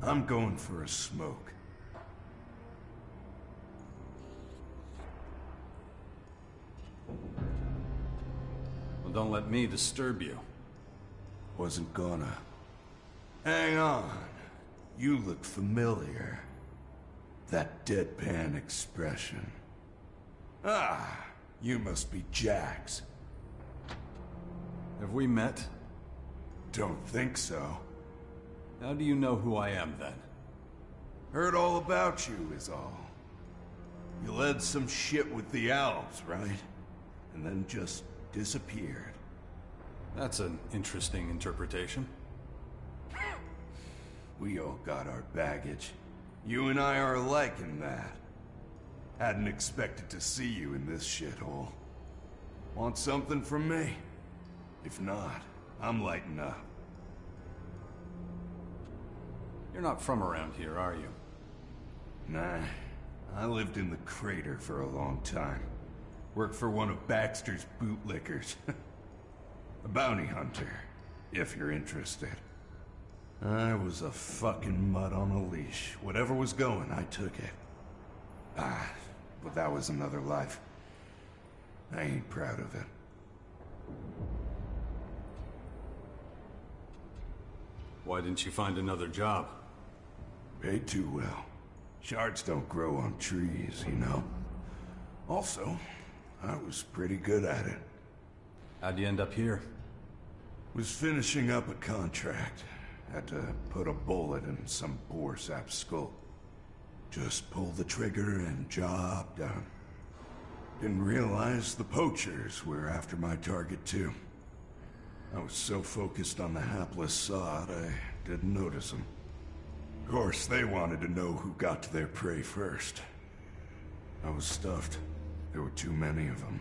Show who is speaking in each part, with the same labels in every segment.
Speaker 1: I'm going for a smoke.
Speaker 2: Well, don't let me disturb you.
Speaker 1: Wasn't gonna. Hang on. You look familiar. That deadpan expression. Ah, you must be Jax.
Speaker 2: Have we met?
Speaker 1: Don't think so.
Speaker 2: How do you know who I am, then?
Speaker 1: Heard all about you, is all. You led some shit with the Alps, right? And then just disappeared.
Speaker 2: That's an interesting interpretation.
Speaker 1: We all got our baggage. You and I are alike in that. Hadn't expected to see you in this shithole. Want something from me? If not, I'm lighting up.
Speaker 2: You're not from around here, are you?
Speaker 1: Nah, I lived in the crater for a long time. Worked for one of Baxter's bootlickers. A bounty hunter, if you're interested. I was a fucking mutt on a leash. Whatever was going, I took it. Ah, but that was another life. I ain't proud of it.
Speaker 2: Why didn't you find another job?
Speaker 1: Paid too well. Shards don't grow on trees, you know. Also, I was pretty good at it.
Speaker 2: How'd you end up here?
Speaker 1: Was finishing up a contract. Had to put a bullet in some poor sap's skull. Just pull the trigger and job done. Didn't realize the poachers were after my target too. I was so focused on the hapless sod, I didn't notice them. Of course, they wanted to know who got to their prey first. I was stuffed. There were too many of them.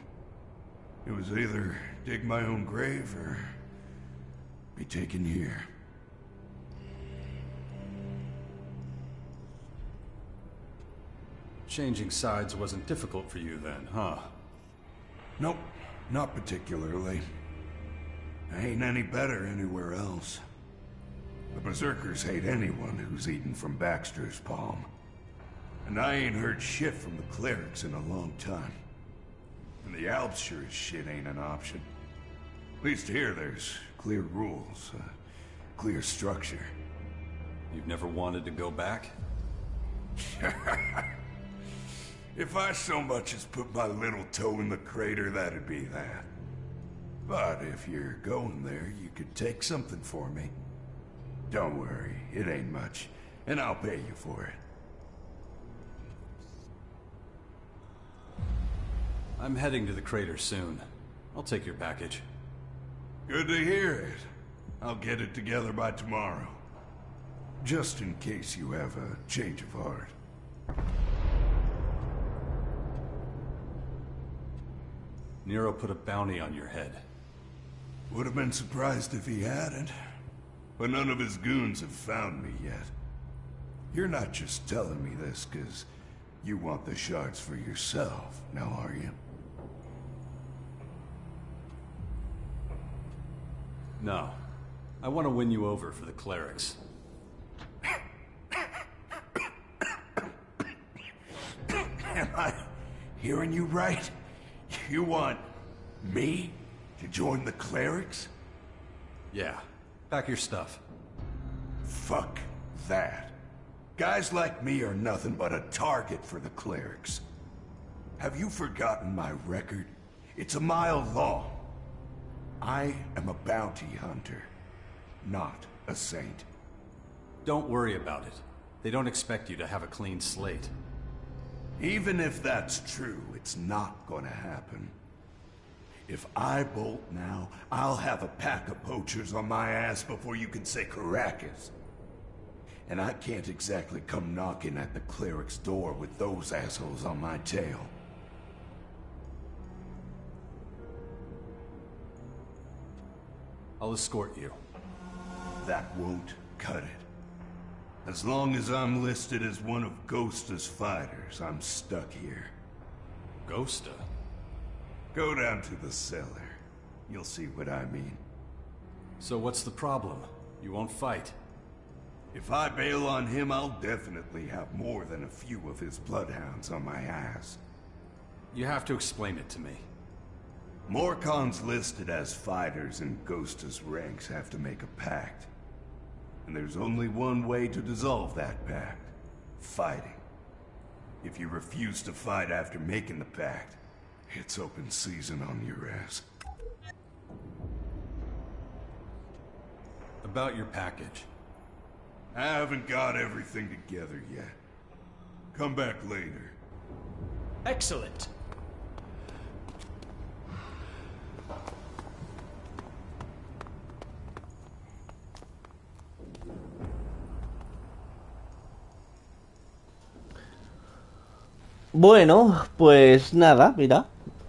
Speaker 1: It was either dig my own grave or be taken here.
Speaker 2: Changing sides wasn't difficult for you then, huh?
Speaker 1: Nope, not particularly. I ain't any better anywhere else. The Berserkers hate anyone who's eaten from Baxter's palm. And I ain't heard shit from the clerics in a long time. And the Alps sure as shit ain't an option. At least here there's clear rules, clear structure.
Speaker 2: You've never wanted to go back?
Speaker 1: If I so much as put my little toe in the crater, that'd be that. But if you're going there, you could take something for me. Don't worry, it ain't much, and I'll pay you for it.
Speaker 2: I'm heading to the crater soon. I'll take your package.
Speaker 1: Good to hear it. I'll get it together by tomorrow. Just in case you have a change of heart.
Speaker 2: Nero put a bounty on your head.
Speaker 1: Would have been surprised if he hadn't. But none of his goons have found me yet. You're not just telling me this because you want the shards for yourself, now are you?
Speaker 2: No. I want to win you over for the clerics.
Speaker 1: Am I hearing you right? You want me to join the clerics?
Speaker 2: Yeah. Pack your stuff.
Speaker 1: Fuck that. Guys like me are nothing but a target for the clerics. Have you forgotten my record? It's a mile long. I am a bounty hunter, not a saint.
Speaker 2: Don't worry about it. They don't expect you to have a clean slate.
Speaker 1: Even if that's true, it's not gonna happen. If I bolt now, I'll have a pack of poachers on my ass before you can say Caracas. And I can't exactly come knocking at the cleric's door with those assholes on my tail.
Speaker 2: I'll escort you.
Speaker 1: That won't cut it. As long as I'm listed as one of Ghosta's fighters, I'm stuck here.
Speaker 2: Ghosta?
Speaker 1: Go down to the cellar. You'll see what I mean.
Speaker 2: So what's the problem? You won't fight?
Speaker 1: If I bail on him, I'll definitely have more than a few of his bloodhounds on my ass.
Speaker 2: You have to explain it to me.
Speaker 1: Morcons listed as fighters in Ghosta's ranks have to make a pact. And there's only one way to dissolve that pact. Fighting. If you refuse to fight after making the pact, It's open season on your ass.
Speaker 2: About your package.
Speaker 1: I haven't got everything together yet. Come back later.
Speaker 3: Excellent.
Speaker 4: Bueno, pues nada, mira.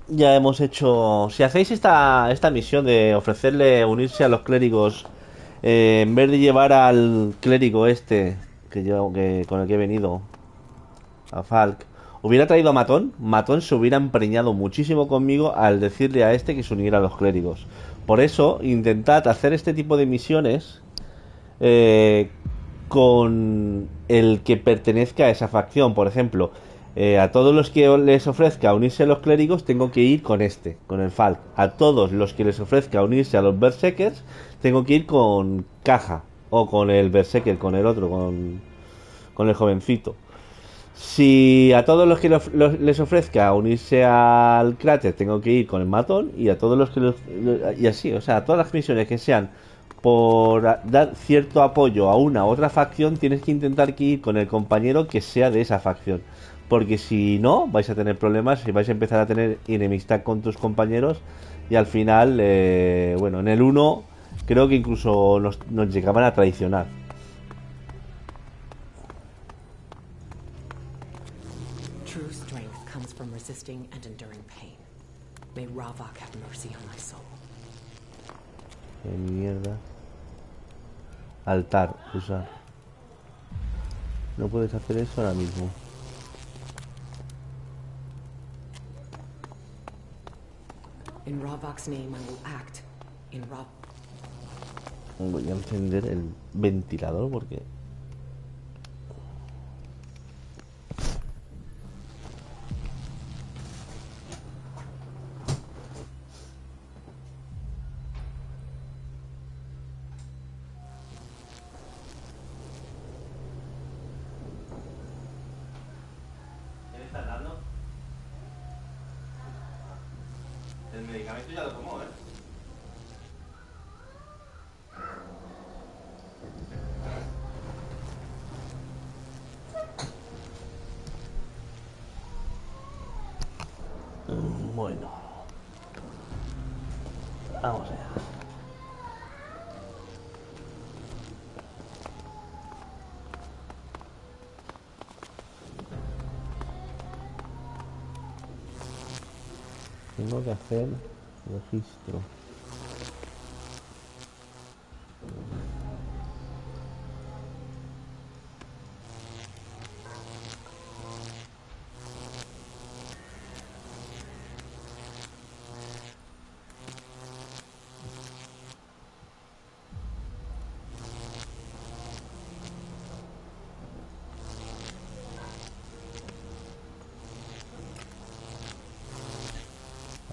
Speaker 4: Ya hemos hecho... Si hacéis esta misión de ofrecerle unirse a los clérigos, en vez de llevar al clérigo este con el que he venido, a Falk, hubiera traído a Matón, Matón se hubiera empreñado muchísimo conmigo al decirle a este que se uniera a los clérigos. Por eso, intentad hacer este tipo de misiones eh, con el que pertenezca a esa facción. Por ejemplo, a todos los que les ofrezca unirse a los clérigos, tengo que ir con este, con el Falk. A todos los que les ofrezca unirse a los Berserkers, tengo que ir con Caja. O con el Berserker, con el otro, con el jovencito. Si a todos los que les ofrezca unirse al cráter, tengo que ir con el matón. Y a todos los que y así, o sea, todas las misiones que sean por dar cierto apoyo a una u otra facción, tienes que intentar que ir con el compañero que sea de esa facción. Porque si no, vais a tener problemas y vais a empezar a tener enemistad con tus compañeros. Y al final, bueno, en el 1 creo que incluso nos llegaban a traicionar.
Speaker 5: True strength comes from resisting and enduring pain. May Ravok have mercy on my soul.
Speaker 4: Qué mierda. Altar, usar. No puedes hacer eso ahora mismo.
Speaker 5: In Ravok's name I will act. In Rav...
Speaker 4: Voy a encender el ventilador porque... ¿Qué le estás dando? El medicamento ya lo tomó, ¿eh? Bueno, vamos allá. Tengo que hacer registro.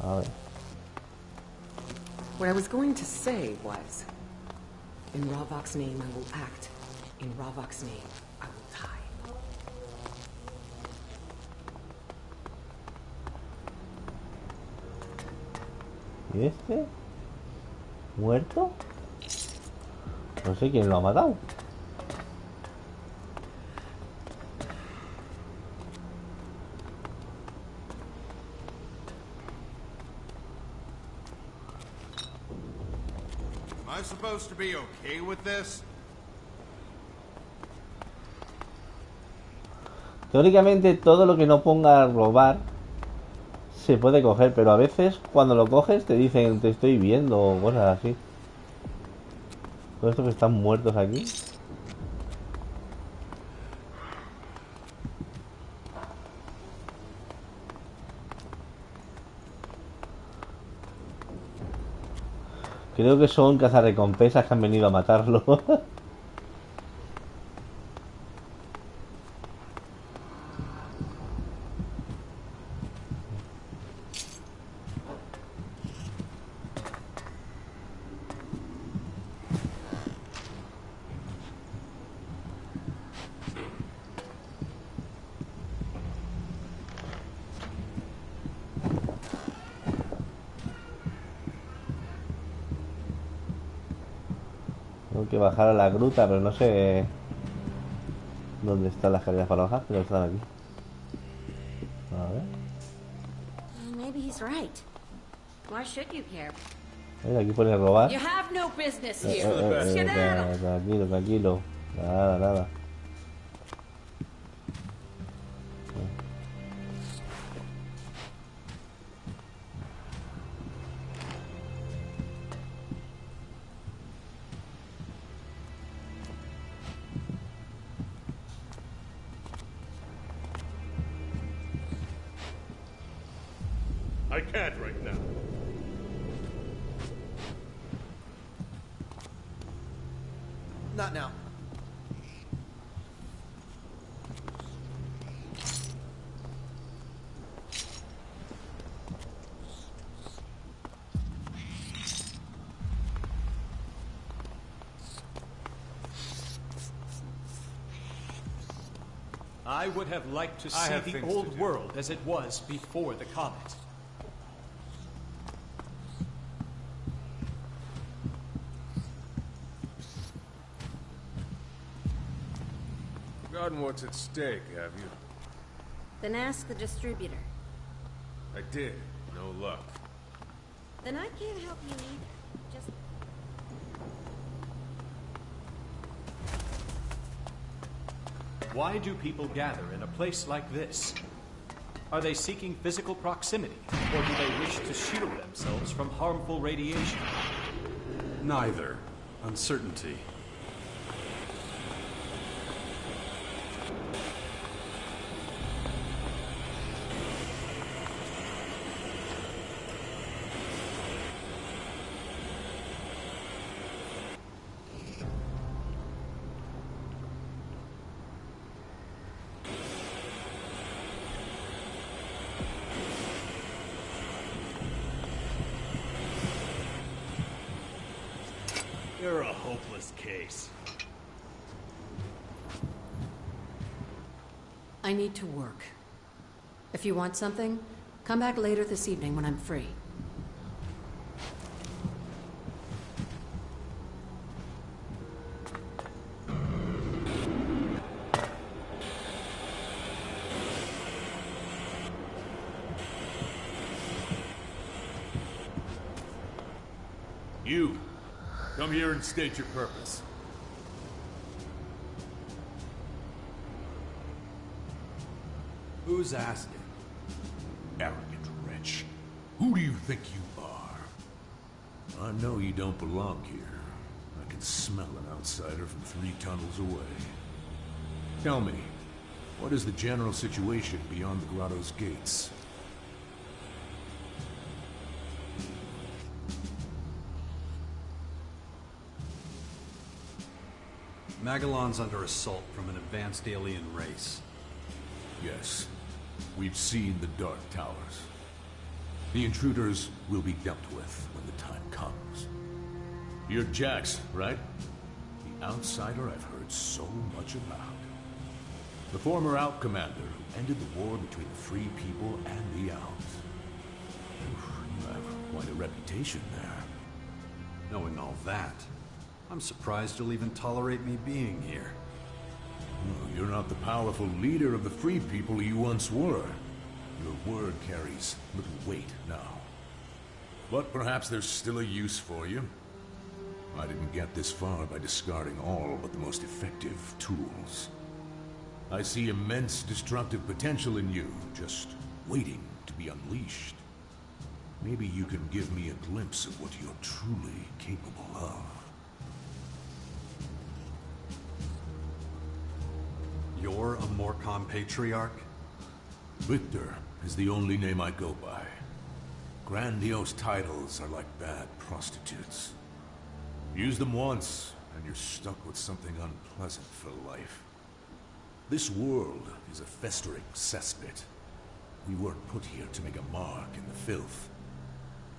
Speaker 4: A ver.
Speaker 5: What I was going to say was, in Ravok's name I will act. In Ravok's name I will die.
Speaker 4: ¿Y este? ¿Muerto? No sé quién lo ha matado.
Speaker 1: Am I supposed to be okay with this?
Speaker 4: Teóricamente todo lo que no ponga robar se puede coger, pero a veces cuando lo coges te dicen te estoy viendo o cosas así. Todos estos que están muertos aquí. Creo que son cazarrecompensas que han venido a matarlo. que bajar a la gruta, pero no sé dónde están las escaleras para bajar, pero están aquí. A ver.
Speaker 6: Maybe he's right. Why should you care?
Speaker 4: Aquí pone robar.
Speaker 6: You have no business here. Skedaddle.
Speaker 4: Tranquilo, tranquilo. Nada, nada.
Speaker 7: I can't right now.
Speaker 3: Not now. I would have liked to see the old world as it was before the comet.
Speaker 7: Forgotten what's at stake, have you?
Speaker 6: Then ask the distributor.
Speaker 7: I did. No luck.
Speaker 6: Then I can't help you either. Just...
Speaker 3: Why do people gather in a place like this? Are they seeking physical proximity, or do they wish to shield themselves from harmful radiation?
Speaker 2: Neither. Uncertainty.
Speaker 7: You're a hopeless case.
Speaker 5: I need to work. If you want something, come back later this evening when I'm free.
Speaker 7: You, come here and state your purpose.
Speaker 2: Who's asking?
Speaker 8: Arrogant wretch. Who do you think you are? I know you don't belong here. I can smell an outsider from 3 tunnels away. Tell me, what is the general situation beyond the grotto's gates?
Speaker 2: Magellan's under assault from an advanced alien race.
Speaker 8: Yes, we've seen the Dark Towers. The intruders will be dealt with when the time comes. You're Jax, right? The outsider I've heard so much about. The former Out Commander who ended the war between the Free People and the Outs. You have quite a reputation there.
Speaker 2: Knowing all that, I'm surprised you'll even tolerate me being here.
Speaker 8: No, you're not the powerful leader of the Free People you once were. Your word carries little weight now. But perhaps there's still a use for you. I didn't get this far by discarding all but the most effective tools. I see immense destructive potential in you, just waiting to be unleashed. Maybe you can give me a glimpse of what you're truly capable of.
Speaker 2: You're a Morcom Patriarch?
Speaker 8: Victor is the only name I go by. Grandiose titles are like bad prostitutes. Use them once, and you're stuck with something unpleasant for life. This world is a festering cesspit. We weren't put here to make a mark in the filth.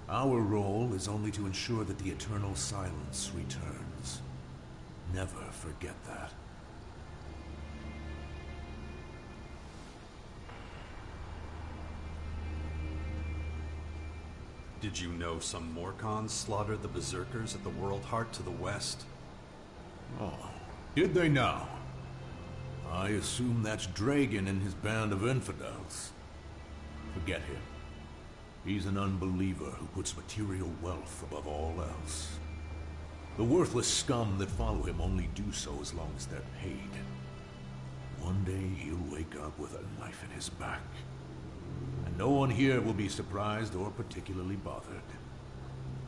Speaker 8: Our role is only to ensure that the eternal silence returns. Never forget that.
Speaker 2: Did you know some Morcons slaughtered the Berserkers at the World Heart to the west?
Speaker 8: Oh, did they now? I assume that's Dragon and his band of infidels. Forget him. He's an unbeliever who puts material wealth above all else. The worthless scum that follow him only do so as long as they're paid. One day he'll wake up with a knife in his back. And no one here will be surprised or particularly bothered.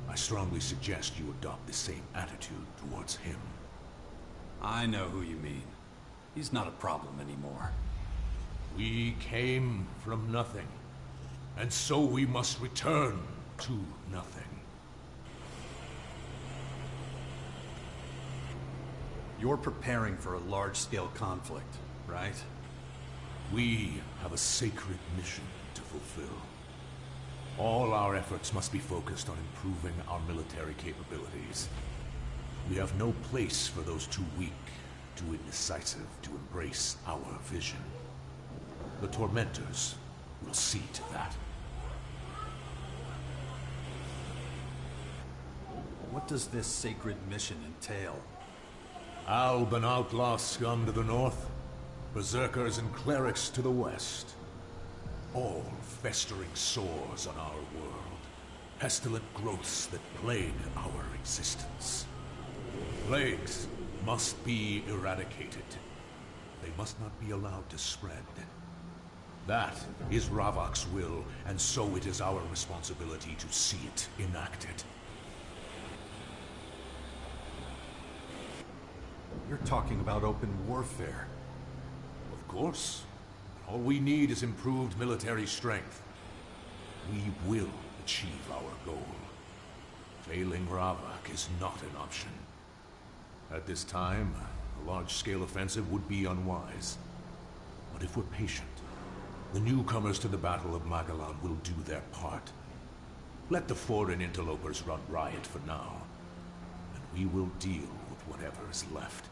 Speaker 8: I strongly suggest you adopt the same attitude towards him.
Speaker 2: I know who you mean. He's not a problem anymore.
Speaker 8: We came from nothing, and so we must return to nothing.
Speaker 2: You're preparing for a large-scale conflict, right?
Speaker 8: We have a sacred mission to fulfill. All our efforts must be focused on improving our military capabilities. We have no place for those too weak, too indecisive to embrace our vision. The Tormentors will see to that.
Speaker 2: What does this sacred mission entail?
Speaker 8: Alb and outlaw scum to the north, berserkers and clerics to the west. All festering sores on our world, pestilent growths that plague our existence. Plagues must be eradicated. They must not be allowed to spread. That is Ravok's will, and so it is our responsibility to see it enacted.
Speaker 2: You're talking about open warfare.
Speaker 8: Of course. All we need is improved military strength. We will achieve our goal. Failing Ravok is not an option. At this time, a large-scale offensive would be unwise. But if we're patient, the newcomers to the Battle of Magellan will do their part. Let the foreign interlopers run riot for now, and we will deal with whatever is left.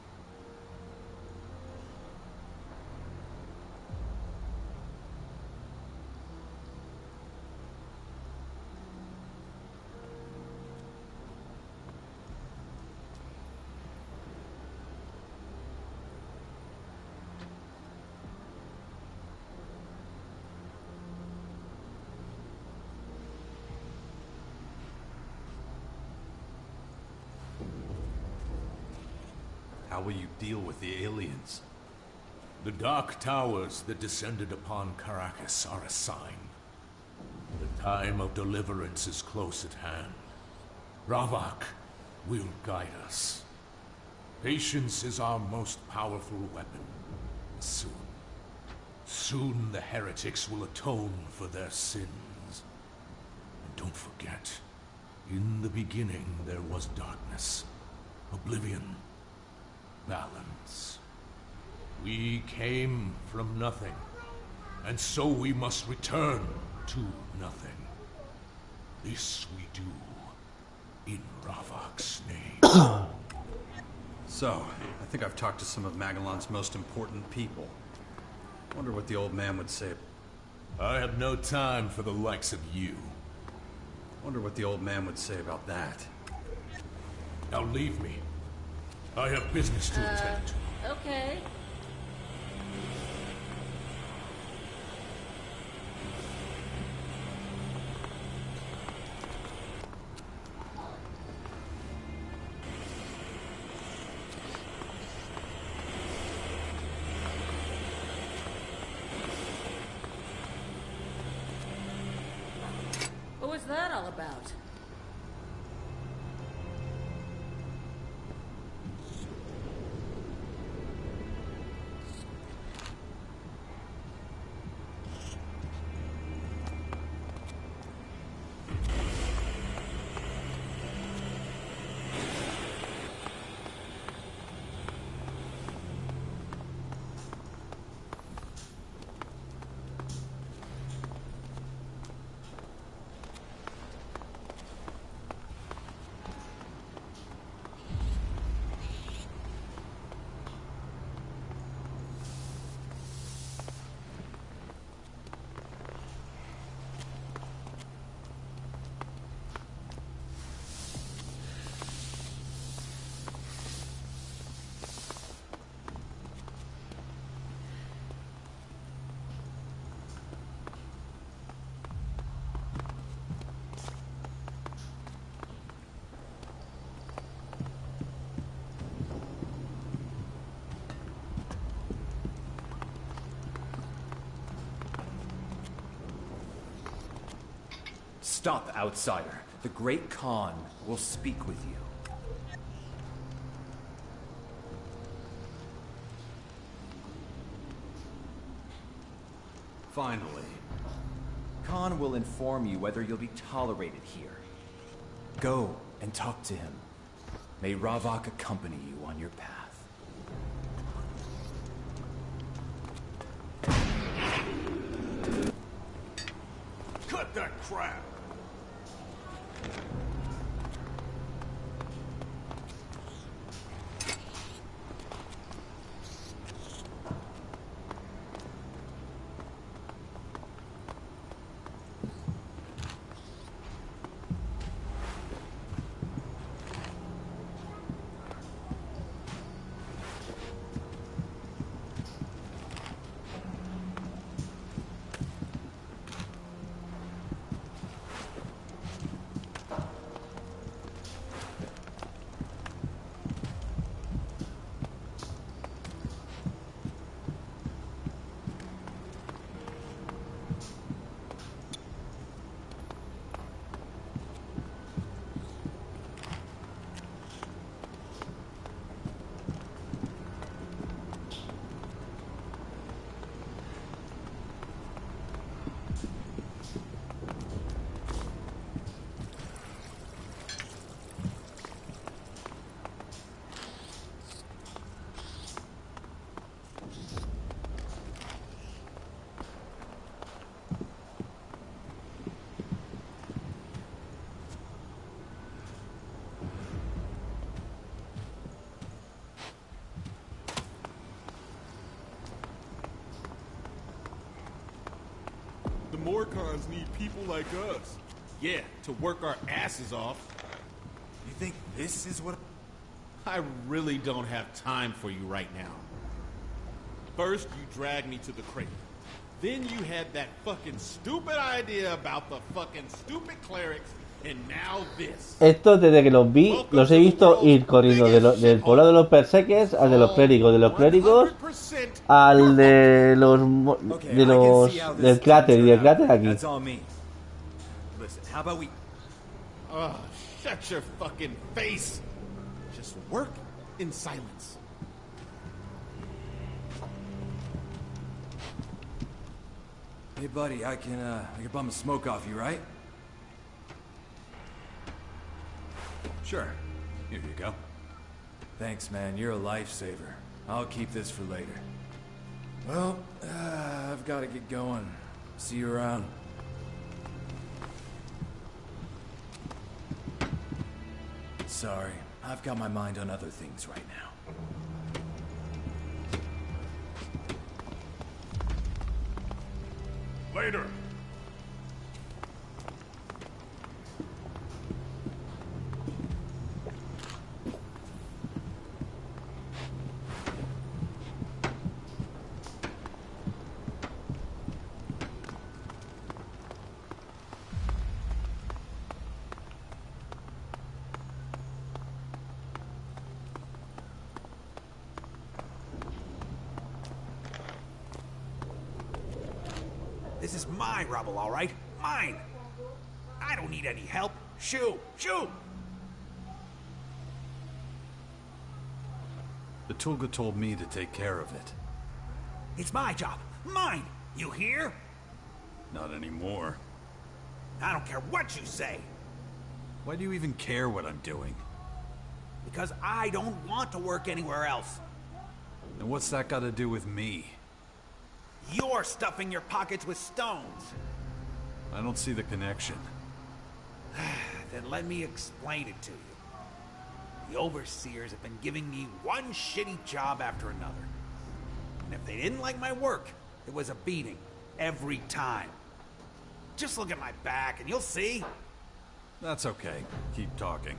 Speaker 2: How will you deal with the aliens?
Speaker 8: The Dark Towers that descended upon Caracas are a sign. The time of deliverance is close at hand. Ravok will guide us. Patience is our most powerful weapon. Soon the heretics will atone for their sins. And don't forget, in the beginning there was darkness, oblivion, balance. We came from nothing, and so we must return to nothing. This we do in Ravok's name.
Speaker 2: So, I think I've talked to some of Magellan's most important people. Wonder what the old man would say.
Speaker 8: I have no time for the likes of you.
Speaker 2: Wonder what the old man would say about that.
Speaker 8: Now leave me. I have business to attend to.
Speaker 6: Okay. What was that all about?
Speaker 3: Stop, outsider. The Great Khan will speak with you.
Speaker 2: Finally.
Speaker 3: Khan will inform you whether you'll be tolerated here. Go and talk to him. May Ravok accompany you on your path.
Speaker 8: Cut that crap!
Speaker 7: The Morcons need people like us. Yeah, to work our asses off. You think this is what... I really don't have time for you right now. First, you dragged me to the crate. Then you had that fucking stupid idea about the fucking stupid clerics, and now this.
Speaker 4: Esto desde que los vi, los he visto ir corriendo del poblado de los Berserkers al de los clérigos, de los clérigos al de los del cráter y del cráter aquí.
Speaker 3: That's all me. Listen, how about we...
Speaker 7: Oh, shut your fucking face. Just work in silence.
Speaker 3: Hey, buddy, I can bum a smoke off you, right?
Speaker 2: Sure. Here you go.
Speaker 3: Thanks, man. You're a lifesaver. I'll keep this for later. Well, I've got to get going. See you around. Sorry, I've got my mind on other things right now.
Speaker 8: Later!
Speaker 9: This is my rubble, all right? Mine! I don't need any help. Shoo! Shoo!
Speaker 2: The Tulga told me to take care of it.
Speaker 9: It's my job. Mine! You hear?
Speaker 2: Not anymore.
Speaker 9: I don't care what you say.
Speaker 2: Why do you even care what I'm doing?
Speaker 9: Because I don't want to work anywhere else.
Speaker 2: And what's that got to do with me?
Speaker 9: You're stuffing your pockets with stones.
Speaker 2: I don't see the connection.
Speaker 9: Then let me explain it to you. The overseers have been giving me one shitty job after another. And if they didn't like my work, it was a beating. Every time. Just look at my back and you'll see.
Speaker 2: That's okay. Keep talking.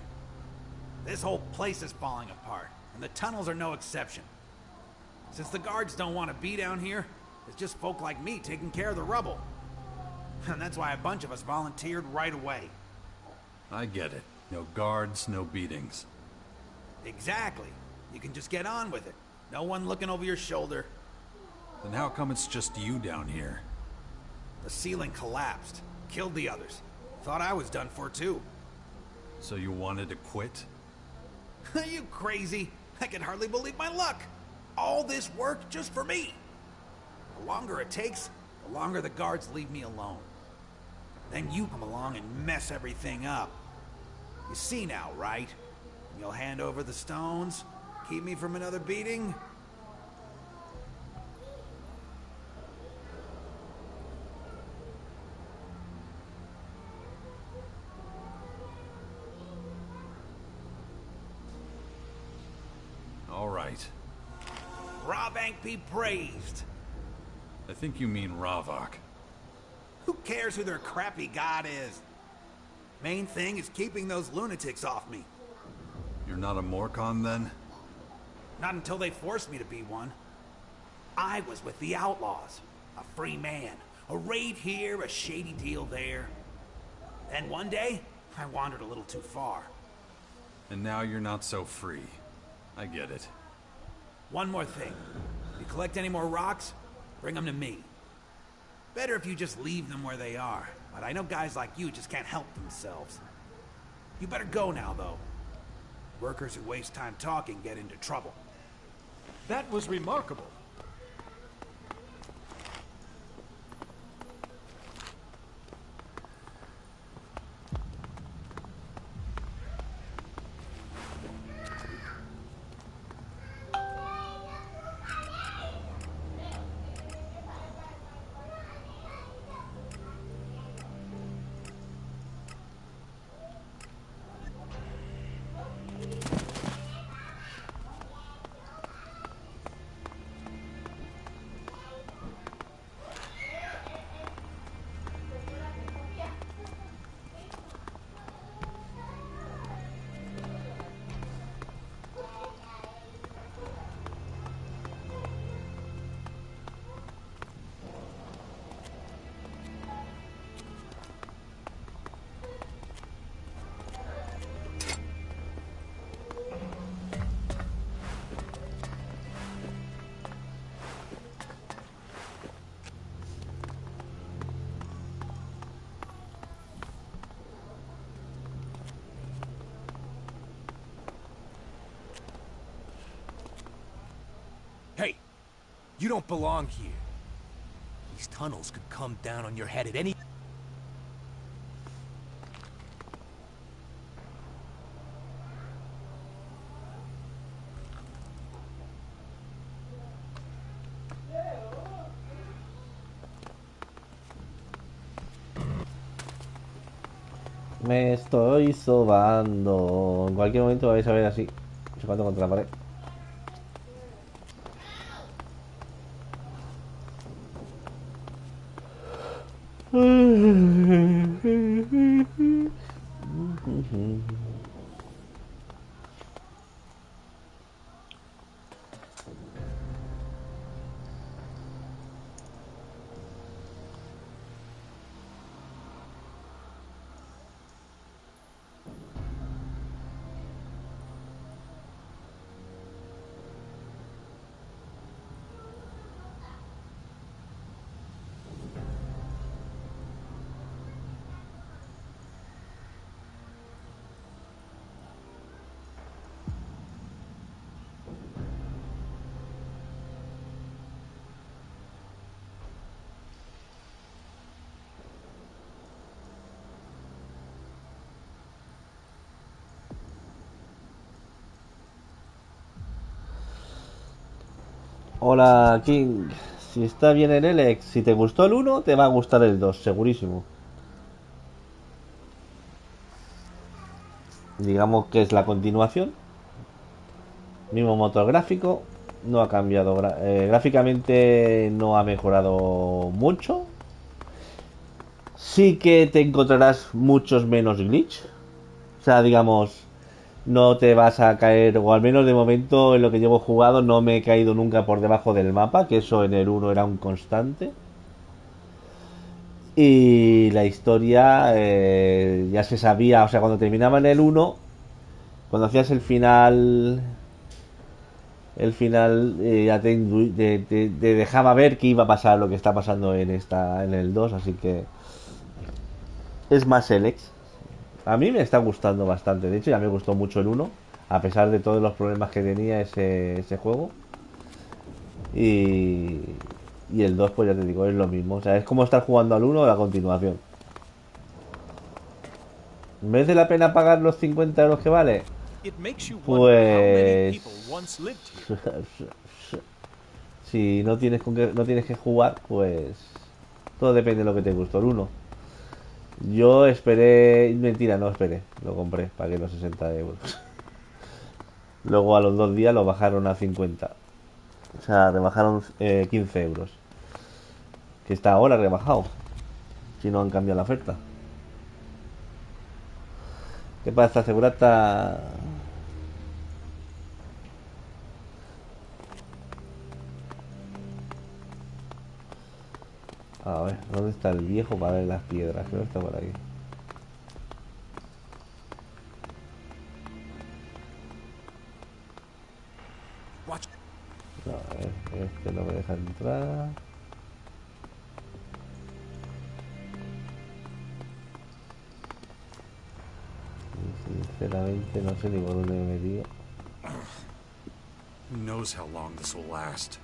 Speaker 9: This whole place is falling apart, and the tunnels are no exception. Since the guards don't want to be down here, it's just folk like me taking care of the rubble. And that's why a bunch of us volunteered right away.
Speaker 2: I get it. No guards, no beatings.
Speaker 9: Exactly. You can just get on with it. No one looking over your shoulder.
Speaker 2: Then how come it's just you down here?
Speaker 9: The ceiling collapsed. Killed the others. Thought I was done for too.
Speaker 2: So you wanted to quit?
Speaker 9: Are you crazy? I can hardly believe my luck. All this work just for me. The longer it takes, the longer the guards leave me alone. Then you come along and mess everything up. You see now, right? You'll hand over the stones, keep me from another beating.
Speaker 2: All right.
Speaker 9: Ravank be praised.
Speaker 2: I think you mean Ravok.
Speaker 9: Who cares who their crappy god is? Main thing is keeping those lunatics off me.
Speaker 2: You're not a Morcon then?
Speaker 9: Not until they forced me to be one. I was with the outlaws, a free man, a raid here, a shady deal there. Then one day, I wandered a little too far.
Speaker 2: And now you're not so free. I get it.
Speaker 9: One more thing. You collect any more rocks, bring them to me. Better if you just leave them where they are, but I know guys like you just can't help themselves. You better go now, though. Workers who waste time talking get into trouble.
Speaker 10: That was remarkable.
Speaker 11: Hey, you don't belong here. These tunnels could come down on your head at any...
Speaker 4: Me estoy sobando. En cualquier momento vais a ver así, chocando contra la pared. Hola King, si está bien el Elex, si te gustó el 1, te va a gustar el 2, segurísimo. Digamos que es la continuación. Mismo motor gráfico, no ha cambiado. Gráficamente no ha mejorado mucho. Sí que te encontrarás muchos menos glitch. O sea, digamos, no te vas a caer, o al menos de momento en lo que llevo jugado no me he caído nunca por debajo del mapa, que eso en el 1 era un constante. Y la historia ya se sabía, o sea, cuando terminaba en el 1, cuando hacías el final ya te dejaba ver que iba a pasar lo que está pasando en el 2, así que es más Elex. A mí me está gustando bastante. De hecho, ya me gustó mucho el uno, a pesar de todos los problemas que tenía ese juego. Y, y el 2 pues ya te digo, es lo mismo. O sea, es como estar jugando al uno o la continuación. ¿Merece la pena pagar los 50 euros que vale?
Speaker 10: It makes you wonder how many
Speaker 4: Pues...
Speaker 10: people once lived here.
Speaker 4: Si no tienes, no tienes que jugar, pues... Todo depende de lo que te gustó el uno. Yo esperé... Mentira, no esperé. Lo compré, pagué los 60 euros. Luego a los 2 días lo bajaron a 50. O sea, rebajaron 15 euros. Que está ahora rebajado. Si no han cambiado la oferta. ¿Qué pasa? Segurata. A ver, ¿dónde está el viejo para ver las piedras? Creo que está por aquí.
Speaker 11: Watch.
Speaker 4: No, a ver, este no me deja entrar. Y sinceramente no sé ni por dónde me he metido.
Speaker 2: Who knows how long this will last?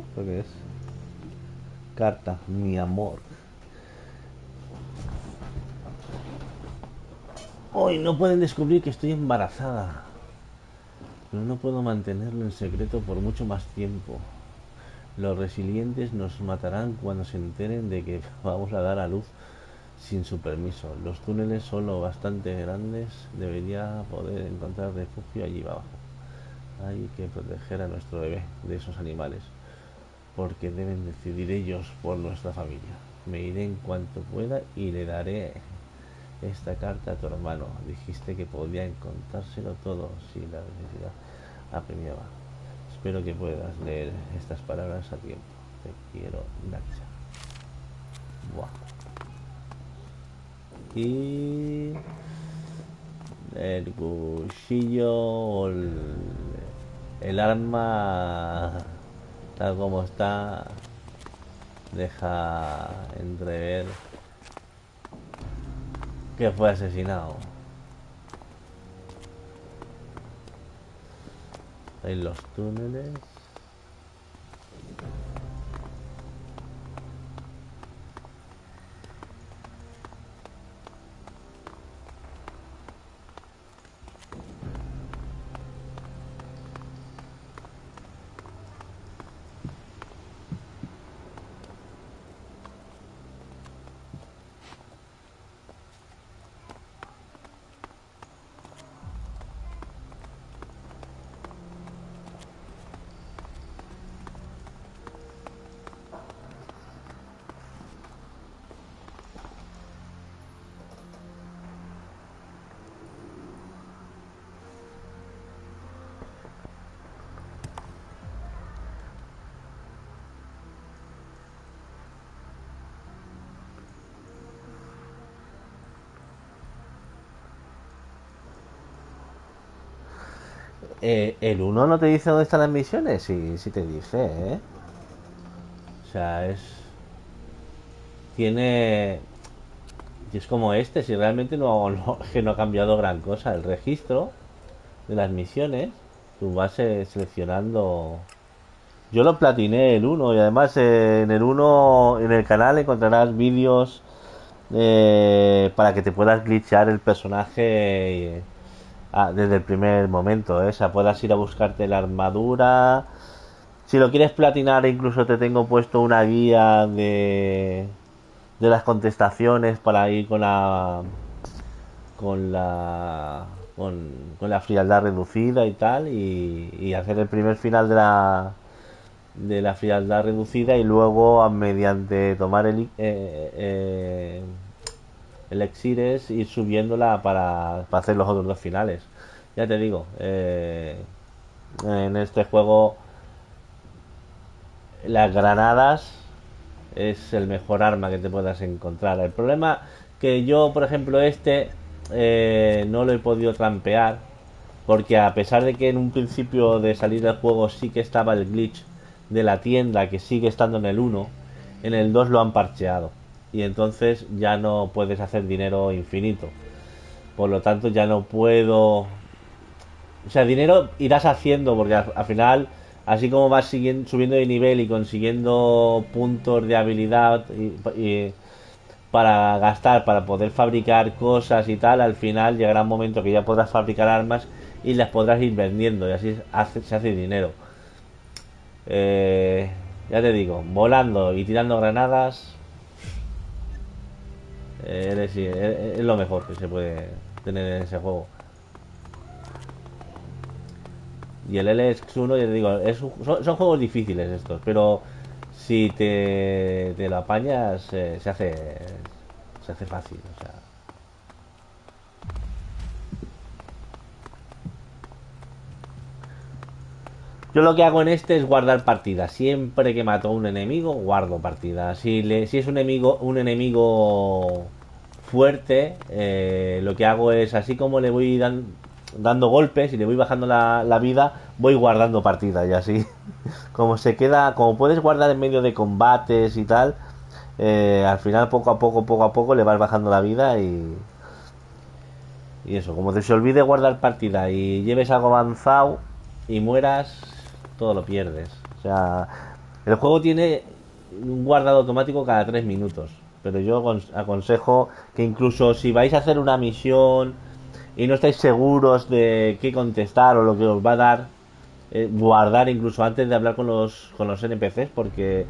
Speaker 4: ¿Esto qué es? Carta, mi amor. Hoy no pueden descubrir que estoy embarazada. Pero no puedo mantenerlo en secreto por mucho más tiempo. Los resilientes nos matarán cuando se enteren de que vamos a dar a luz sin su permiso. Los túneles son lo bastante grandes. Debería poder encontrar refugio allí abajo. Hay que proteger a nuestro bebé de esos animales, porque deben decidir ellos por nuestra familia. Me iré en cuanto pueda y le daré esta carta a tu hermano. Dijiste que podía encontrárselo todo si la necesidad apremiaba. Espero que puedas leer estas palabras a tiempo. Te quiero, Nacha. Buah. Y el cuchillo, el arma, tal como está, deja entrever que fue asesinado. En los túneles. El uno no te dice dónde están las misiones, sí, sí te dice, ¿eh? O sea, tiene... Y es como este, si realmente que no ha cambiado gran cosa. El registro de las misiones, tú vas seleccionando... Yo lo platiné el uno, y además en el uno en el canal encontrarás vídeos para que te puedas glitchear el personaje desde el primer momento, ¿eh? O sea, puedas ir a buscarte la armadura. Si lo quieres platinar, incluso te tengo puesto una guía de las contestaciones para ir con la con la frialdad reducida y tal, y hacer el primer final de la frialdad reducida, y luego mediante tomar elixires ir subiéndola para hacer los otros dos finales. Ya te digo, en este juego las granadas es el mejor arma que te puedas encontrar. El problema que yo, por ejemplo, no lo he podido trampear, porque a pesar de que en un principio de salir del juego sí que estaba el glitch de la tienda, que sigue estando en el 1, en el 2 lo han parcheado. Y entonces ya no puedes hacer dinero infinito. Por lo tanto ya no puedo... O sea, dinero irás haciendo, porque al final, así como vas subiendo de nivel y consiguiendo puntos de habilidad y para gastar, para poder fabricar cosas y tal, al final llegará un momento que ya podrás fabricar armas y las podrás ir vendiendo y así se hace dinero. Eh, ya te digo, volando y tirando granadas es lo mejor que se puede tener en ese juego. Y el Elex 1, ya te digo, son juegos difíciles estos, pero si te lo apañas, se hace fácil. O sea, yo lo que hago en este es guardar partidas. Siempre que mato a un enemigo, guardo partidas. Si es un enemigo fuerte, lo que hago es, así como le voy dando golpes y le voy bajando la vida, voy guardando partidas y así. Como se queda, como puedes guardar en medio de combates y tal, al final poco a poco le vas bajando la vida y eso, como te se olvide guardar partida y lleves algo avanzado y mueras, todo lo pierdes. O sea, el juego tiene un guardado automático cada 3 minutos. Pero yo aconsejo que incluso si vais a hacer una misión y no estáis seguros de qué contestar o lo que os va a dar, guardar incluso antes de hablar con los NPCs, porque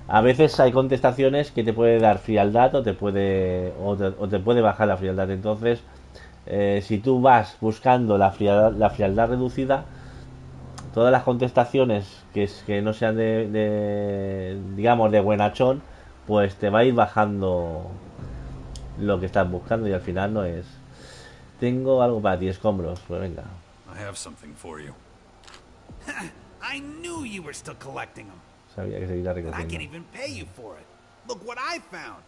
Speaker 4: a veces hay contestaciones que te puede dar frialdad o te puede bajar la frialdad. Entonces, si tú vas buscando la frialdad reducida, todas las contestaciones que no sean digamos, de buenachón, pues te va a ir bajando lo que estás buscando y al final no es... Tengo algo para ti, escombros. Pues venga.
Speaker 2: I have something for you.
Speaker 9: I knew you were still collecting them.
Speaker 4: Sabía que seguiría
Speaker 9: And I
Speaker 4: recogiendo.
Speaker 9: can't even pay you for it. Look what I found.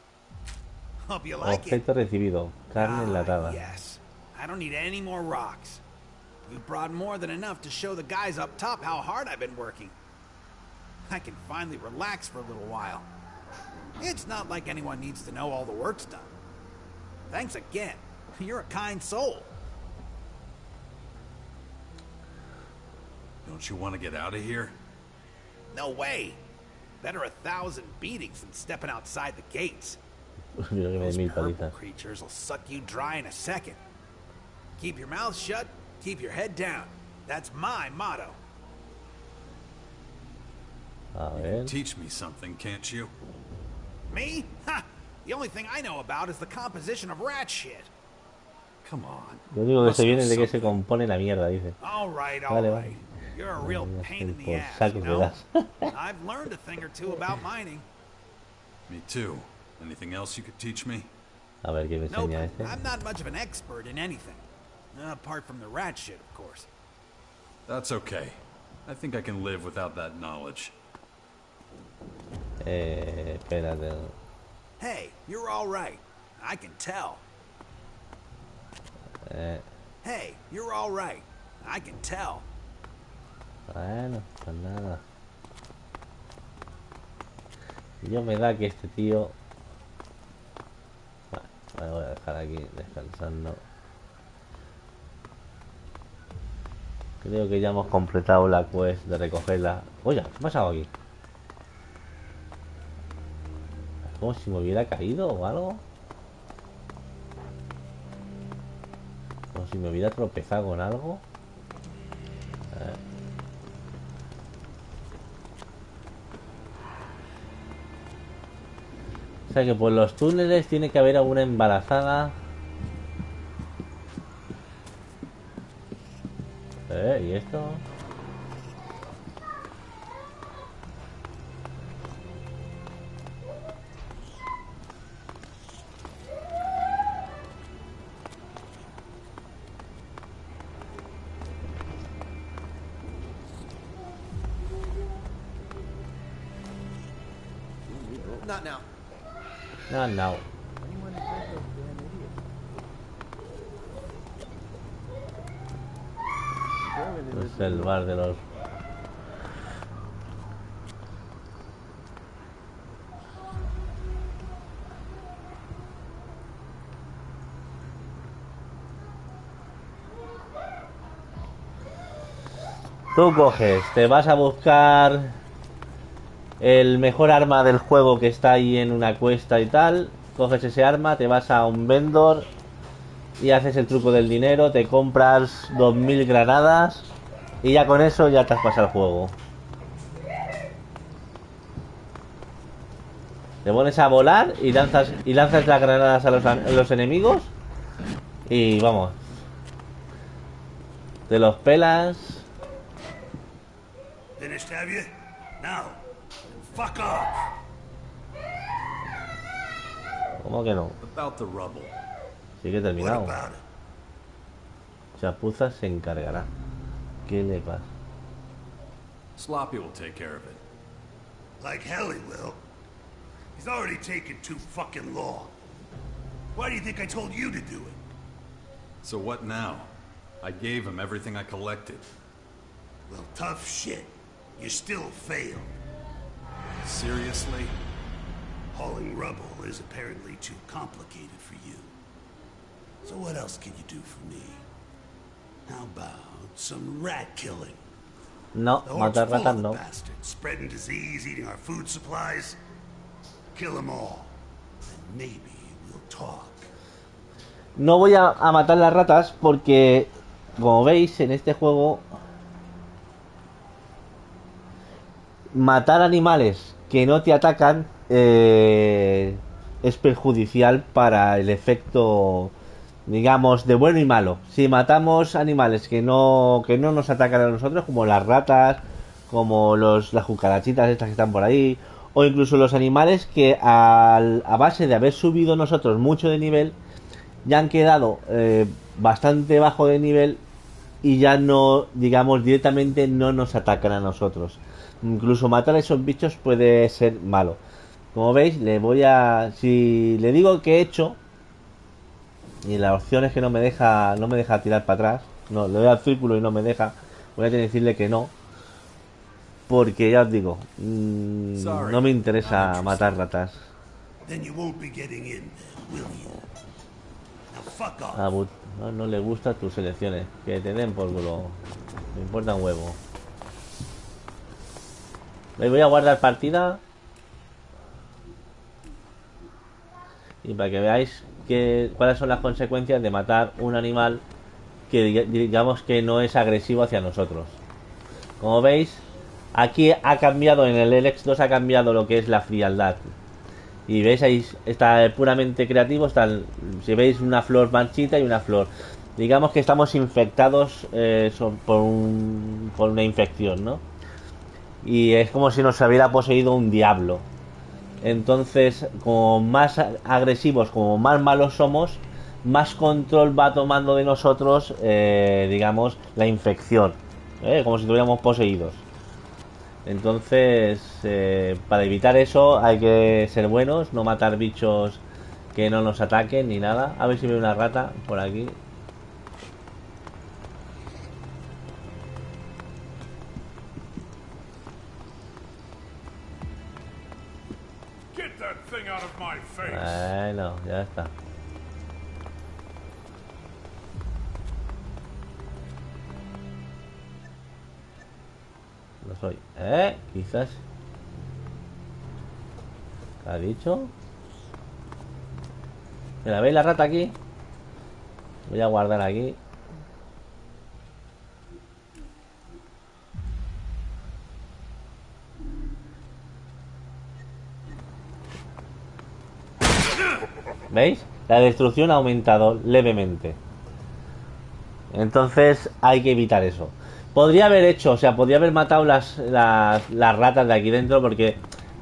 Speaker 9: Hope you like it.
Speaker 4: Objeto recibido. Carne enlatada.
Speaker 9: Yes. I don't need any more rocks. You've brought more than enough to show the guys up top how hard I've been working. I can finally relax for a little while. It's not like anyone needs to know all the work's done. Thanks again. You're a kind soul.
Speaker 2: Don't you want to get out of here?
Speaker 9: No way. Better 1,000 beatings than stepping outside the gates.
Speaker 4: Mira que me
Speaker 9: Those
Speaker 4: dé 1000
Speaker 9: purple
Speaker 4: palizas.
Speaker 9: creatures will suck you dry in a second. Keep your mouth shut, keep your head down. That's my motto.
Speaker 4: A ver.
Speaker 2: Teach me something, can't you?
Speaker 9: Me? Ha! The only thing I know about is the composition of rat shit.
Speaker 2: Come on.
Speaker 4: Lo único que
Speaker 2: Must
Speaker 4: se
Speaker 2: know
Speaker 4: viene de que se
Speaker 2: something.
Speaker 4: compone la mierda, dice.
Speaker 9: All right,
Speaker 4: Vale,
Speaker 9: all
Speaker 4: vale.
Speaker 9: right. You're a real
Speaker 4: Vale,
Speaker 9: pain in
Speaker 4: por
Speaker 9: the ass,
Speaker 4: saco
Speaker 9: you
Speaker 4: me
Speaker 9: know?
Speaker 4: das.
Speaker 9: I've learned a thing or two about mining.
Speaker 2: Me too. Anything else you could teach me?
Speaker 4: A ver qué me
Speaker 9: Nope,
Speaker 4: enseña este.
Speaker 9: I'm not much of an expert in anything. Apart from the rat shit, of course.
Speaker 2: That's okay. I think I can live without that knowledge.
Speaker 4: Espérate.
Speaker 9: Hey, you're all right. I can tell.
Speaker 4: Eh,
Speaker 9: Hey, you're all right. I can tell.
Speaker 4: bueno, pues nada. Yo me da que este tío... Bueno, voy a dejar aquí descansando. Creo que ya hemos completado la quest de recogerla. Oye, ¿qué ha pasado aquí? Como si me hubiera caído o algo. Como si me hubiera tropezado con algo. O sea que por los túneles tiene que haber alguna embarazada. ¿Y esto?
Speaker 12: Not now.
Speaker 4: No, no. Es el bar de los... Tú coges, te vas a buscar el mejor arma del juego que está ahí en una cuesta y tal. Coges ese arma, te vas a un vendor y haces el truco del dinero, te compras 2000 granadas y ya con eso ya te has pasado el juego. Te pones a volar y lanzas las granadas a los enemigos y vamos. Te los pelas.
Speaker 1: Finished, have you? Now, fuck off.
Speaker 4: ¿Cómo que no?
Speaker 2: About the rubble.
Speaker 4: Sí que he terminado.
Speaker 1: What about it?
Speaker 4: Chapuza se encargará. ¿Qué le pasa?
Speaker 2: Sloppy will take care of it.
Speaker 1: Like hell he will. He's already taken too fucking long. Why do you think I told you to do it?
Speaker 2: So what now? I gave him everything I collected.
Speaker 1: Well, tough shit. You still failed.
Speaker 2: Seriously?
Speaker 1: Hauling rubble is apparently too complicated for you. So what else can you do for me? How about some rat killing?
Speaker 4: No,
Speaker 1: The horde's
Speaker 4: matar
Speaker 1: full
Speaker 4: ratas
Speaker 1: of
Speaker 4: no.
Speaker 1: bastards, spreading disease, eating our food supplies. Kill them all, and maybe we'll talk.
Speaker 4: No voy a matar las ratas porque, como veis, en este juego matar animales que no te atacan es perjudicial para el efecto, digamos, de bueno y malo. Si matamos animales que no nos atacan a nosotros, como las ratas, como las cucarachitas estas que están por ahí, o incluso los animales que a base de haber subido nosotros mucho de nivel, ya han quedado bastante bajo de nivel y ya no, digamos, directamente no nos atacan a nosotros. Incluso matar a esos bichos puede ser malo. Como veis, si le digo que he hecho y la opción es que no me deja tirar para atrás, no, le doy al círculo y no me deja, voy a tener que decirle que no, porque ya os digo, no me interesa matar ratas.
Speaker 1: Then you won't be getting in then, will you? Now fuck off.
Speaker 4: No le gustan tus elecciones, que te den por culo, me importa un huevo. Me voy a guardar partida y para que veáis cuáles son las consecuencias de matar un animal que digamos que no es agresivo hacia nosotros. Como veis, aquí ha cambiado, en el Elex 2 ha cambiado lo que es la frialdad. Y veis, ahí está puramente creativo, si veis una flor marchita y una flor. Digamos que estamos infectados por una infección, ¿no? Y es como si nos hubiera poseído un diablo. Entonces, como más agresivos, como más malos somos, más control va tomando de nosotros, digamos, la infección, como si estuviéramos poseídos. Entonces, para evitar eso hay que ser buenos, no matar bichos que no nos ataquen ni nada. A ver si veo una rata por aquí. Bueno, ya está. No soy. Quizás. ¿Qué ha dicho? ¿La veis la rata aquí? Voy a guardar aquí. ¿Veis? La destrucción ha aumentado levemente. Entonces hay que evitar eso. Podría haber matado las ratas de aquí dentro, porque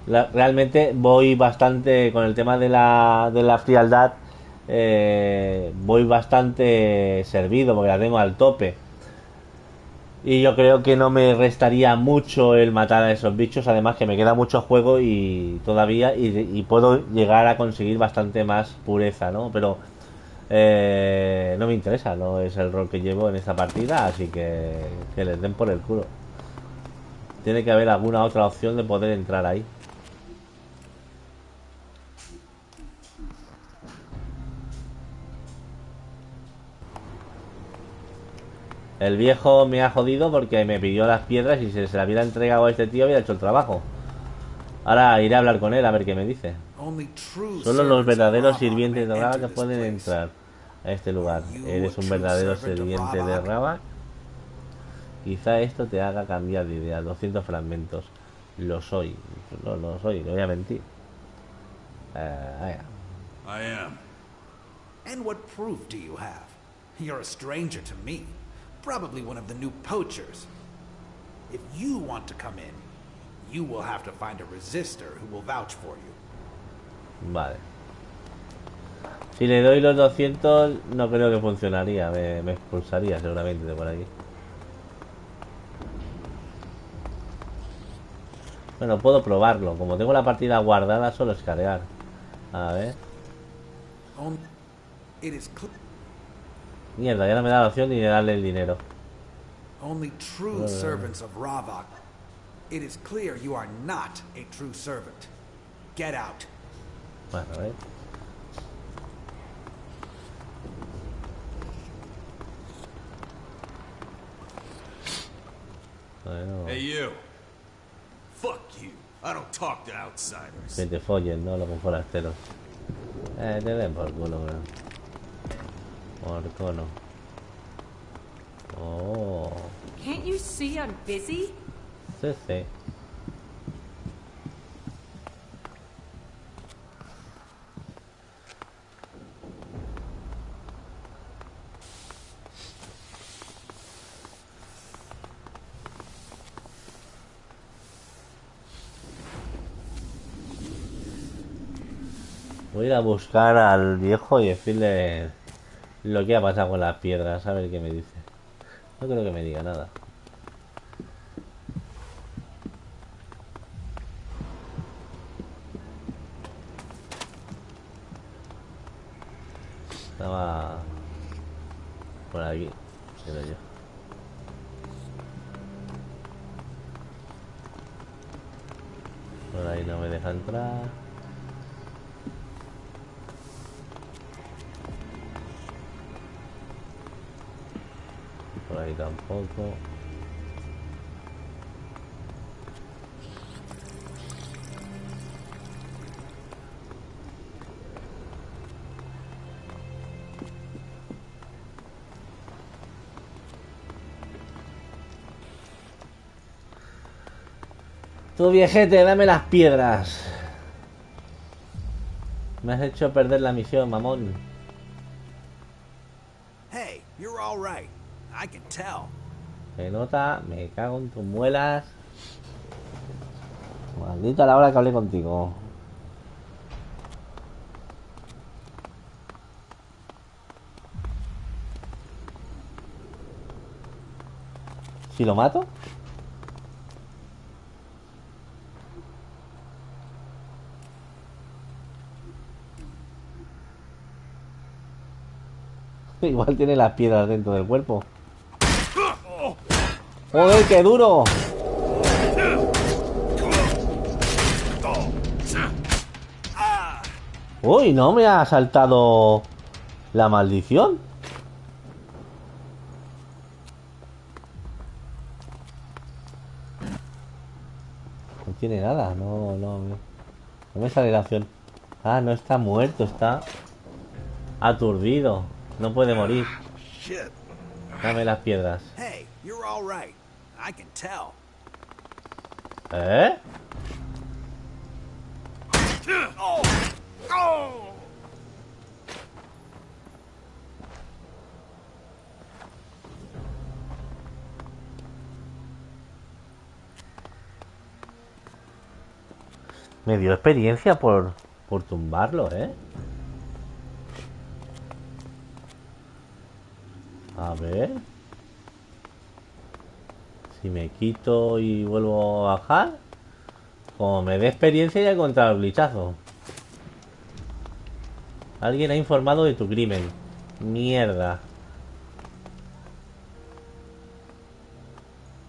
Speaker 4: realmente voy bastante con el tema de la frialdad. Voy bastante servido porque la tengo al tope. Y yo creo que no me restaría mucho el matar a esos bichos. Además que me queda mucho juego y todavía y puedo llegar a conseguir bastante más pureza, ¿no? Pero No me interesa, no es el rol que llevo en esta partida, así que les den por el culo. Tiene que haber alguna otra opción de poder entrar ahí. El viejo me ha jodido porque me pidió las piedras y si se la hubiera entregado a este tío hubiera hecho el trabajo. Ahora iré a hablar con él a ver qué me dice. Solo los verdaderos sirvientes de Ravak pueden entrar a este lugar. ¿Eres un verdadero sirviente de Ravak? Quizá esto te haga cambiar de idea. 200 fragmentos. Lo soy. No, no lo soy, no voy a mentir.
Speaker 2: I am.
Speaker 9: And what proof do you have? You're a stranger to me. Probably one of the new poachers. If you want to come in, you will have to find a resistor who will vouch for you.
Speaker 4: Vale. Si le doy los 200, no creo que funcionaría. Me expulsaría seguramente de por aquí. Bueno, puedo probarlo. Como tengo la partida guardada, solo escanear. A ver. Mierda, ya no me da la opción ni de darle el dinero.
Speaker 9: Only true servants of Ravak. It is clear you are not a true servant. Get out.
Speaker 4: Bueno, a ver. Bueno.
Speaker 11: Hey you. Fuck you. I don't talk to outsiders.
Speaker 4: Que te follen, ¿no? Los forasteros. Te den por culo, bro. Por cono. Oh.
Speaker 5: Can't you see I'm busy?
Speaker 4: Sí, sí. Voy a ir a buscar al viejo y decirle lo que ha pasado con las piedras, a ver qué me dice. No creo que me diga nada. Estaba por aquí, creo yo. Por ahí no me deja entrar. Por ahí tampoco. Tú, viejete, dame las piedras. Me has hecho perder la misión, mamón.
Speaker 9: Hey, you're all right. I can tell.
Speaker 4: Se nota, me cago en tus muelas. Maldita la hora que hablé contigo. ¿Si lo mato? Igual tiene las piedras dentro del cuerpo. ¡Joder, qué duro! Uy, no me ha saltado la maldición. No tiene nada, no me sale la acción. Ah, no está muerto, está aturdido. No puede morir. Dame las piedras.
Speaker 9: Hey, you're all right. I can tell.
Speaker 4: ¿Eh? Me dio experiencia por tumbarlo, ¿eh? A ver. Si me quito y vuelvo a bajar. Como me dé experiencia ya he encontrado el glitchazo. Alguien ha informado de tu crimen. Mierda.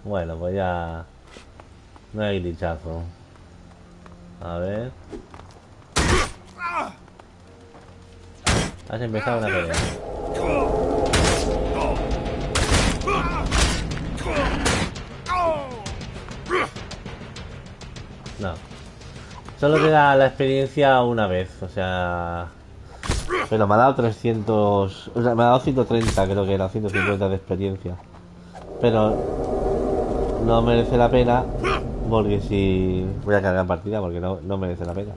Speaker 4: Bueno, pues ya... No hay glitchazo. A ver... Has empezado una pelea. No. Solo te da la experiencia una vez, o sea... Pero me ha dado 300... O sea, me ha dado 130, creo que era 150 de experiencia. Pero... No merece la pena, porque si... Voy a cargar partida, porque no merece la pena.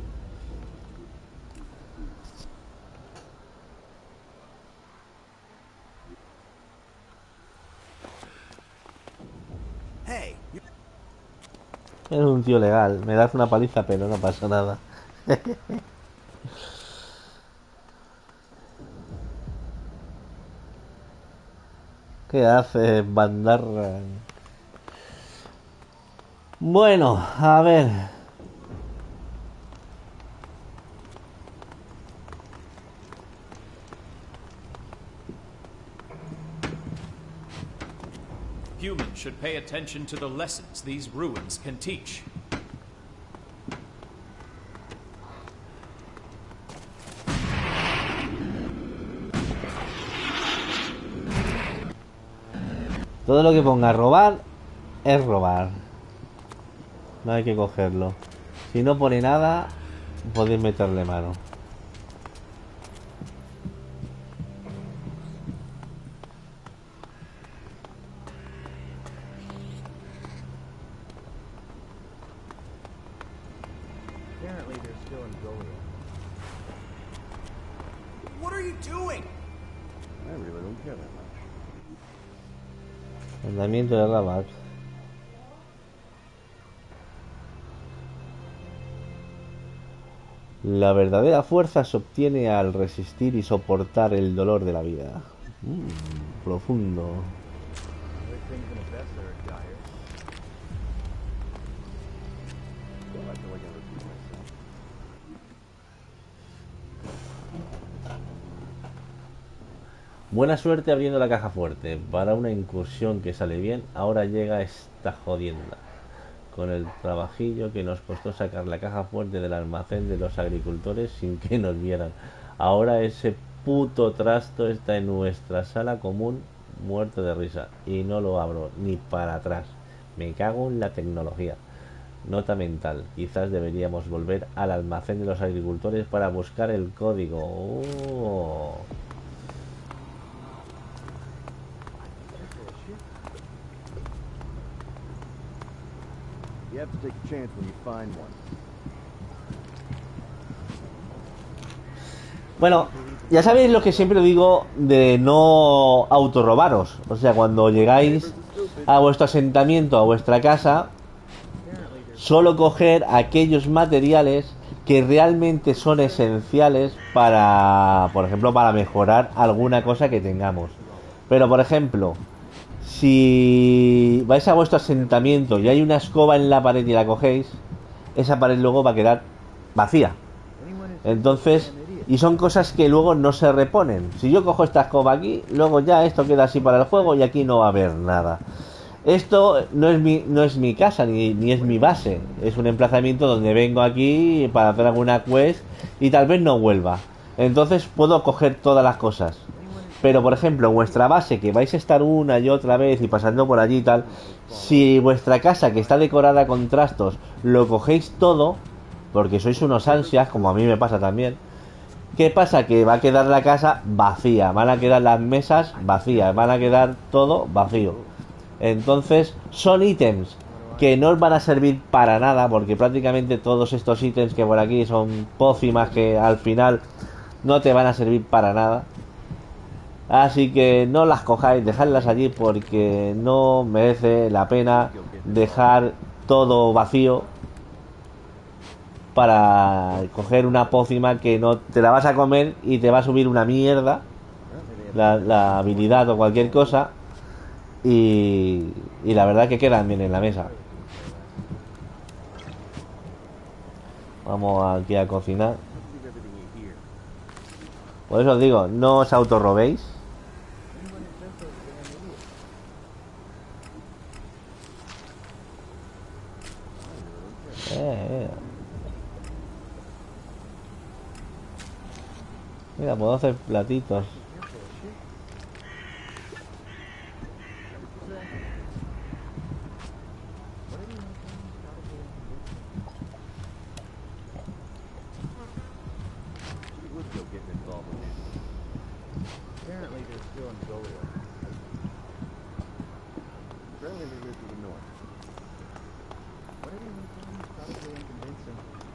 Speaker 4: Eres un tío legal, me das una paliza, pero no pasa nada. ¿Qué haces, bandarra? Bueno, a ver.
Speaker 11: Humans should pay attention to the lessons these ruins can teach.
Speaker 4: Todo lo que ponga robar es robar. No hay que cogerlo. Si no pone nada, podéis meterle mano.
Speaker 9: What are you doing?
Speaker 4: Andamiento de Rabat. La verdadera fuerza se obtiene al resistir y soportar el dolor de la vida. Profundo. Buena suerte abriendo la caja fuerte. Para una incursión que sale bien, ahora llega esta jodienda. Con el trabajillo que nos costó sacar la caja fuerte del almacén de los agricultores sin que nos vieran. Ahora ese puto trasto está en nuestra sala común, muerto de risa. Y no lo abro ni para atrás. Me cago en la tecnología. Nota mental. Quizás deberíamos volver al almacén de los agricultores para buscar el código. Oh. Bueno, ya sabéis lo que siempre digo de no autorrobaros. O sea, cuando llegáis a vuestro asentamiento, a vuestra casa, solo coger aquellos materiales que realmente son esenciales para, por ejemplo, para mejorar alguna cosa que tengamos. Pero, por ejemplo, si vais a vuestro asentamiento y hay una escoba en la pared y la cogéis, esa pared luego va a quedar vacía. Entonces, y son cosas que luego no se reponen. Si yo cojo esta escoba aquí, luego ya esto queda así para el juego y aquí no va a haber nada. Esto no es mi casa ni es mi base. Es un emplazamiento donde vengo aquí para hacer alguna quest y tal vez no vuelva. Entonces puedo coger todas las cosas. Pero por ejemplo, en vuestra base, que vais a estar una y otra vez y pasando por allí y tal, si vuestra casa, que está decorada con trastos, lo cogéis todo, porque sois unos ansias, como a mí me pasa también, ¿qué pasa? Que va a quedar la casa vacía, van a quedar las mesas vacías, van a quedar todo vacío. Entonces, son ítems que no os van a servir para nada, porque prácticamente todos estos ítems que por aquí son pócimas que al final no te van a servir para nada. Así que no las cojáis, dejadlas allí porque no merece la pena dejar todo vacío para coger una pócima que no te la vas a comer y te va a subir una mierda la habilidad o cualquier cosa y la verdad que quedan bien en la mesa. Vamos aquí a cocinar. Por eso os digo, no os autorrobéis. Eh. Mira, puedo hacer platitos.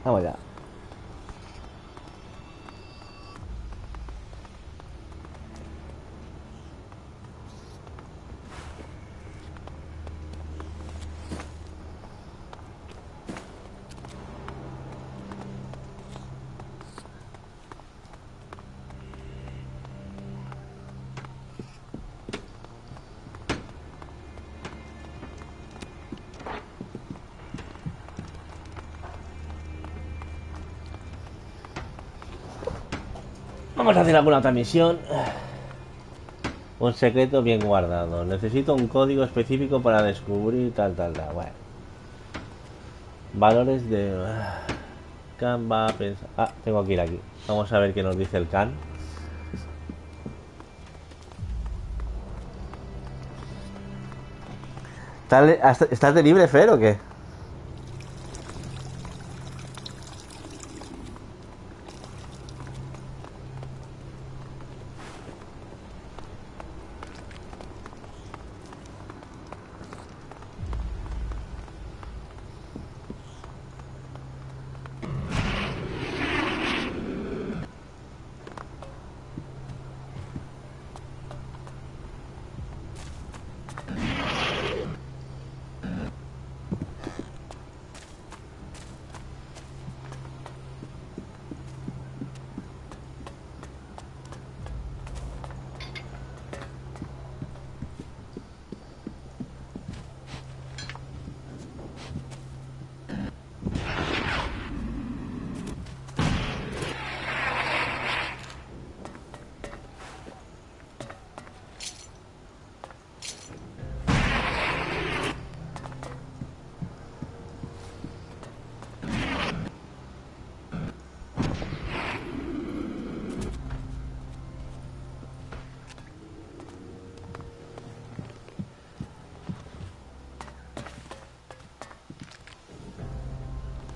Speaker 4: Vamos ya. Vamos a hacer alguna otra misión. Un secreto bien guardado. Necesito un código específico para descubrir tal. Bueno. Valores de... Khan va a pensar... Ah, tengo que ir aquí. Vamos a ver qué nos dice el Khan. ¿Estás de libre, Fer, o qué?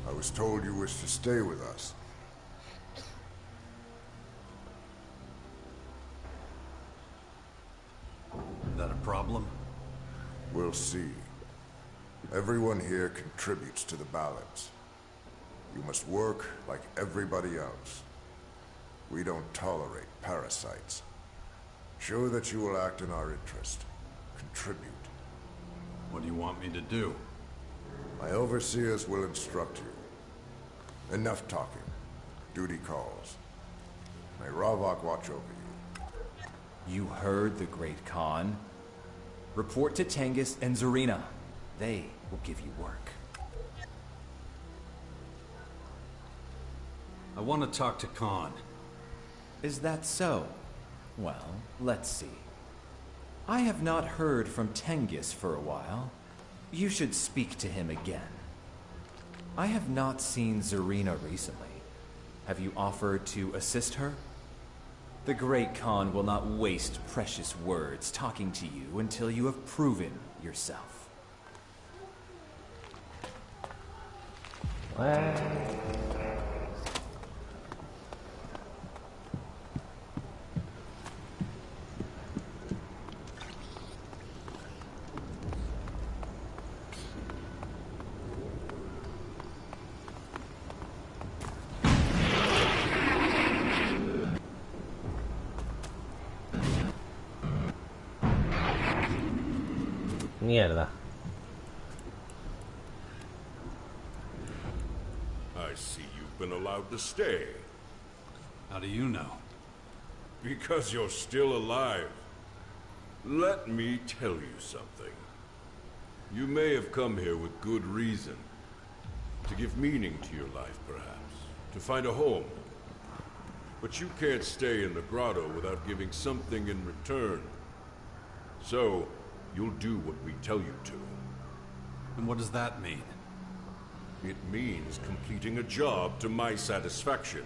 Speaker 1: I was told you wish to stay with us.
Speaker 2: Is that a problem?
Speaker 1: We'll see. Everyone here contributes to the balance. You must work like everybody else. We don't tolerate parasites. Show that you will act in our interest. Contribute.
Speaker 2: What do you want me to do?
Speaker 1: My overseers will instruct you. Enough talking. Duty calls. May Ravok watch over you.
Speaker 3: You heard the Great Khan. Report to Tengus and Zarina. They will give you work.
Speaker 2: I want to talk to Khan.
Speaker 3: Is that so? Well, let's see. I have not heard from Tengus for a while. You should speak to him again. I have not seen Zarina recently. Have you offered to assist her? The Great Khan will not waste precious words talking to you until you have proven yourself.
Speaker 4: Mierda.
Speaker 8: I see you've been allowed to stay.
Speaker 2: How do you know?
Speaker 8: Because you're still alive. Let me tell you something. You may have come here with good reason. To give meaning to your life, perhaps. To find a home. But you can't stay in the grotto without giving something in return. So, you'll do what we tell you to.
Speaker 2: And what does that mean?
Speaker 8: It means completing a job to my satisfaction.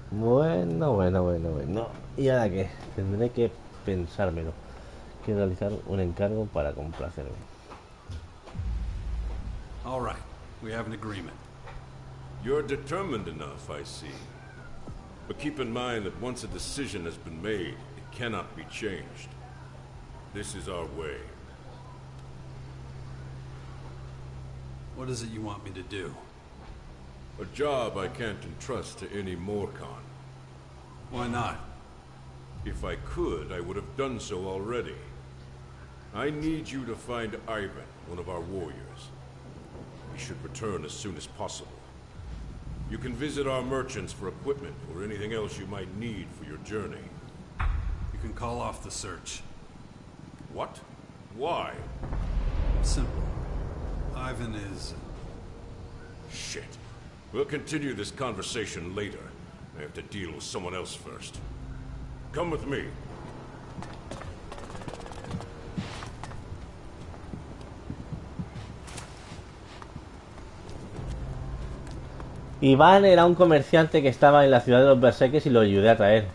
Speaker 4: Bueno. ¿Y ahora qué? Tendré que pensármelo. Quiero realizar un encargo para complacerme.
Speaker 2: All right, we have an agreement.
Speaker 8: You're determined enough, I see. But keep in mind that once a decision has been made, it cannot be changed. This is our way.
Speaker 2: What is it you want me to do?
Speaker 8: A job I can't entrust to any Morcon.
Speaker 2: Why not?
Speaker 8: If I could, I would have done so already. I need you to find Ivan, one of our warriors. He should return as soon as possible. You can visit our merchants for equipment or anything else you might need for your journey.
Speaker 2: You can call off the search.
Speaker 8: What? Why?
Speaker 2: Simple. Ivan is...
Speaker 8: Shit. We'll continue this conversation later. I have to deal with someone else first. Come with me.
Speaker 4: Iván era un comerciante que estaba en la ciudad de los Berserkers y lo ayudé a traer.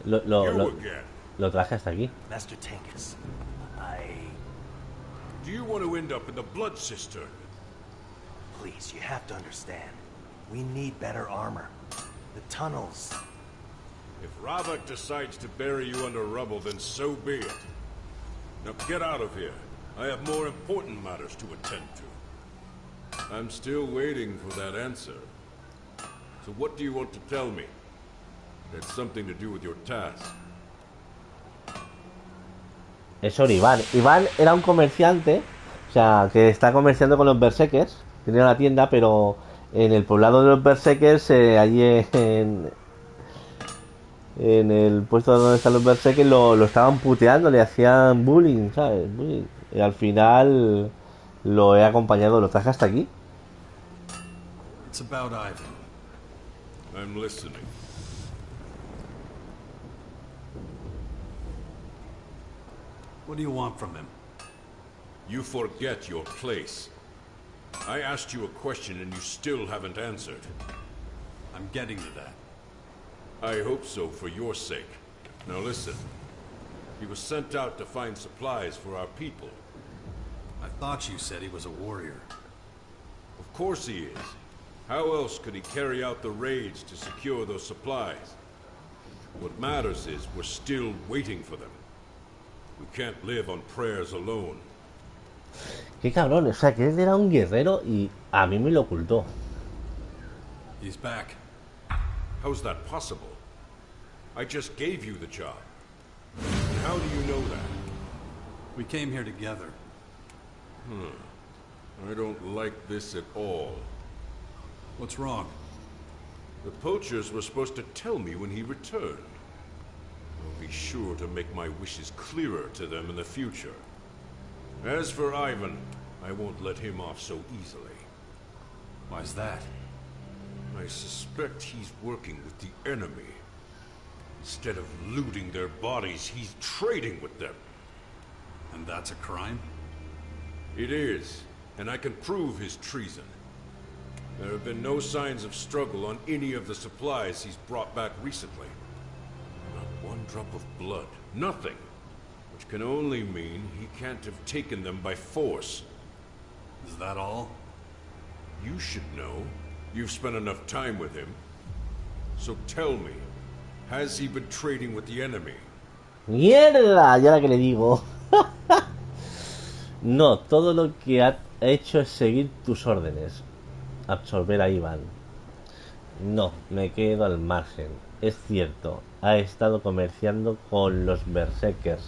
Speaker 4: Lo traje hasta aquí.
Speaker 11: Master Tankus,
Speaker 8: Do you want to end up in the blood cistern?
Speaker 11: please, you have to understand. We need better armor. The tunnels.
Speaker 8: If Ravak decides to bury you under rubble, then so be it. Now get out of here. I have more important matters to attend to. I'm still waiting for that answer. So what do you want to tell me? That's something to do with your task.
Speaker 4: Eso era Iván. Iván era un comerciante, o sea, que está comerciando con los Berserkers. Tenía una tienda, pero en el poblado de los Berserkers, allí en el puesto donde están los Berserkers, lo estaban puteando, le hacían bullying, ¿sabes? Bullying. Y al final lo he acompañado, lo traje hasta aquí.
Speaker 2: It's about Ivan.
Speaker 8: I'm listening.
Speaker 2: What do you want from him?
Speaker 8: You forget your place. I asked you a question and you still haven't answered.
Speaker 2: I'm getting to that.
Speaker 8: I hope so for your sake. Now listen. He was sent out to find supplies for our people.
Speaker 2: I thought you said he was a warrior.
Speaker 8: Of course he is. How else could he carry out the raids to secure those supplies? What matters is we're still waiting for them. We can't live on prayers alone.
Speaker 4: Qué cabrón, o sea, que él era un guerrero y a mí me lo ocultó.
Speaker 2: He's back.
Speaker 8: How's that possible? I just gave you the job. And how do you know that?
Speaker 2: We came here together.
Speaker 8: I don't like this at all.
Speaker 2: What's wrong?
Speaker 8: The poachers were supposed to tell me when he returned. I'll be sure to make my wishes clearer to them in the future. As for Ivan, I won't let him off so easily.
Speaker 2: Why's that?
Speaker 8: I suspect he's working with the enemy. Instead of looting their bodies, he's trading with them.
Speaker 2: And that's a crime?
Speaker 8: It is, and I can prove his treason. There have been no signs of struggle on any of the supplies he's brought back recently. Not one drop of blood. Nothing. Which can only mean he can't have taken them by force.
Speaker 2: Is that all?
Speaker 8: You should know. You've spent enough time with him. So tell me, has he been trading with the enemy?
Speaker 4: ¡Mierda! Ya la que le digo. No, todo lo que ha hecho es seguir tus órdenes. Absorber a Iván. No, me quedo al margen. Es cierto, ha estado comerciando con los berserkers.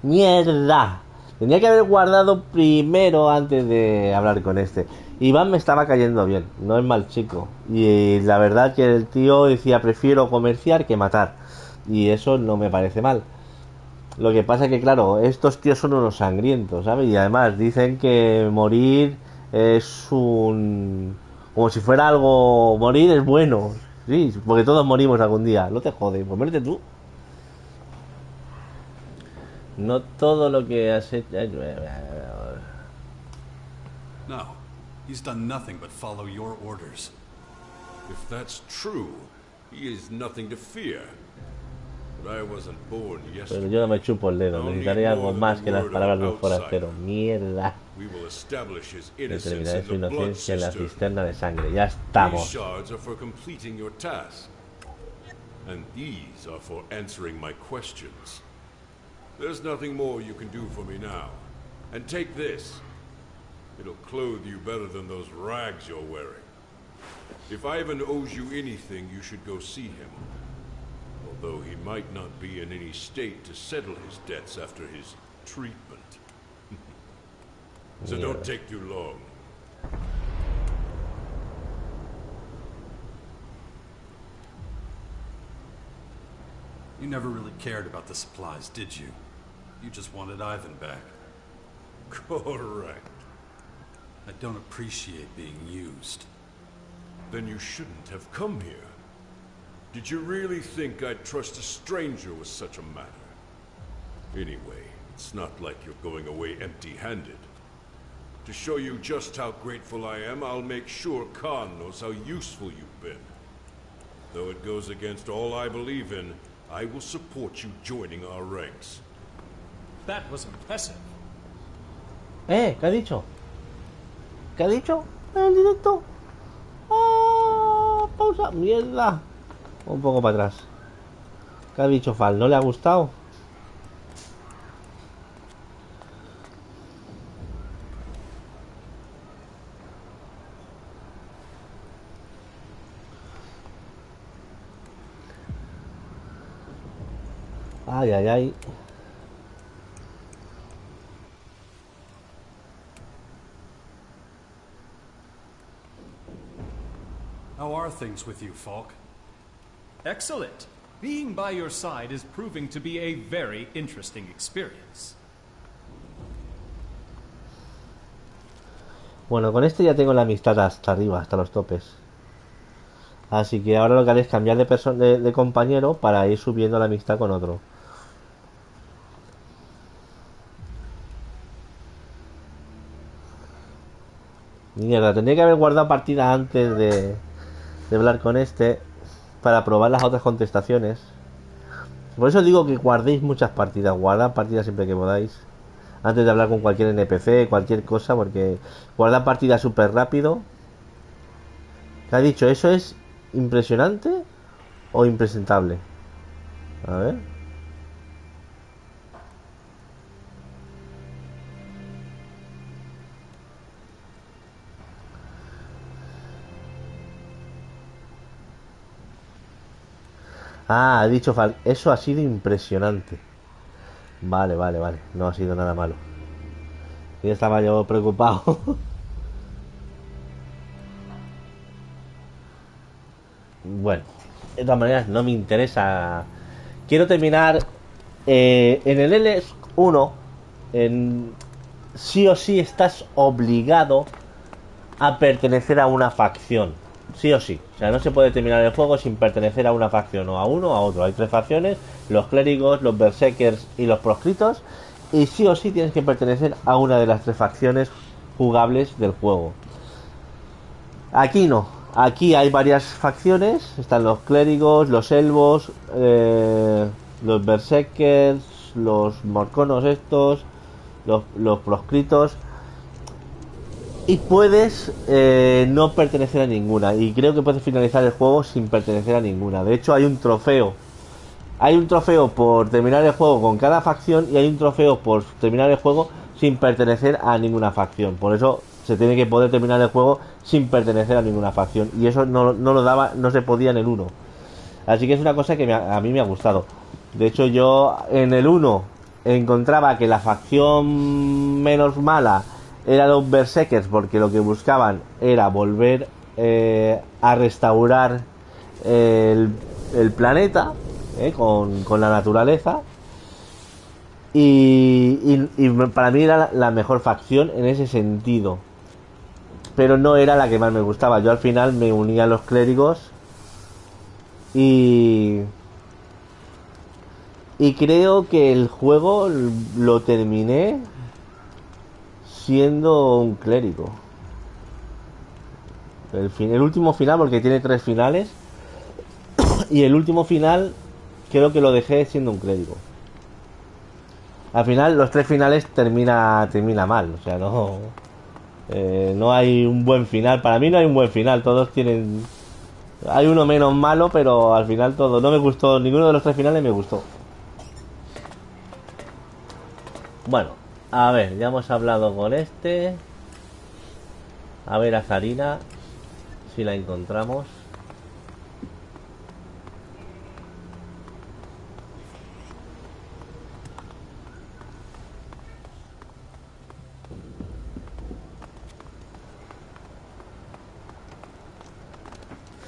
Speaker 4: ¡Mierda! Tenía que haber guardado primero antes de hablar con este. Iván me estaba cayendo bien, no es mal chico. Y la verdad que el tío decía prefiero comerciar que matar. Y eso no me parece mal. Lo que pasa es que, claro, estos tíos son unos sangrientos, ¿sabes? Y además dicen que morir es un... Como si fuera algo... Morir es bueno. Sí, porque todos morimos algún día. No te jodes, pues muérete tú. No todo lo que has hecho...
Speaker 2: No, he's done nothing but follow your orders.
Speaker 8: If that's true, he has nothing to fear. But I wasn't born
Speaker 4: Pero
Speaker 8: yesterday.
Speaker 4: yo no me chupo el dedo. Necesitaré algo más que las palabras de un forastero. Mierda.
Speaker 8: We will establish his
Speaker 4: Determinaré
Speaker 8: innocence in
Speaker 4: su
Speaker 8: the blood
Speaker 4: inocencia en la
Speaker 8: cistern.
Speaker 4: cisterna de sangre. Ya
Speaker 8: These
Speaker 4: estamos.
Speaker 8: shards are for completing your task. And these are for answering my questions. There's nothing more you can do for me now. And take this. It'll clothe you better than those rags you're wearing. If Ivan owes you anything, you should go see him. Although he might not be in any state to settle his debts after his treatment. So don't take too long.
Speaker 2: You never really cared about the supplies, did you? You just wanted Ivan back.
Speaker 8: Correct.
Speaker 2: I don't appreciate being used.
Speaker 8: Then you shouldn't have come here. Did you really think I'd trust a stranger with such a matter? Anyway, it's not like you're going away empty-handed. To show you just how grateful I am, I'll make sure Khan knows how useful you've been. Though it goes against all I believe in, I will support you joining our ranks.
Speaker 10: That was impressive.
Speaker 4: ¿Qué ha dicho? ¿Qué ha dicho? ¿En directo? ¡Ah! Pausa. Mierda. Un poco para atrás. ¿Qué ha dicho Fal? ¿No le ha gustado? Ay, ay, ay.
Speaker 2: How are things with you, Falk?
Speaker 10: Excellent. Being by your side is proving to be a very interesting experience.
Speaker 4: Bueno, con este ya tengo la amistad hasta arriba, hasta los topes. Así que ahora lo que haré es cambiar de compañero para ir subiendo la amistad con otro. Mierda, tendría que haber guardado partida antes de hablar con este para probar las otras contestaciones. Por eso digo que guardéis muchas partidas. Guardad partidas siempre que podáis. Antes de hablar con cualquier NPC, cualquier cosa, porque guardar partidas súper rápido. ¿Qué ha dicho? ¿Eso es impresionante o impresentable? A ver. Ah, ha dicho Fal, eso ha sido impresionante. Vale, vale, vale. No ha sido nada malo. Ya estaba yo preocupado. Bueno, de todas maneras no me interesa. Quiero terminar en el Elex 1. Sí o sí estás obligado a pertenecer a una facción. Sí o sí. O sea, no se puede terminar el juego sin pertenecer a una facción, o a uno o a otro. Hay 3 facciones: los clérigos, los berserkers y los proscritos. Y sí o sí tienes que pertenecer a una de las 3 facciones jugables del juego. Aquí no. Aquí hay varias facciones. Están los clérigos, los elvos, los berserkers, los morconos estos, los proscritos. Y puedes no pertenecer a ninguna. Y creo que puedes finalizar el juego sin pertenecer a ninguna. De hecho hay un trofeo. Hay un trofeo por terminar el juego con cada facción y hay un trofeo por terminar el juego sin pertenecer a ninguna facción. Por eso se tiene que poder terminar el juego sin pertenecer a ninguna facción. Y eso no lo daba, no se podía en el 1. Así que es una cosa que a mí me ha gustado. De hecho, yo en el 1 encontraba que la facción menos mala era los Berserkers, porque lo que buscaban era volver a restaurar el planeta con la naturaleza. Y para mí era la mejor facción en ese sentido. Pero no era la que más me gustaba. Yo al final me unía a los clérigos. Y creo que el juego lo terminé siendo un clérigo. El último final, porque tiene 3 finales. Y el último final creo que lo dejé siendo un clérigo. Al final los 3 finales termina mal. O sea, no hay un buen final. Para mí no hay un buen final. Todos tienen... Hay uno menos malo, pero al final todo. No me gustó. Ninguno de los 3 finales me gustó. Bueno, a ver, ya hemos hablado con este. A ver a Zarina, si la encontramos.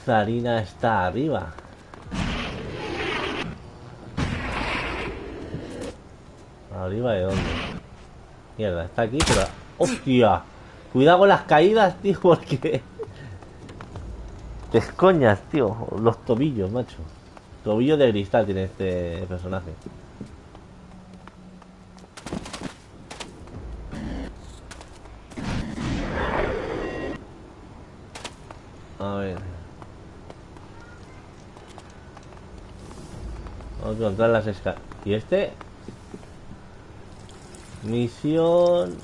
Speaker 4: Zarina está arriba. ¿Arriba de dónde? Mierda, está aquí, pero... ¡Hostia! Cuidado con las caídas, tío, porque... Te escoñas, tío. Los tobillos, macho. Tobillo de cristal tiene este personaje. A ver. Vamos a encontrar las escaleras. ¿Y este? Misión...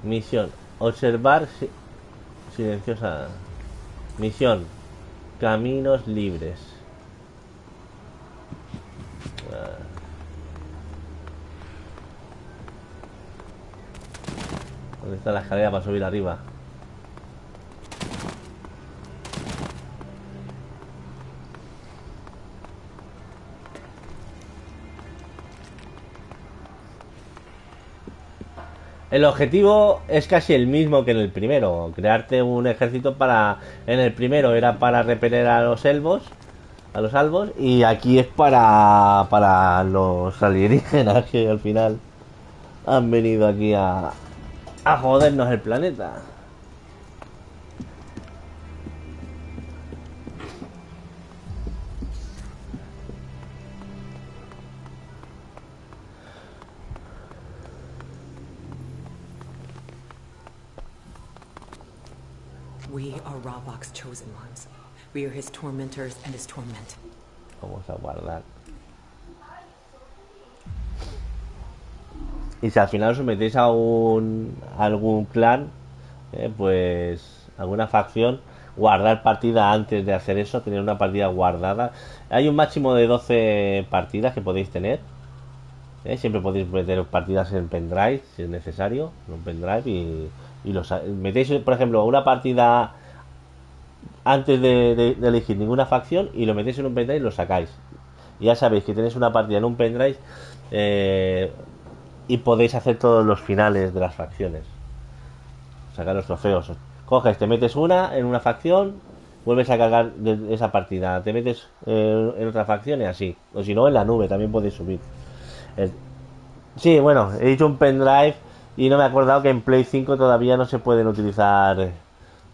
Speaker 4: Misión. Observar silenciosa. Misión. Caminos libres. ¿Dónde está la escalera para subir arriba? El objetivo es casi el mismo que en el primero. Crearte un ejército para... En el primero era para repeler a los elfos, a los albos, y aquí es para los alienígenas que al final han venido aquí a jodernos el planeta.
Speaker 5: We are Ravok's chosen ones. We are his tormentors and his torment.
Speaker 4: Vamos a guardar. Y si al final os metéis a algún clan, pues alguna facción, guardar partida antes de hacer eso, tener una partida guardada. Hay un máximo de 12 partidas que podéis tener. Siempre podéis meter partidas en pendrive si es necesario, en un pendrive, y los metéis, por ejemplo, una partida antes de elegir ninguna facción y lo metéis en un pendrive y lo sacáis. Y ya sabéis que tenéis una partida en un pendrive y podéis hacer todos los finales de las facciones, sacar los trofeos. Coges, te metes en una facción, vuelves a cargar de esa partida, te metes en otra facción y así. O si no, en la nube también podéis subir. Sí, bueno, he dicho un pendrive y no me he acordado que en Play 5 todavía no se pueden utilizar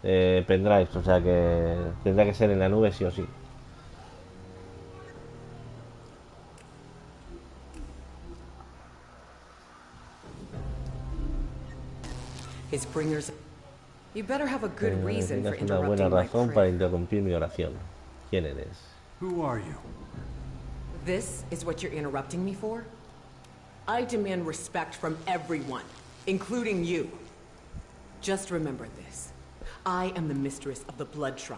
Speaker 4: pendrives, o sea que tendrá que ser en la nube sí o sí.
Speaker 5: His bringers. You better have a good reason for
Speaker 4: Tienes una buena
Speaker 5: interrupting my
Speaker 4: razón
Speaker 5: prayer.
Speaker 4: para interrumpir mi oración. ¿Quién eres?
Speaker 2: Who are you?
Speaker 5: This is what you're interrupting me for? I demand respect from everyone, including you. Just remember this. I am the mistress of the Blood Shrine,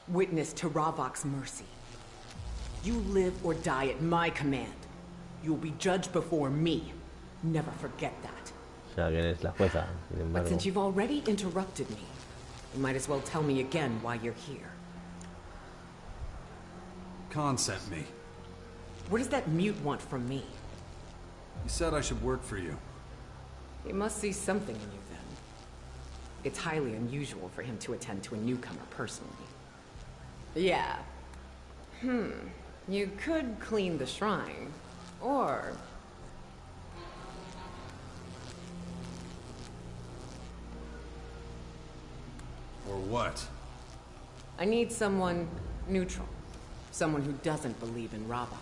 Speaker 5: witness to Ravok's mercy. You live or die at my command. You'll be judged before me. Never forget that.
Speaker 4: O sea, que eres la jueza, sin
Speaker 5: But
Speaker 4: embargo.
Speaker 5: since you've already interrupted me, you might as well tell me again why you're here.
Speaker 2: Khan sent me.
Speaker 5: What does that mute want from me?
Speaker 2: He said I should work for you.
Speaker 5: He must see something in you then. It's highly unusual for him to attend to a newcomer personally. Yeah. You could clean the shrine, or...
Speaker 2: Or what?
Speaker 5: I need someone neutral. Someone who doesn't believe in Rabak.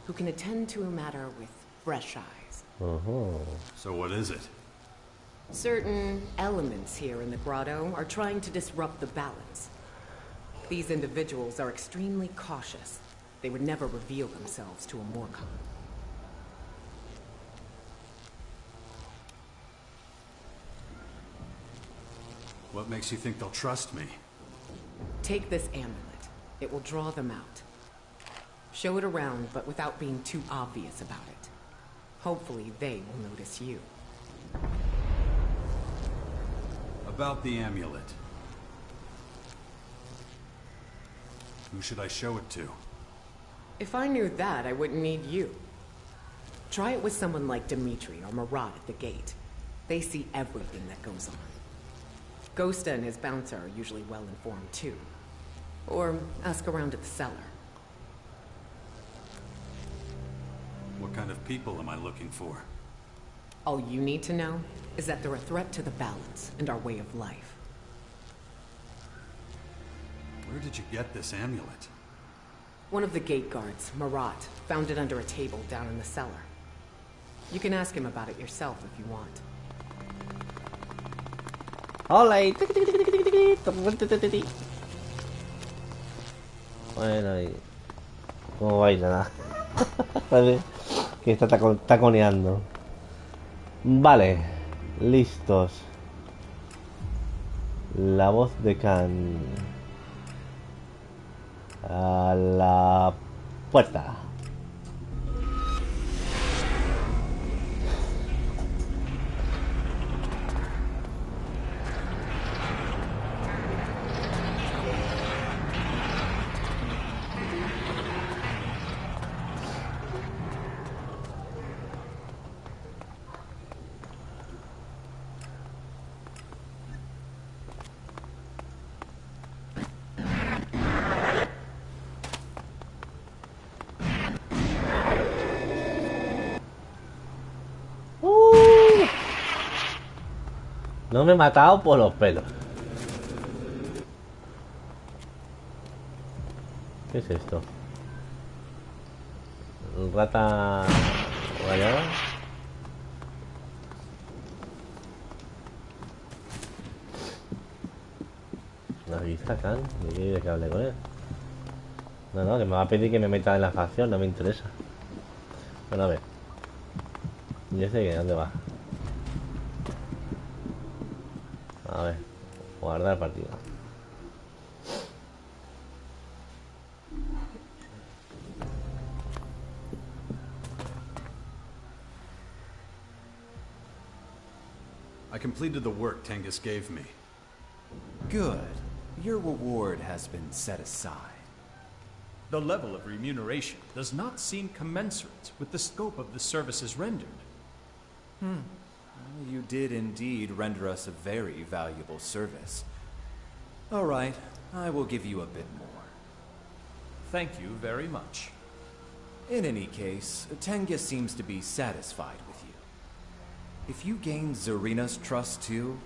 Speaker 5: Who can attend to a matter with fresh eyes.
Speaker 2: So what is it?
Speaker 5: Certain elements here in the grotto are trying to disrupt the balance. These individuals are extremely cautious. They would never reveal themselves to a Morcon.
Speaker 2: What makes you think they'll trust me?
Speaker 5: Take this amulet. It will draw them out. Show it around, but without being too obvious about it. Hopefully they will notice you.
Speaker 2: About the amulet. Who should I show it to?
Speaker 5: If I knew that, I wouldn't need you. Try it with someone like Dimitri or Marat at the gate. They see everything that goes on. Gosta and his bouncer are usually well informed too. Or ask around at the cellar.
Speaker 2: What kind of people am I looking for?
Speaker 5: All you need to know is that they're a threat to the balance and our way of life.
Speaker 2: Where did you get this amulet?
Speaker 5: One of the gate guards, Marat, found it under a table down in the cellar. You can ask him about it yourself if you want.
Speaker 4: Hola. Bueno, y... ¿Cómo baila? Nada. Parece que está taconeando. Vale, listos. La voz de Khan. A la puerta. No me he matado por los pelos. ¿Qué es esto? ¿Rata rayada? Aquí está Khan. ¿De qué que hable con él? No, que me va a pedir que me meta en la facción. No me interesa. Bueno, a ver. ¿Y ese qué? ¿Dónde va? A ver, guardar partida.
Speaker 2: I completed the work Tengus gave me.
Speaker 3: Good. Your reward has been set aside.
Speaker 10: The level of remuneration does not seem commensurate with the scope of the services rendered.
Speaker 3: You did indeed render us a very valuable service. All right, I will give you a bit more.
Speaker 10: Thank you very much.
Speaker 3: In any case, Tengus seems to be satisfied with you. If you gain Zarina's trust too,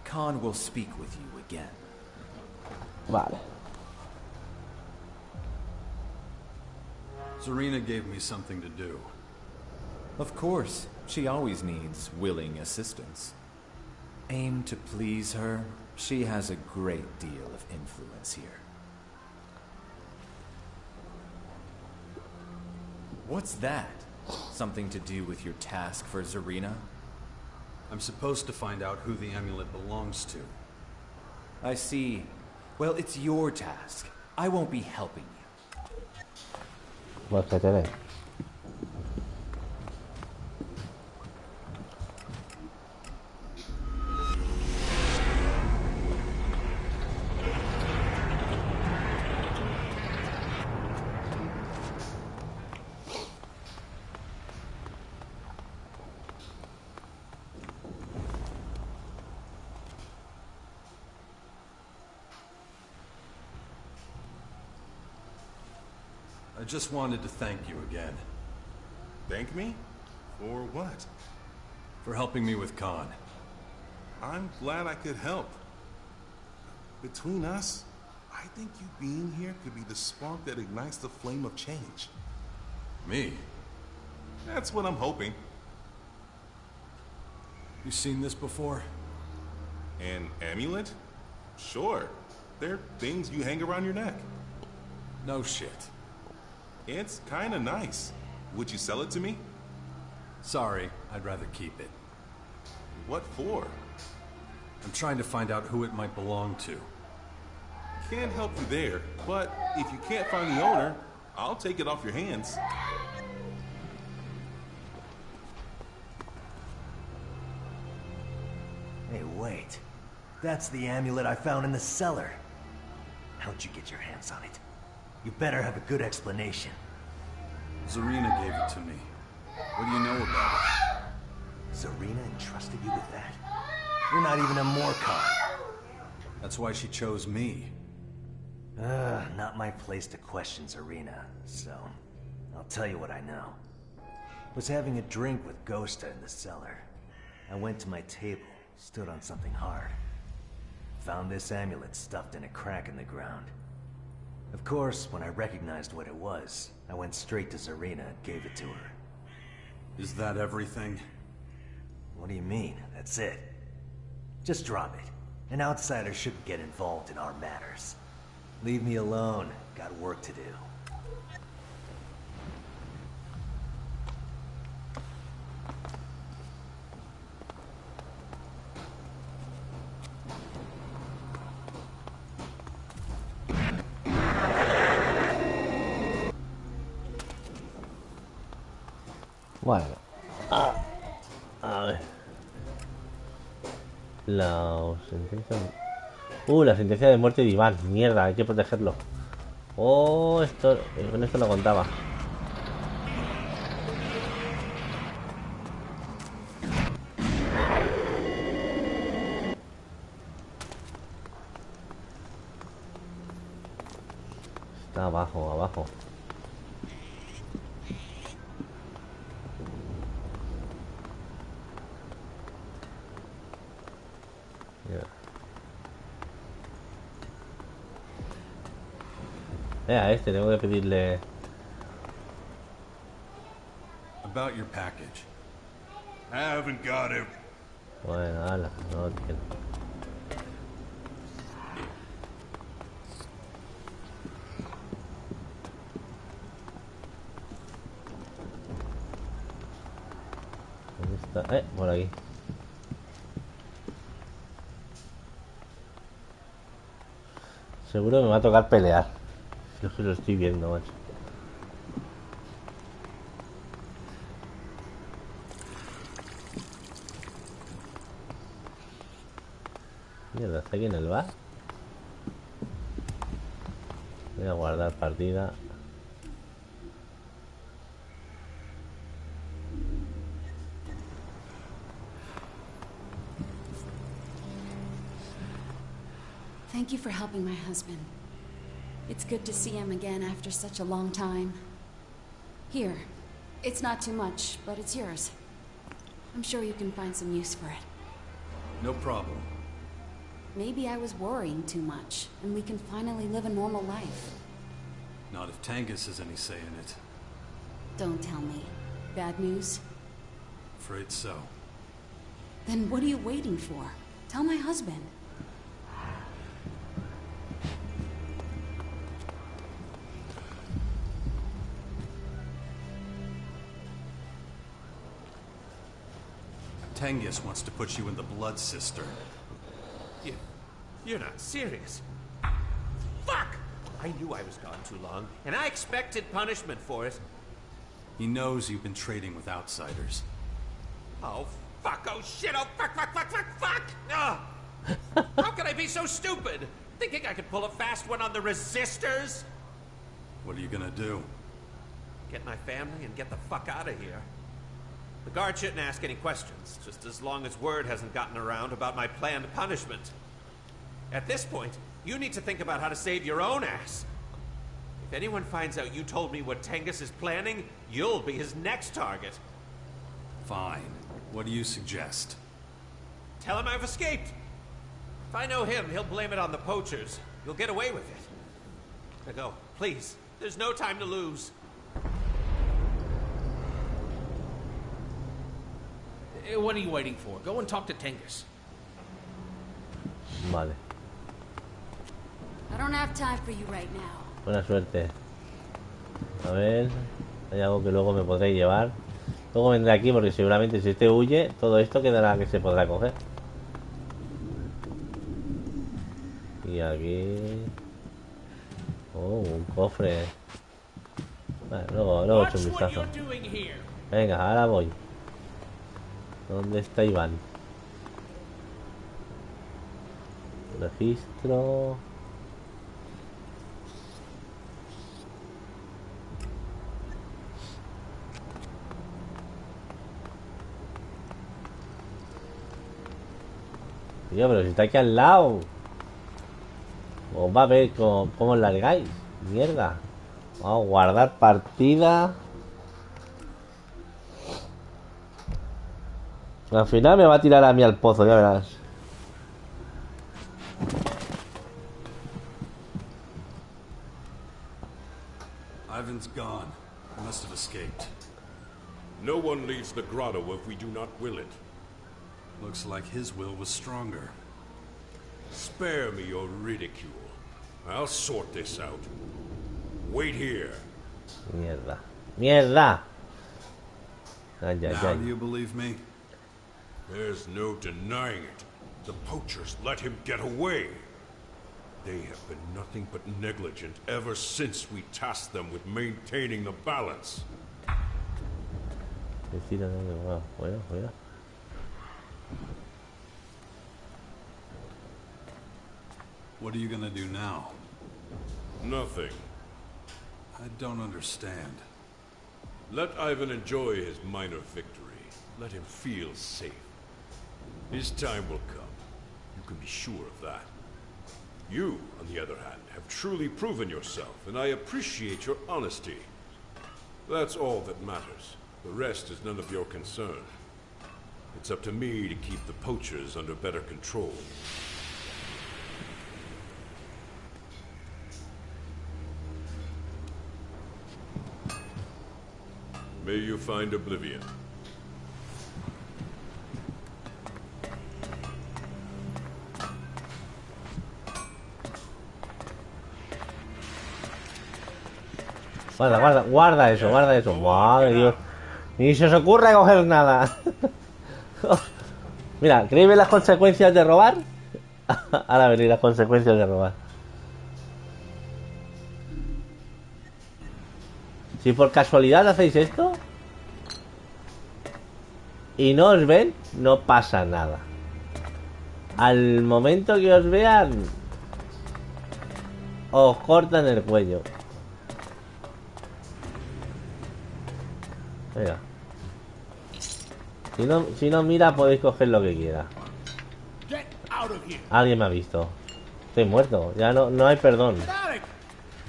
Speaker 3: Khan will speak with you again.
Speaker 4: Vale.
Speaker 2: Zarina gave me something to do.
Speaker 3: Of course, she always needs willing assistance. Aim to please her. She has a great deal of influence here. What's that? Something to do with your task for Zarina?
Speaker 2: I'm supposed to find out who the amulet belongs to.
Speaker 3: I see. Well, it's your task. I won't be helping you.
Speaker 4: Pues que te ve.
Speaker 2: just wanted to thank you again.
Speaker 12: Thank me? For what?
Speaker 2: For helping me with Khan.
Speaker 12: I'm glad I could help. Between us, I think you being here could be the spark that ignites the flame of change.
Speaker 2: Me?
Speaker 12: That's what I'm hoping.
Speaker 2: You seen this before?
Speaker 12: An amulet? Sure. They're things you hang around your neck.
Speaker 2: No shit.
Speaker 12: It's kinda nice. Would you sell it to me?
Speaker 2: Sorry, I'd rather keep it.
Speaker 12: What for?
Speaker 2: I'm trying to find out who it might belong to.
Speaker 12: Can't help you there, but if you can't find the owner, I'll take it off your hands.
Speaker 11: Hey, wait. That's the amulet I found in the cellar. How'd you get your hands on it? You better have a good explanation.
Speaker 2: Zarina gave it to me. What do you know about it?
Speaker 11: Zarina entrusted you with that? You're not even a Morcon.
Speaker 2: That's why she chose me.
Speaker 11: Not my place to question Zarina, so I'll tell you what I know. Was having a drink with Ghosta in the cellar. I went to my table, stood on something hard. Found this amulet stuffed in a crack in the ground. Of course, when I recognized what it was, I went straight to Zarina and gave it to her.
Speaker 2: Is that everything?
Speaker 11: What do you mean? That's it. Just drop it. An outsider shouldn't get involved in our matters. Leave me alone. Got work to do.
Speaker 4: Bueno. A ver. La sentencia... la sentencia de muerte de Iván. Mierda, hay que protegerlo. Oh, esto... con esto no contaba. Está abajo, abajo. A este tengo que pedirle.
Speaker 2: About your package.
Speaker 1: Haven't got it.
Speaker 4: Bueno, ala, no tiene. ¿Dónde está? Por aquí. Seguro que me va a tocar pelear. Yo que lo estoy viendo, macho. Mierda, ¿está aquí en el bar? Voy a guardar partida.
Speaker 13: Thank you for helping my husband. It's good to see him again after such a long time. Here. It's not too much, but it's yours. I'm sure you can find some use for it.
Speaker 2: No problem.
Speaker 13: Maybe I was worrying too much, and we can finally live a normal life.
Speaker 2: Not if Tangus has any say in it.
Speaker 13: Don't tell me. Bad news?
Speaker 2: Afraid so.
Speaker 13: Then what are you waiting for? Tell my husband.
Speaker 2: Tangus wants to put you in the blood cistern.
Speaker 14: You're not serious. Fuck! I knew I was gone too long, and I expected punishment for it.
Speaker 2: He knows you've been trading with outsiders.
Speaker 14: Oh, fuck! Oh, shit! Oh, fuck, fuck, fuck, fuck, fuck! Ugh. How could I be so stupid? Thinking I could pull a fast one on the resistors?
Speaker 2: What are you gonna do?
Speaker 14: Get my family and get the fuck out of here. The guard shouldn't ask any questions, just as long as word hasn't gotten around about my planned punishment. At this point, you need to think about how to save your own ass. If anyone finds out you told me what Tengus is planning, you'll be his next target.
Speaker 2: Fine. What do you suggest?
Speaker 14: Tell him I've escaped. If I know him, he'll blame it on the poachers. You'll get away with it. Now go, please. There's no time to lose.
Speaker 15: What are you waiting for? Go and talk to Tengus.
Speaker 4: Vale.
Speaker 13: I don't have time for you right now.
Speaker 4: Buena suerte. A ver, hay algo que luego me podré llevar. Luego vendré aquí porque seguramente si este huye, todo esto quedará que se podrá coger. Y aquí... Oh, un cofre. Vale, luego echo un vistazo. Venga, ahora voy. ¿Dónde está Iván? Registro... Tío, pero si está aquí al lado. Os va a ver cómo os largáis. Mierda. Vamos a guardar partida. Al final me va a tirar a mí al pozo, ya verás.
Speaker 2: Ivan's gone. He must have escaped.
Speaker 8: No one leaves the grotto if we do not will it.
Speaker 2: Looks like his will was stronger.
Speaker 8: Spare me your ridicule. I'll sort this out. Wait here.
Speaker 4: Mierda. Mierda. Ay, ay,
Speaker 2: Now
Speaker 4: ay.
Speaker 2: do you believe me?
Speaker 8: There's no denying it. The poachers let him get away. They have been nothing but negligent ever since we tasked them with maintaining the balance.
Speaker 4: Bueno.
Speaker 2: What are you gonna do now?
Speaker 8: Nothing.
Speaker 2: I don't understand.
Speaker 8: Let Ivan enjoy his minor victory. Let him feel safe. His time will come. You can be sure of that. You, on the other hand, have truly proven yourself, and I appreciate your honesty. That's all that matters. The rest is none of your concern. It's up to me to keep the poachers under better control. May you find oblivion.
Speaker 4: Guarda eso. Madre Dios. Ni se os ocurra coger nada. Mira, ¿queréis ver las consecuencias de robar? Ahora veréis las consecuencias de robar. Si por casualidad hacéis esto y no os ven, no pasa nada. Al momento que os vean, os cortan el cuello. Venga. Si no mira, podéis coger lo que quiera. Alguien me ha visto. Estoy muerto. Ya no hay perdón.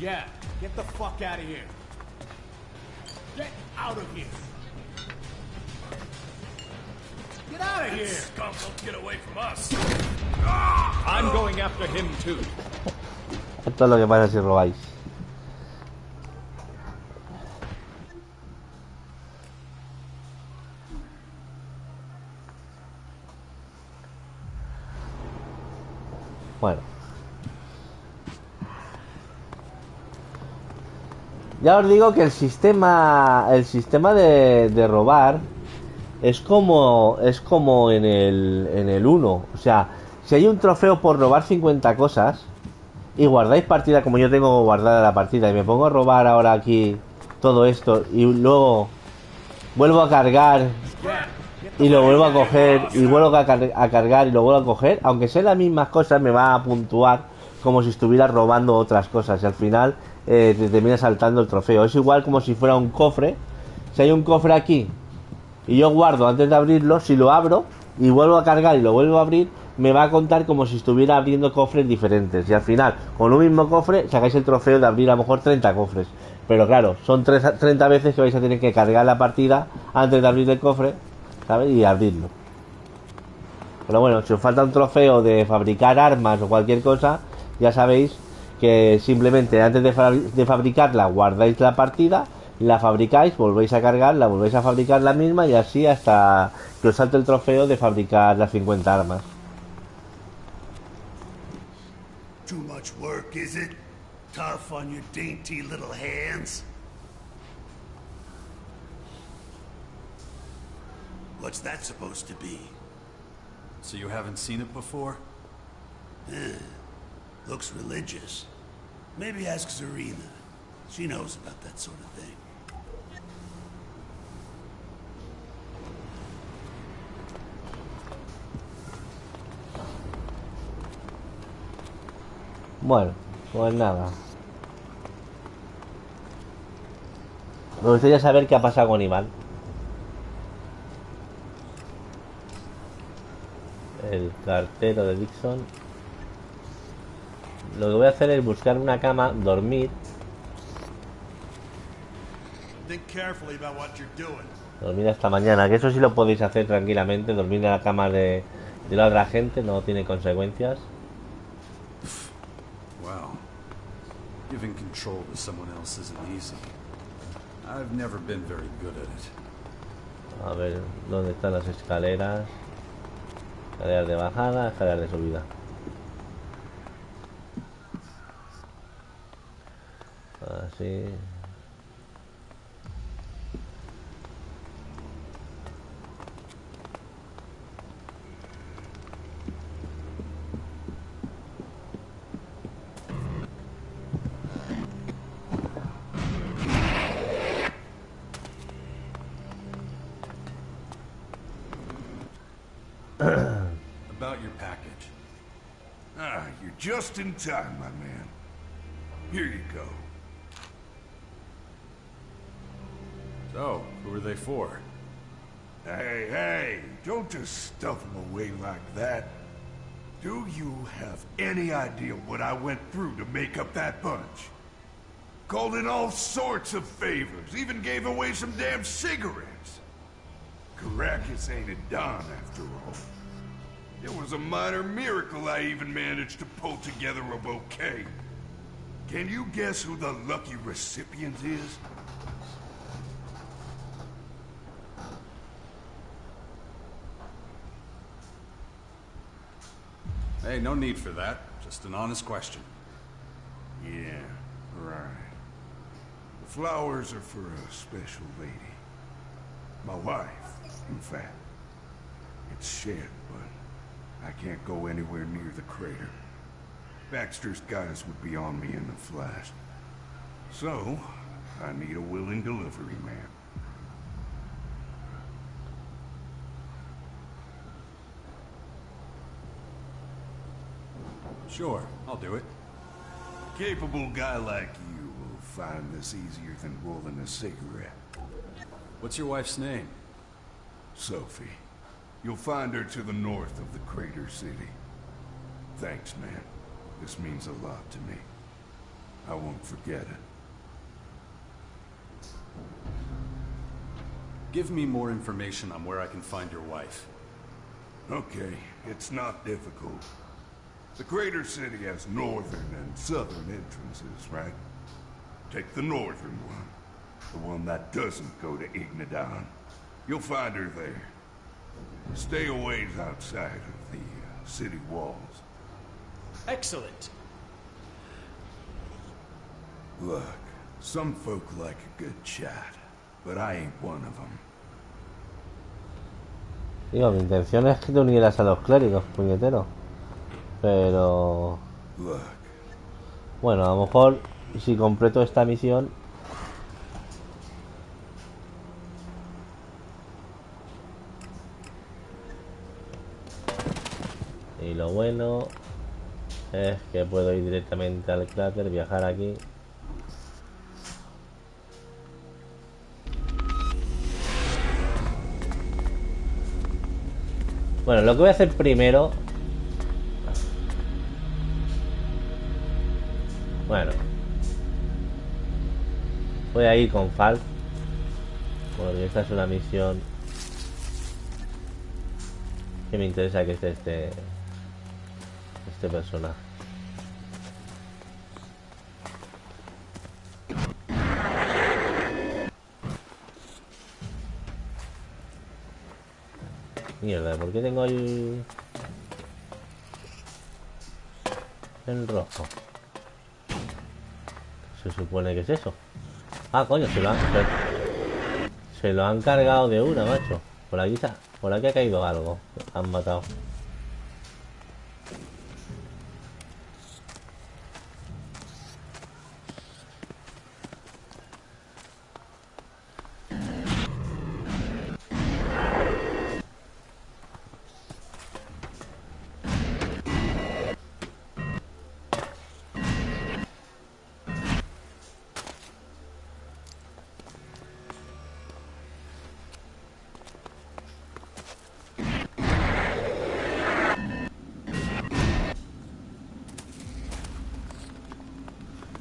Speaker 7: Yeah, get the fuck out of here. Get out of here. Get out of here.
Speaker 10: Skunk won't get away from us. I'm going after him too.
Speaker 4: Esto es lo que pasa si robáis. Bueno. Ya os digo que el sistema de robar es como en el 1. O sea, si hay un trofeo por robar 50 cosas y guardáis partida como yo tengo guardada la partida y me pongo a robar ahora aquí todo esto y luego vuelvo a cargar y lo vuelvo a coger y vuelvo a cargar y lo vuelvo a coger, aunque sean las mismas cosas, me va a puntuar como si estuviera robando otras cosas y al final te termina saltando el trofeo. Es igual como si fuera un cofre. Si hay un cofre aquí y yo guardo antes de abrirlo, si lo abro y vuelvo a cargar y lo vuelvo a abrir, me va a contar como si estuviera abriendo cofres diferentes. Y al final, con un mismo cofre, sacáis el trofeo de abrir a lo mejor 30 cofres. Pero claro, son 30 veces que vais a tener que cargar la partida antes de abrir el cofre, ¿sabes? Y abrirlo. Pero bueno, si os falta un trofeo de fabricar armas o cualquier cosa, ya sabéis que simplemente antes de fabricarla guardáis la partida, la fabricáis, volvéis a cargar, la volvéis a fabricar la misma y así hasta que os salte el trofeo de fabricar las 50 armas.
Speaker 1: Too much work, is it? Tough on your dainty little hands? What's that supposed to be?
Speaker 2: So you haven't seen it before?
Speaker 1: Looks religious. Maybe ask Zarina. She knows about that sort of thing.
Speaker 4: Bueno, pues nada. Me gustaría saber qué ha pasado con Iván. El cartero de Dixon. Lo que voy a hacer es buscar una cama, dormir. Dormir hasta mañana, que eso sí lo podéis hacer tranquilamente. Dormir en la cama de la otra gente no tiene consecuencias.
Speaker 2: Wow. Giving control to someone else isn't easy. I've never been very good at it.
Speaker 4: A ver, ¿dónde están las escaleras? Escaleras de bajada, escaleras de subida. Así.
Speaker 2: About your package.
Speaker 1: You're just in time, my man. Here you go.
Speaker 2: So, who are they for?
Speaker 1: Hey, don't just stuff them away like that. Do you have any idea what I went through to make up that bunch? Called in all sorts of favors, even gave away some damn cigarettes. Caracas ain't a Don, after all. It was a minor miracle I even managed to pull together a bouquet. Can you guess who the lucky recipient is?
Speaker 2: Hey, no need for that. Just an honest question.
Speaker 1: Yeah, right. The flowers are for a special lady. My wife, in fact. It's shit, but I can't go anywhere near the crater. Baxter's guys would be on me in a flash. So, I need a willing delivery man.
Speaker 2: Sure, I'll do it.
Speaker 1: A capable guy like you will find this easier than rolling a cigarette.
Speaker 2: What's your wife's name?
Speaker 1: Sophie. You'll find her to the north of the crater city. Thanks, man. This means a lot to me. I won't forget it.
Speaker 2: Give me more information on where I can find your wife.
Speaker 1: Okay, it's not difficult. The crater city has northern and southern entrances, right? Take the northern one. The one that doesn't go to Ignadon. You'll find her there. Stay a ways outside of the city walls.
Speaker 10: Excellent.
Speaker 1: Look, some folk like a good chat, but I ain't one of them.
Speaker 4: Digo, mi intención es que te unieras a los clérigos, puñetero. Pero... bueno, a lo mejor si completo esta misión... y lo bueno es que puedo ir directamente al cráter, viajar aquí. Bueno, lo que voy a hacer primero Bueno. Voy a ir con Falk. Porque esta es una misión que me interesa que esté este personaje. Mierda, ¿por qué tengo ahí en rojo? Se supone que es eso. Ah, coño, se lo han cargado de una, macho. Por aquí ha caído algo. Han matado.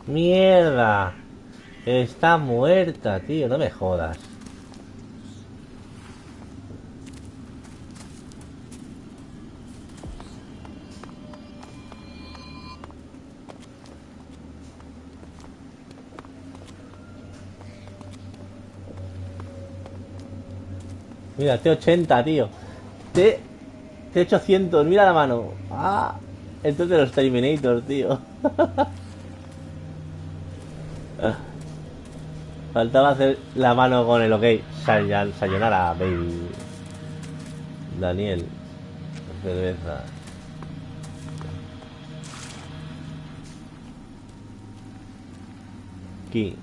Speaker 4: ¡Mierda! Está muerta, tío, no me jodas. Mira, T80, tío. T800, mira la mano. Ah, esto es de los Terminator, tío. Faltaba hacer la mano con el ok. Sayonara, baby. Daniel. Cerveza. Aquí.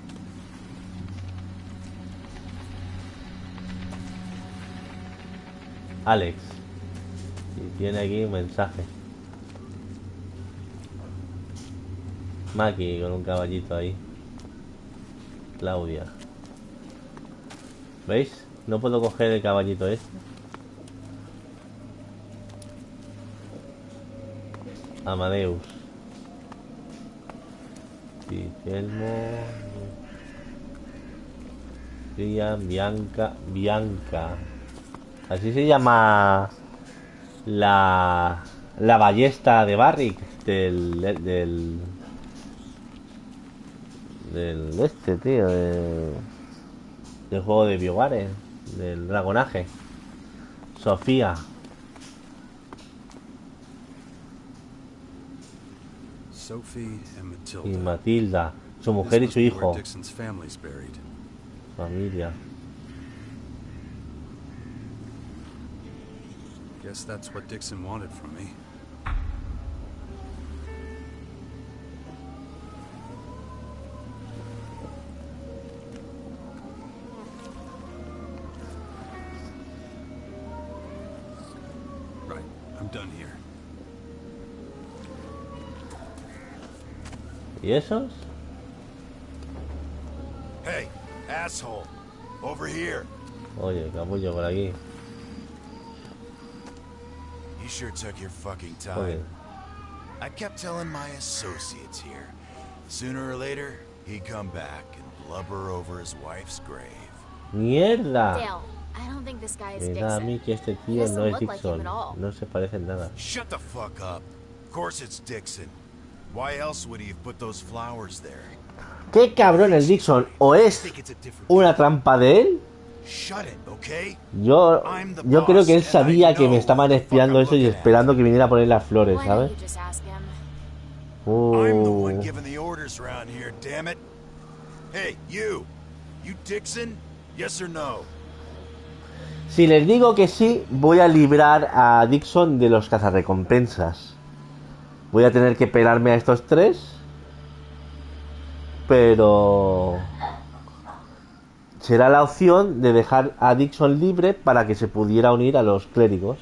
Speaker 4: Alex. Y tiene aquí un mensaje. Maki con un caballito ahí. Claudia. ¿Veis? No puedo coger el caballito este. Amadeus. Guillermo. Bianca. Así se llama la ballesta de Barrick del este, tío, del juego de BioWare, del dragonaje. Sofía.
Speaker 2: Sophie and Matilda.
Speaker 4: Y Matilda, su mujer y su hijo. Familia.
Speaker 2: Guess that's what Dixon wanted from me. Right, I'm done here.
Speaker 4: ¿Y esos?
Speaker 16: Hey, asshole. Over here.
Speaker 4: Oye, capullo por aquí.
Speaker 16: You sure took your fucking time.
Speaker 4: Oye.
Speaker 16: I kept telling my associates here. Sooner or later, he'd come back and blubber over his wife's grave.
Speaker 4: ¡Mierda!
Speaker 6: Dale, I don't think this guy is
Speaker 4: Me da a mí
Speaker 6: Dixon.
Speaker 4: que este
Speaker 6: He
Speaker 4: tío
Speaker 6: doesn't
Speaker 4: no es
Speaker 6: look like him
Speaker 4: Dixon.
Speaker 6: at all.
Speaker 4: No se parece en nada.
Speaker 16: Shut the fuck up. Of course it's Dixon. Why else would he have put those flowers there?
Speaker 4: ¡Qué cabrón el Dixon! ¿O es una trampa de él?
Speaker 16: Shut it, okay?
Speaker 4: Yo creo que él sabía que me estaban espiando eso y esperando que viniera a poner las flores,
Speaker 6: Why don't
Speaker 4: ¿sabes?
Speaker 6: you just ask him?
Speaker 16: I'm the one giving the orders around here, damn it. Hey, you Dixon? Yes or no?
Speaker 4: Si les digo que sí, voy a librar a Dixon de los cazarrecompensas. Voy a tener que pelarme a estos tres. Pero será la opción de dejar a Dixon libre para que se pudiera unir a los clérigos.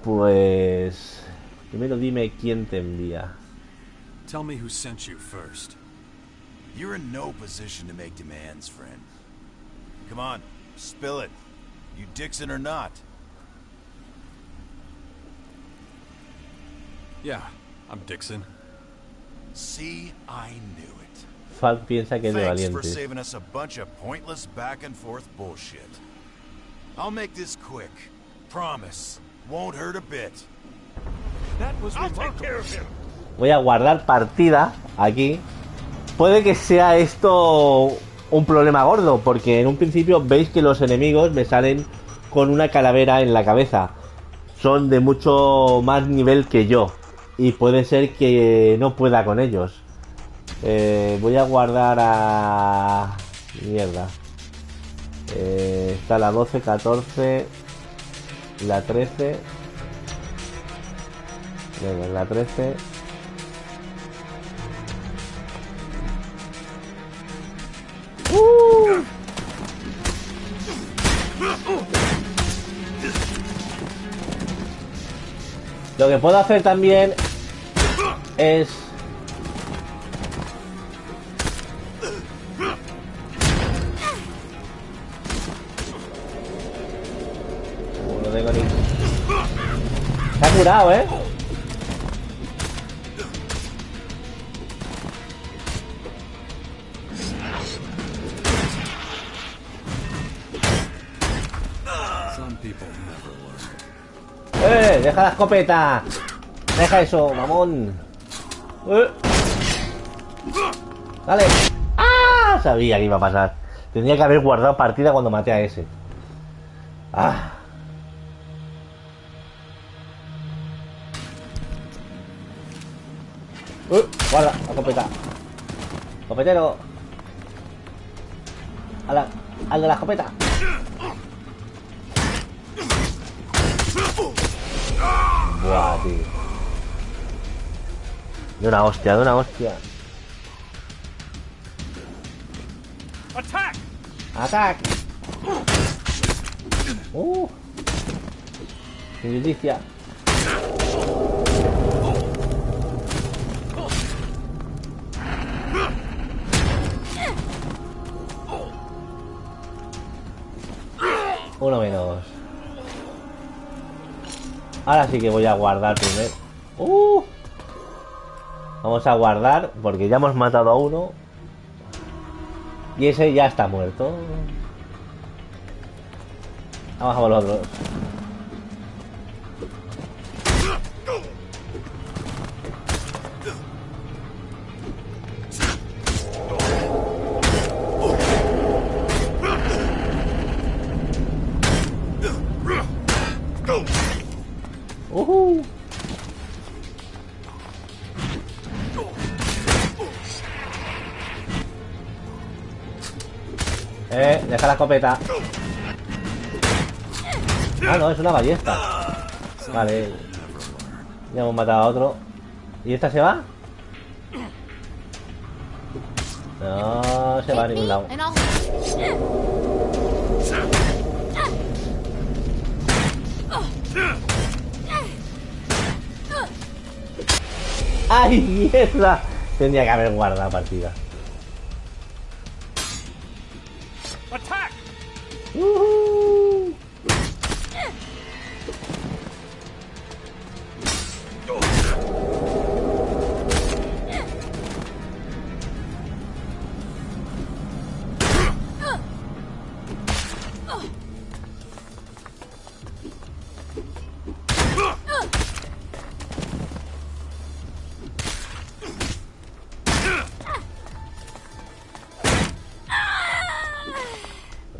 Speaker 4: Pues primero dime quién te envía.
Speaker 2: Tell me who sent you first.
Speaker 16: You're in no position to make demands, friend. Come on, spill it. You Dixon or not?
Speaker 2: Yeah, I'm Dixon.
Speaker 16: See, I knew it.
Speaker 4: Falk piensa que es de
Speaker 16: Thanks for
Speaker 4: valientes.
Speaker 16: saving us a bunch of pointless back and forth bullshit. I'll make this quick. Promise. Won't hurt a bit.
Speaker 14: That was remarkable.
Speaker 4: Voy a guardar partida aquí. Puede que sea esto un problema gordo, porque en un principio veis que los enemigos me salen con una calavera en la cabeza. Son de mucho más nivel que yo. Y puede ser que no pueda con ellos. Voy a guardar a... Mierda. Está la 12, 14... La 13... Venga, la 13... Lo que puedo hacer también es... No tengo ni... Se ha curado, ¿eh? Deja la escopeta. Deja eso, mamón. Dale. ¡Ah! Sabía que iba a pasar. Tendría que haber guardado partida cuando maté a ese. ¡Ah! Guarda la escopeta. Escopetero. Al de la escopeta. Buah, tío. De una hostia, de una hostia.
Speaker 14: Attack.
Speaker 4: ¡Atac! Injusticia. Uno menos. Ahora sí que voy a guardar primero. Vamos a guardar porque ya hemos matado a uno. Y ese ya está muerto. Vamos a por los otros. Deja la escopeta. Ah, no, es una ballesta. Vale. Ya hemos matado a otro. ¿Y esta se va? No se va a ningún lado. ¡Ay, mierda! Tendría que haber guardado partida.
Speaker 14: Attack.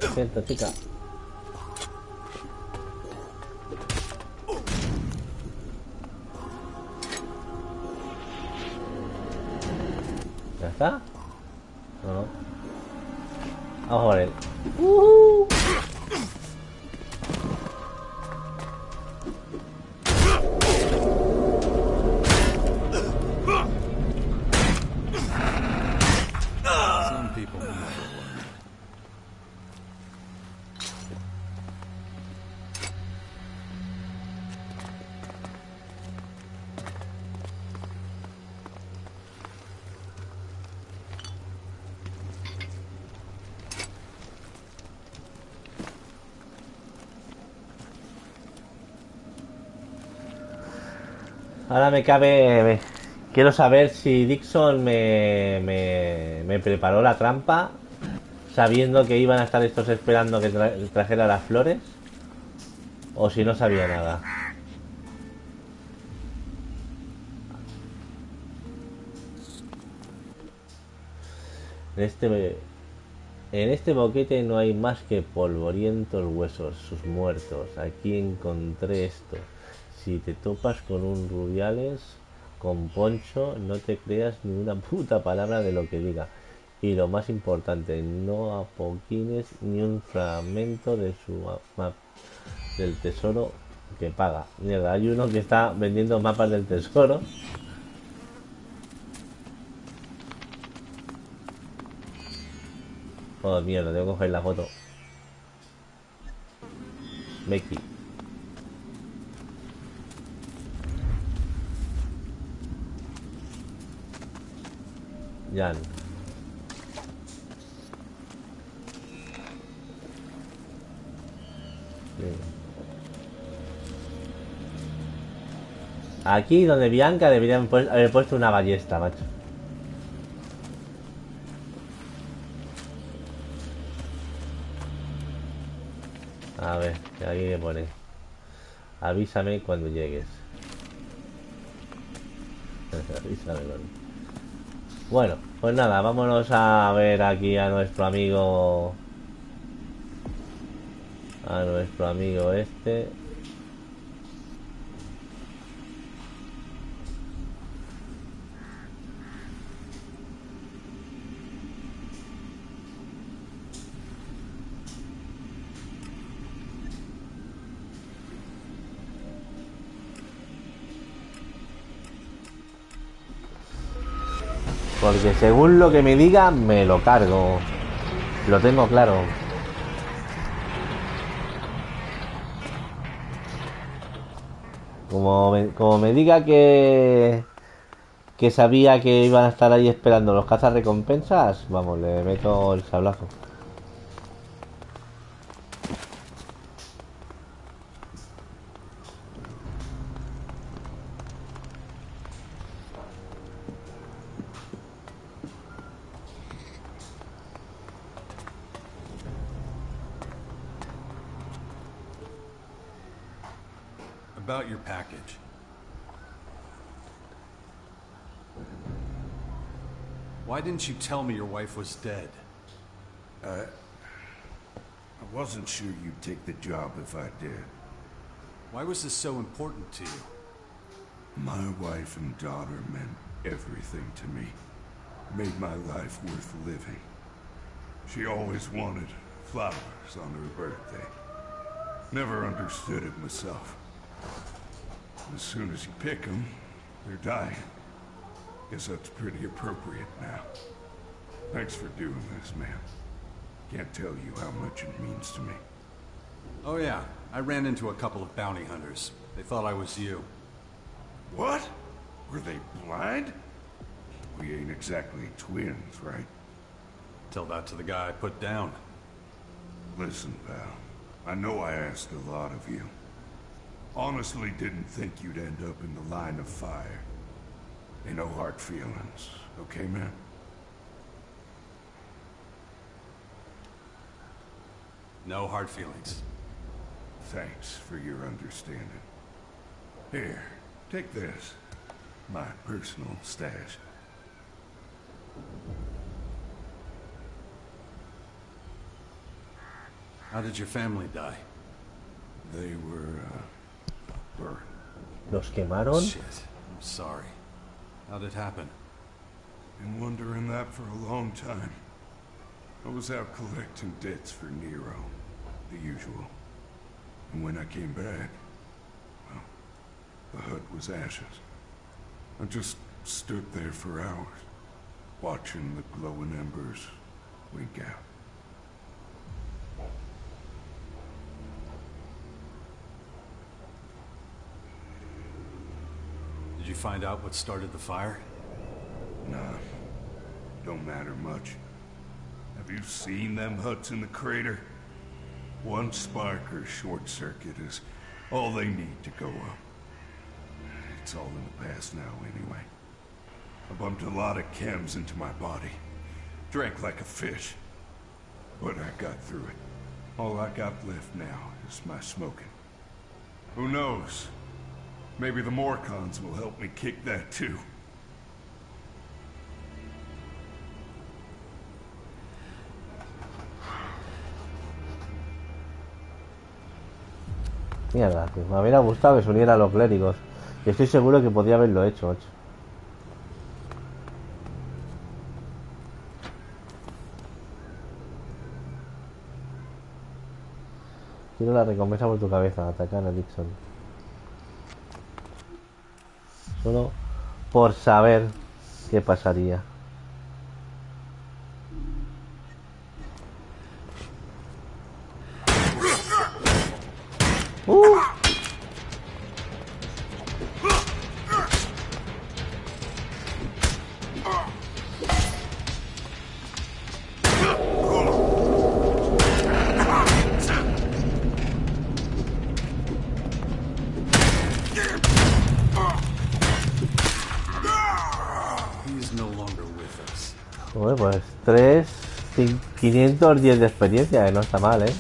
Speaker 4: Lo siento, chica. ¿Ya está? No. Vamos a por él.
Speaker 2: Some people never learn.
Speaker 4: Ahora me cabe Quiero saber si Dixon me preparó la trampa sabiendo que iban a estar estos esperando que trajera las flores, o si no sabía nada. En este boquete no hay más que polvorientos huesos, sus muertos. Aquí encontré esto. Si te topas con un Rubiales con poncho, no te creas ni una puta palabra de lo que diga. Y lo más importante, no apoquines ni un fragmento de su mapa del tesoro que paga. Mierda, hay uno que está vendiendo mapas del tesoro. Oh, mierda, tengo que coger la foto. Becky. Jan. Aquí donde Bianca deberían haber puesto una ballesta, macho. A ver, aquí que pone. Avísame cuando llegues. Avísame cuando. Bueno, pues nada, vámonos a ver aquí a nuestro amigo. A nuestro amigo este. Porque según lo que me diga, me lo cargo. Lo tengo claro. Como me diga que sabía que iban a estar ahí esperando los cazarrecompensas, vamos, le meto el sablazo.
Speaker 2: About your package. Why didn't you tell me your wife was dead?
Speaker 1: I wasn't sure you'd take the job if I did.
Speaker 2: Why was this so important to you?
Speaker 1: My wife and daughter meant everything to me. Made my life worth living. She always wanted flowers on her birthday. Never understood it myself. As soon as you pick them, they're dying. Guess that's pretty appropriate now. Thanks for doing this, man. Can't tell you how much it means to me.
Speaker 2: Oh yeah, I ran into a couple of bounty hunters. They thought I was you.
Speaker 1: What? Were they blind? We ain't exactly twins, right?
Speaker 2: Tell that to the guy I put down.
Speaker 1: Listen, pal. I know I asked a lot of you. Honestly didn't think you'd end up in the line of fire. Ain't no hard feelings, okay, man?
Speaker 2: No hard feelings.
Speaker 1: Thanks for your understanding. Here, take this. My personal stash.
Speaker 2: How did your family die?
Speaker 1: They were, burned.
Speaker 4: ¿Los quemaron?
Speaker 2: Shit, I'm sorry. How'd it happen?
Speaker 1: Been wondering that for a long time. I was out collecting debts for Nero, the usual. And when I came back, well, the hut was ashes. I just stood there for hours, watching the glowing embers wink out.
Speaker 2: Did you find out what started the fire?
Speaker 1: Nah, don't matter much. Have you seen them huts in the crater? One spark or short circuit is all they need to go up. It's all in the past now, anyway. I bumped a lot of chems into my body. Drank like a fish. But I got through it. All I got left now is my smoking. Who knows? Maybe the Morcons will help me kick that too.
Speaker 4: Mierda, tío. Me hubiera gustado que se uniera a los clérigos. Y estoy seguro que podía haberlo hecho, macho. Quiero la recompensa por tu cabeza. Atacar a Dixon. Solo por saber qué pasaría. Joder, pues 510 de experiencia, que no está mal, ¿eh?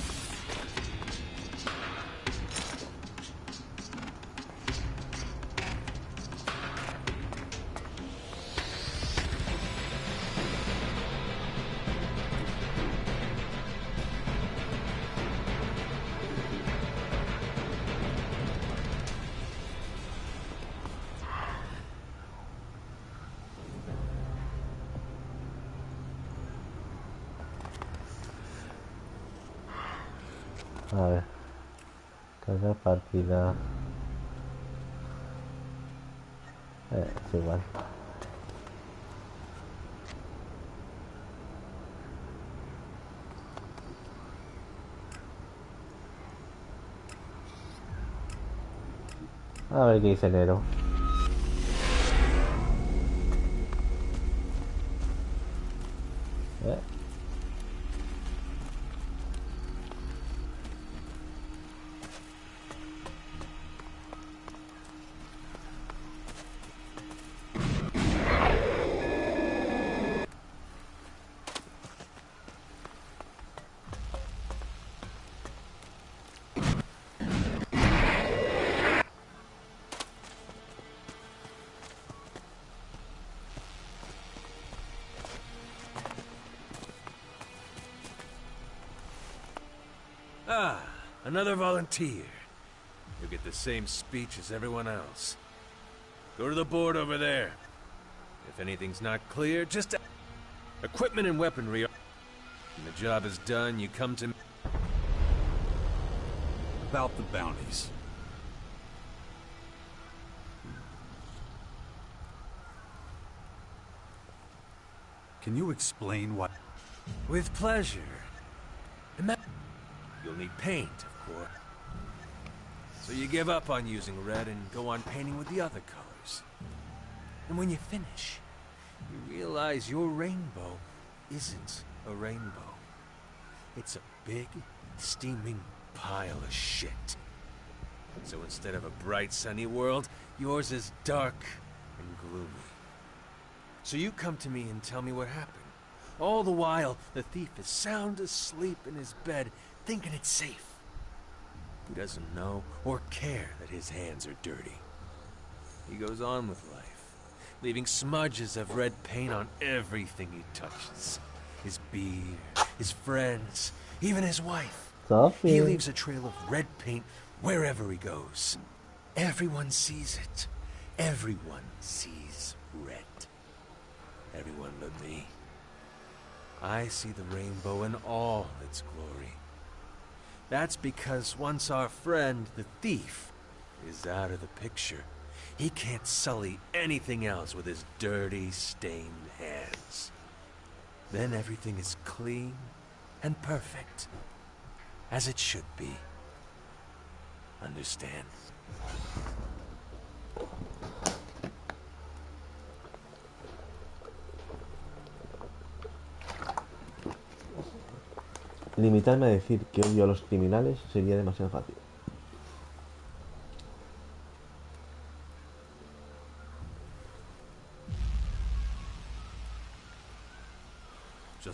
Speaker 4: A ver. Cargar partida. Es igual. A ver qué dice enero.
Speaker 17: Ah, another volunteer. You'll get the same speech as everyone else. Go to the board over there. If anything's not clear, just... Equipment and weaponry. When the job is done, you come to me.
Speaker 7: About the bounties. Can you explain what...
Speaker 17: With pleasure. You'll need paint, of course. So you give up on using red and go on painting with the other colors. And when you finish, you realize your rainbow isn't a rainbow. It's a big, steaming pile of shit. So instead of a bright, sunny world, yours is dark and gloomy. So you come to me and tell me what happened. All the while, the thief is sound asleep in his bed, thinking it's safe. He doesn't know or care that his hands are dirty. He goes on with life, leaving smudges of red paint on everything he touches. His beard, his friends, even his wife. He leaves a trail of red paint wherever he goes. Everyone sees it. Everyone sees red. Everyone but me. I see the rainbow in all its glory. That's because once our friend, the thief, is out of the picture, he can't sully anything else with his dirty, stained hands. Then everything is clean and perfect, as it should be. Understand?
Speaker 4: Limitarme a decir que odio a los criminales sería demasiado fácil.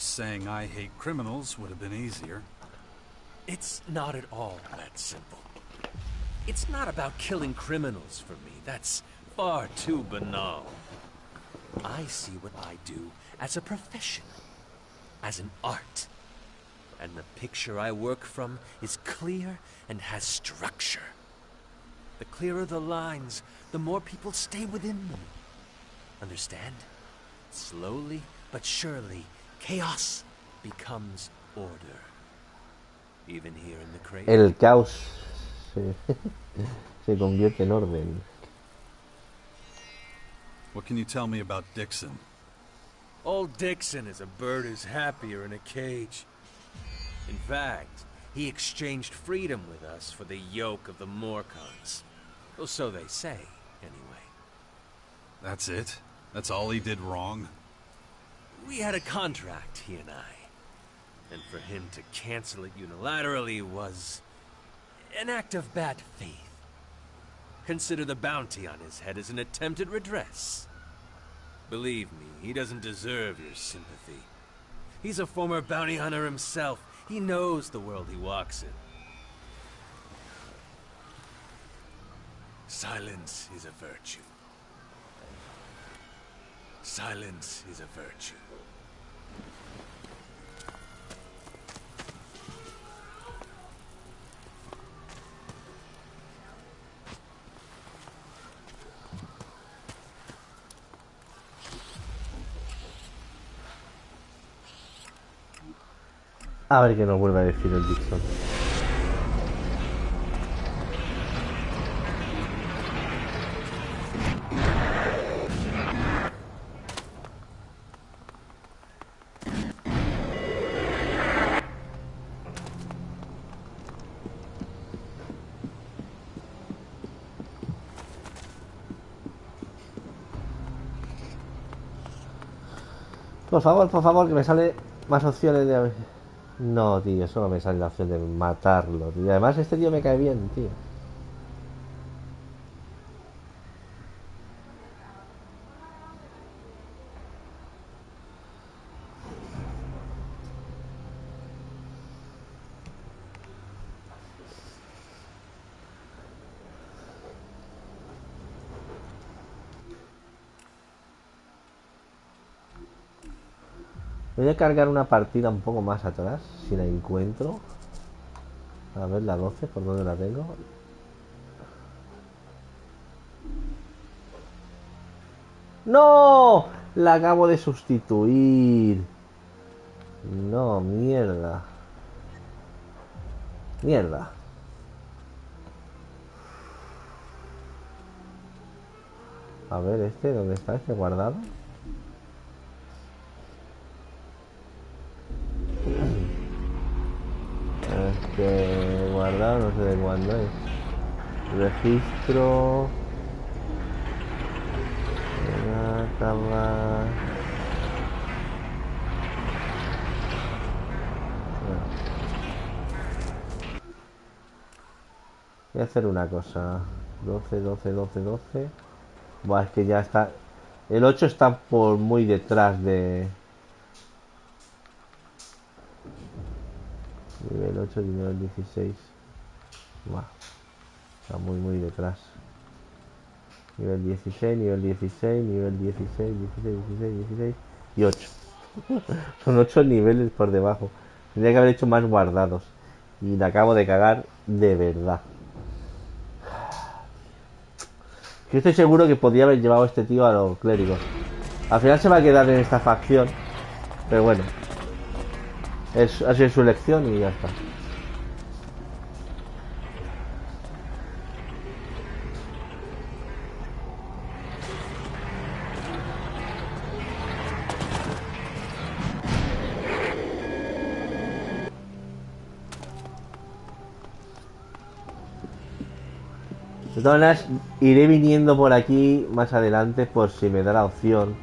Speaker 2: Just saying I hate criminals would have been easier.
Speaker 17: It's not at all that simple. It's not about killing criminals for me. That's far too banal. I see what I do as a profession, as an art. And the picture I work from is clear and has structure. The clearer the lines, the more people stay within them. Understand? Slowly but surely, chaos becomes order. Even here in the crater.
Speaker 4: El caos se convierte en orden.
Speaker 2: What can you tell me about Dixon?
Speaker 17: Old Dixon is a bird who's happier in a cage. In fact, he exchanged freedom with us for the yoke of the Morcons. Or so they say, anyway.
Speaker 2: That's it? That's all he did wrong?
Speaker 17: We had a contract, he and I. And for him to cancel it unilaterally was an act of bad faith. Consider the bounty on his head as an attempt at redress. Believe me, he doesn't deserve your sympathy. He's a former bounty hunter himself. He knows the world he walks in. Silence is a virtue. Silence is a virtue.
Speaker 4: A ver qué nos vuelve a decir el Dixon. Por favor, que me sale más opciones de... No, tío, solo me sale la opción de matarlo, tío. Y además este tío me cae bien, tío. Voy a cargar una partida un poco más atrás, si la encuentro. A ver, la 12, ¿por dónde la tengo? ¡No! La acabo de sustituir. No, mierda. Mierda. A ver, ¿dónde está este guardado? Guardado, no sé de cuándo es. Registro. Acabar. Voy a hacer una cosa. 12, 12, 12, 12. Buah, es que ya está. El 8 está por muy detrás de... Nivel 8, nivel 16. Buah, está muy detrás. Nivel 16, nivel 16, nivel 16, 16, 16, 16 y 8. Son 8 niveles por debajo. Tendría que haber hecho más guardados. Y la acabo de cagar de verdad. Yo estoy seguro que podría haber llevado a este tío a los clérigos. Al final se va a quedar en esta facción. Pero bueno. Ha sido su elección y ya está. De todas maneras, iré viniendo por aquí más adelante por si me da la opción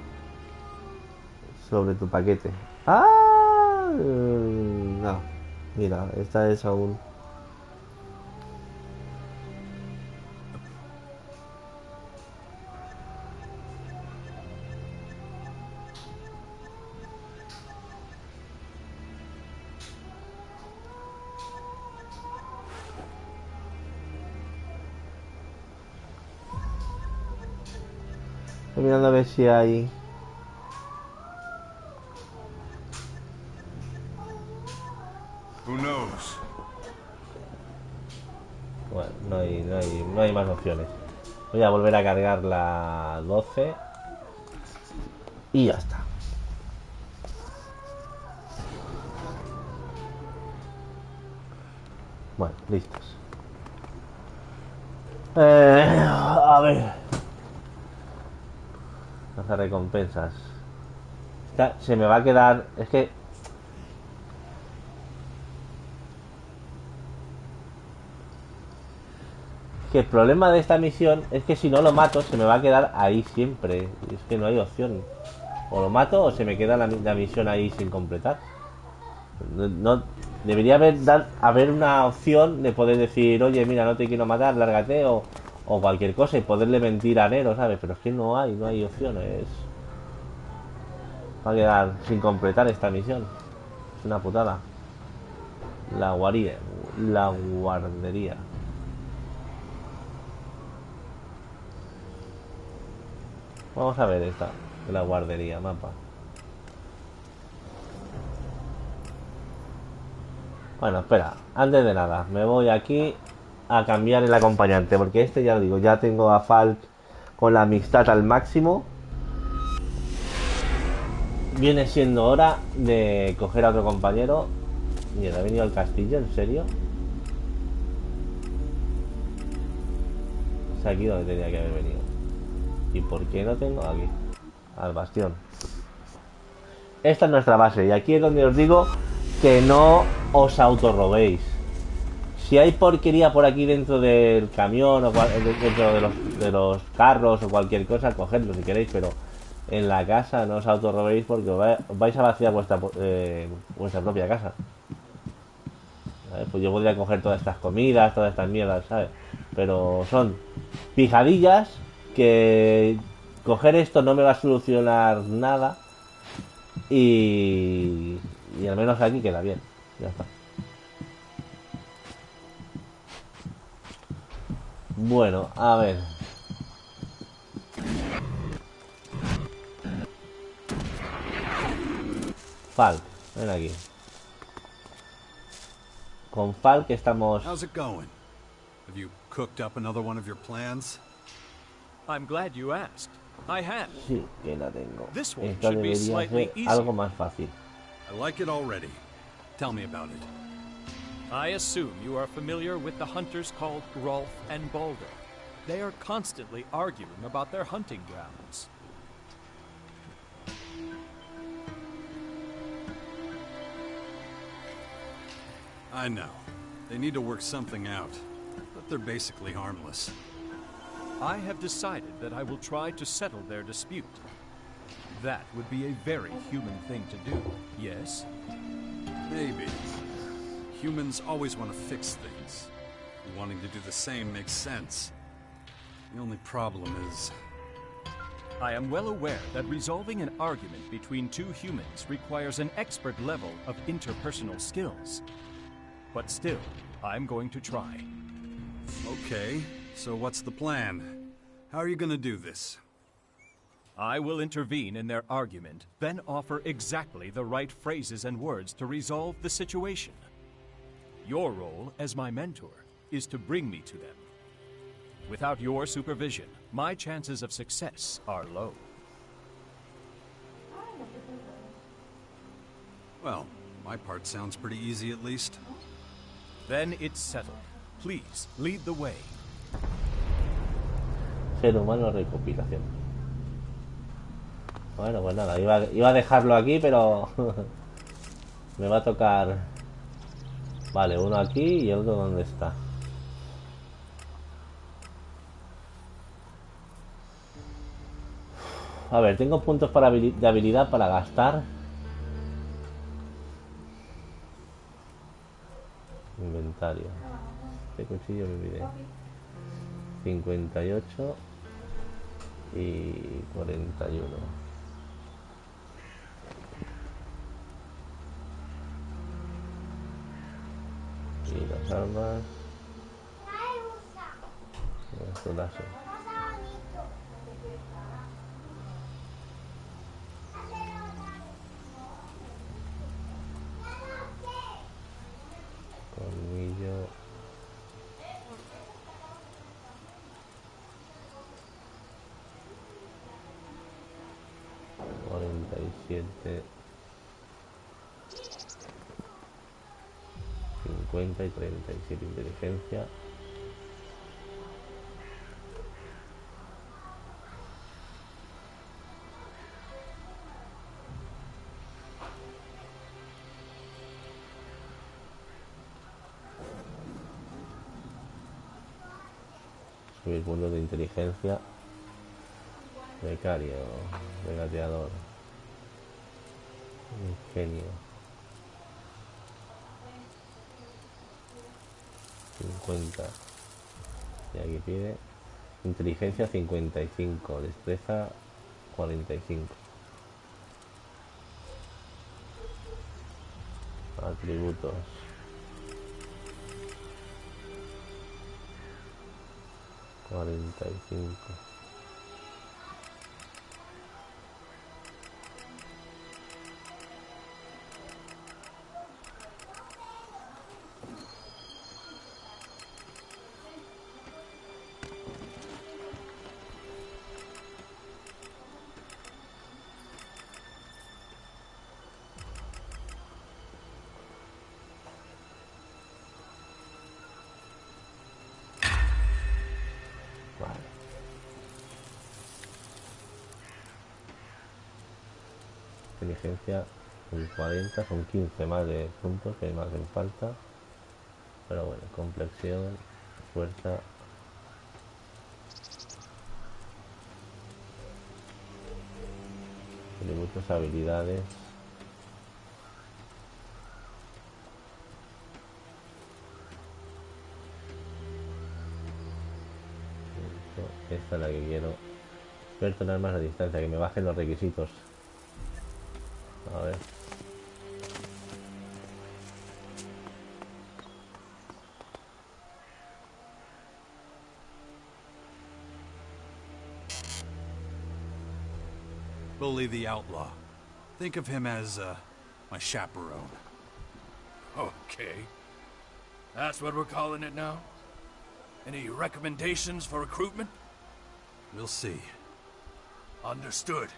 Speaker 4: sobre tu paquete. ¡Ah! No. Mira, esta es aún... Estoy mirando a ver si hay...
Speaker 1: Who knows?
Speaker 4: Bueno, no hay más opciones. Voy a volver a cargar la 12 y ya está. Bueno, listos. A ver. Las recompensas. Se me va a quedar... Es que el problema de esta misión es que si no lo mato se me va a quedar ahí siempre. Es que no hay opción. O lo mato o se me queda la misión ahí sin completar. No, debería haber una opción de poder decir, oye, mira, no te quiero matar, lárgate, o cualquier cosa, y poderle mentir a Nero, ¿sabes? Pero es que no hay opciones. Va a quedar sin completar esta misión. Es una putada. La guardería. Vamos a ver esta, la guardería, mapa. Bueno, espera, antes de nada, me voy aquí a cambiar el acompañante, porque este ya lo digo, ya tengo a Falk con la amistad al máximo. Viene siendo hora de coger a otro compañero. Mira, ha venido al castillo, ¿en serio? Es aquí donde tenía que haber venido. ¿Y por qué no tengo aquí? Al bastión. Esta es nuestra base y aquí es donde os digo que no os autorrobéis. Si hay porquería por aquí dentro del camión o dentro de los carros o cualquier cosa, cogedlo si queréis, pero en la casa no os autorrobéis porque os vais a vaciar vuestra propia casa. ¿Sabes? Pues yo podría coger todas estas comidas, todas estas mierdas, ¿sabes? Pero son pijadillas que coger esto no me va a solucionar nada y al menos aquí queda bien. Ya está. Bueno, a ver. Falk, ven aquí. Con Falk estamos...
Speaker 2: How's it going? Have you cooked up another one of your plans?
Speaker 10: I'm glad you asked. I have.
Speaker 4: Sí, que la tengo.
Speaker 10: This one
Speaker 4: Esta
Speaker 10: should be
Speaker 4: debería
Speaker 10: slightly
Speaker 4: ser
Speaker 10: easier.
Speaker 4: algo más fácil.
Speaker 2: I like it already. Tell me about it.
Speaker 10: I assume you are familiar with the hunters called Rolf and Balder. They are constantly arguing about their hunting grounds.
Speaker 2: I know. They need to work something out, but they're basically harmless.
Speaker 10: I have decided that I will try to settle their dispute. That would be a very human thing to do, yes?
Speaker 2: Maybe. Humans always want to fix things. Wanting to do the same makes sense. The only problem is...
Speaker 10: I am well aware that resolving an argument between two humans requires an expert level of interpersonal skills. But still, I'm going to try.
Speaker 2: Okay, so what's the plan? How are you gonna do this?
Speaker 10: I will intervene in their argument, then offer exactly the right phrases and words to resolve the situation. Your role as my mentor is to bring me to them. Without your supervision, my chances of success are low.
Speaker 2: Well, my part sounds pretty easy at least.
Speaker 10: Then it's settled. Please, lead the way.
Speaker 4: Ser humano recopilación. Bueno, pues nada, iba a dejarlo aquí, pero me va a tocar... Vale, uno aquí y el otro ¿dónde está? A ver, tengo puntos de habilidad para gastar. Inventario. Este cuchillo me pide 58 y 41. Y las armas. Esto láser. 47, 50 y 37 inteligencia. Subir puntos de inteligencia. Becario, regateador, ingenio, 50. Y aquí pide inteligencia 55, destreza 45. Atributos. $45. Inteligencia un 40, son 15 más de puntos que me hacen falta, pero bueno, complexión, fuerza, atributos, habilidades, esta es la que quiero. Experto en armas a distancia, que me bajen los requisitos. A ver.
Speaker 2: Bully the outlaw. Think of him as, my chaperone.
Speaker 18: Okay. That's what we're calling it now? Any recommendations for recruitment?
Speaker 2: We'll see.
Speaker 18: Understood.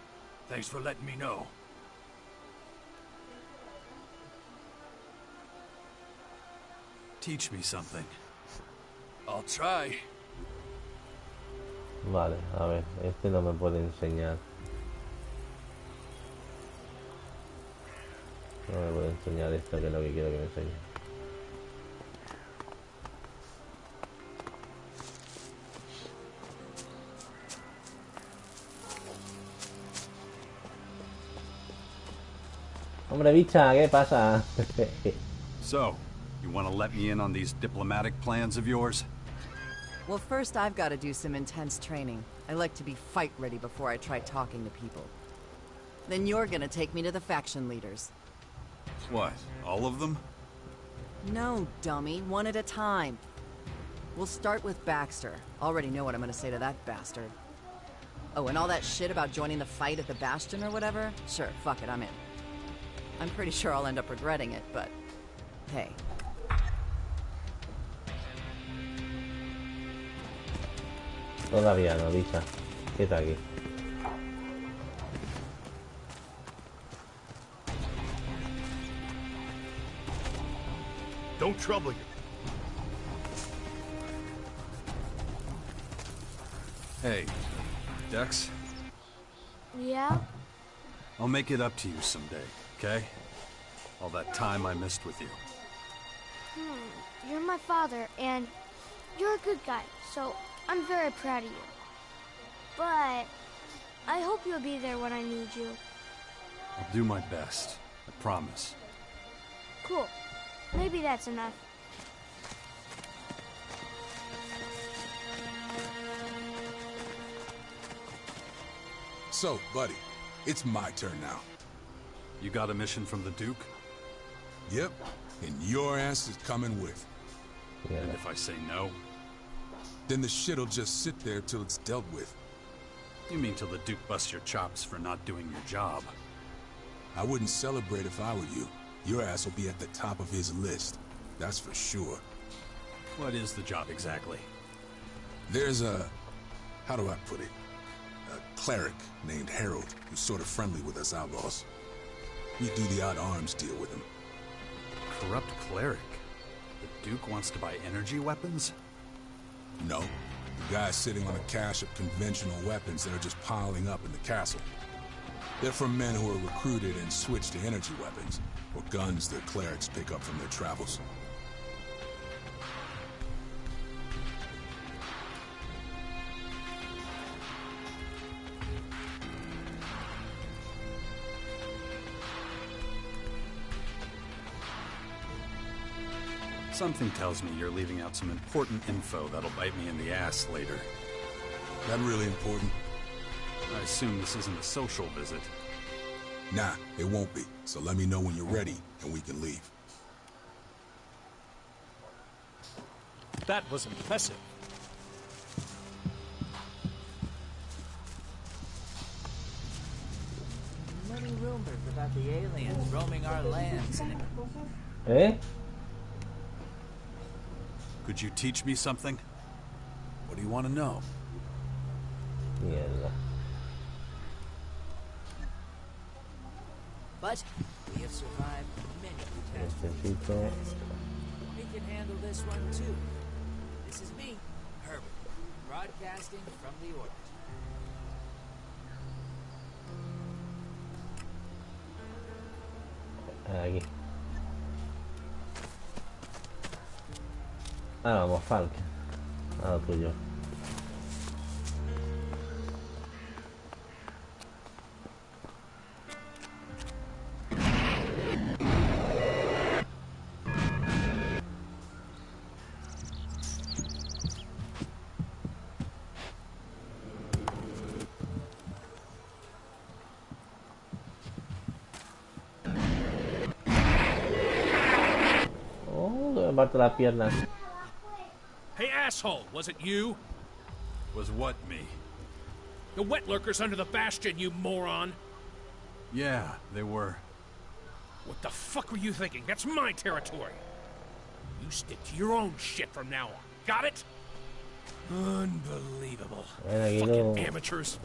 Speaker 18: Thanks for letting me know.
Speaker 2: Teach me something.
Speaker 18: I'll try.
Speaker 4: Vale, a ver, este no me puede enseñar. No me puede enseñar esto, que es lo que quiero que me enseñe. Hombre, bicha, ¿qué pasa?
Speaker 2: So, you want to let me in on these diplomatic plans of yours?
Speaker 19: Well, first I've got to do some intense training. I like to be fight ready before I try talking to people. Then you're gonna take me to the faction leaders.
Speaker 2: What, all of them?
Speaker 19: No, dummy, one at a time. We'll start with Baxter. Already know what I'm gonna say to that bastard. Oh, and all that shit about joining the fight at the Bastion or whatever? Sure, fuck it, I'm in. I'm pretty sure I'll end up regretting it, but hey.
Speaker 4: Todavía no, bicha. Queda aquí.
Speaker 18: Don't trouble you.
Speaker 2: Hey, Dex,
Speaker 20: Yeah?
Speaker 2: I'll make it up to you someday, okay? All that time I missed with you.
Speaker 20: You're my father, and you're a good guy, so I'm very proud of you. But I hope you'll be there when I need you.
Speaker 2: I'll do my best, I promise.
Speaker 20: Cool. Maybe that's enough.
Speaker 12: So, buddy, it's my turn now.
Speaker 2: You got a mission from the Duke?
Speaker 12: Yep, and your ass is coming with.
Speaker 2: And if I say no?
Speaker 12: Then the shit'll just sit there till it's dealt with.
Speaker 2: You mean till the Duke busts your chops for not doing your job?
Speaker 12: I wouldn't celebrate if I were you. Your ass will be at the top of his list. That's for sure.
Speaker 2: What is the job exactly?
Speaker 12: There's a... how do I put it? A cleric named Harold who's sort of friendly with us outlaws. We do the odd arms deal with him.
Speaker 2: Corrupt cleric? The Duke wants to buy energy weapons?
Speaker 12: No. The guy's sitting on a cache of conventional weapons that are just piling up in the castle. They're from men who are recruited and switched to energy weapons, or guns that clerics pick up from their travels.
Speaker 2: Something tells me you're leaving out some important info that'll bite me in the ass later.
Speaker 12: That really important?
Speaker 2: I assume this isn't a social visit.
Speaker 12: Nah, it won't be. So let me know when you're ready, and we can leave.
Speaker 10: That was impressive.
Speaker 21: Many rumors about the aliens roaming our lands.
Speaker 4: ¿Eh?
Speaker 2: Could you teach me something? What do you want to know?
Speaker 4: Mierda.
Speaker 21: But we have survived many catastrophes.
Speaker 4: Necesito...
Speaker 21: We can handle this one too. This is me, Herbert, broadcasting from the orbit.
Speaker 4: Aquí. Ah, vamos, Falk. A lo tuyo. Oh, que me parto las piernas.
Speaker 15: Hey, asshole, was it you?
Speaker 2: Was what me?
Speaker 15: The wet lurkers under the bastion, you moron!
Speaker 2: Yeah, they were.
Speaker 15: What the fuck were you thinking? That's my territory! You stick to your own shit from now on. Got it? Unbelievable. Fucking amateurs.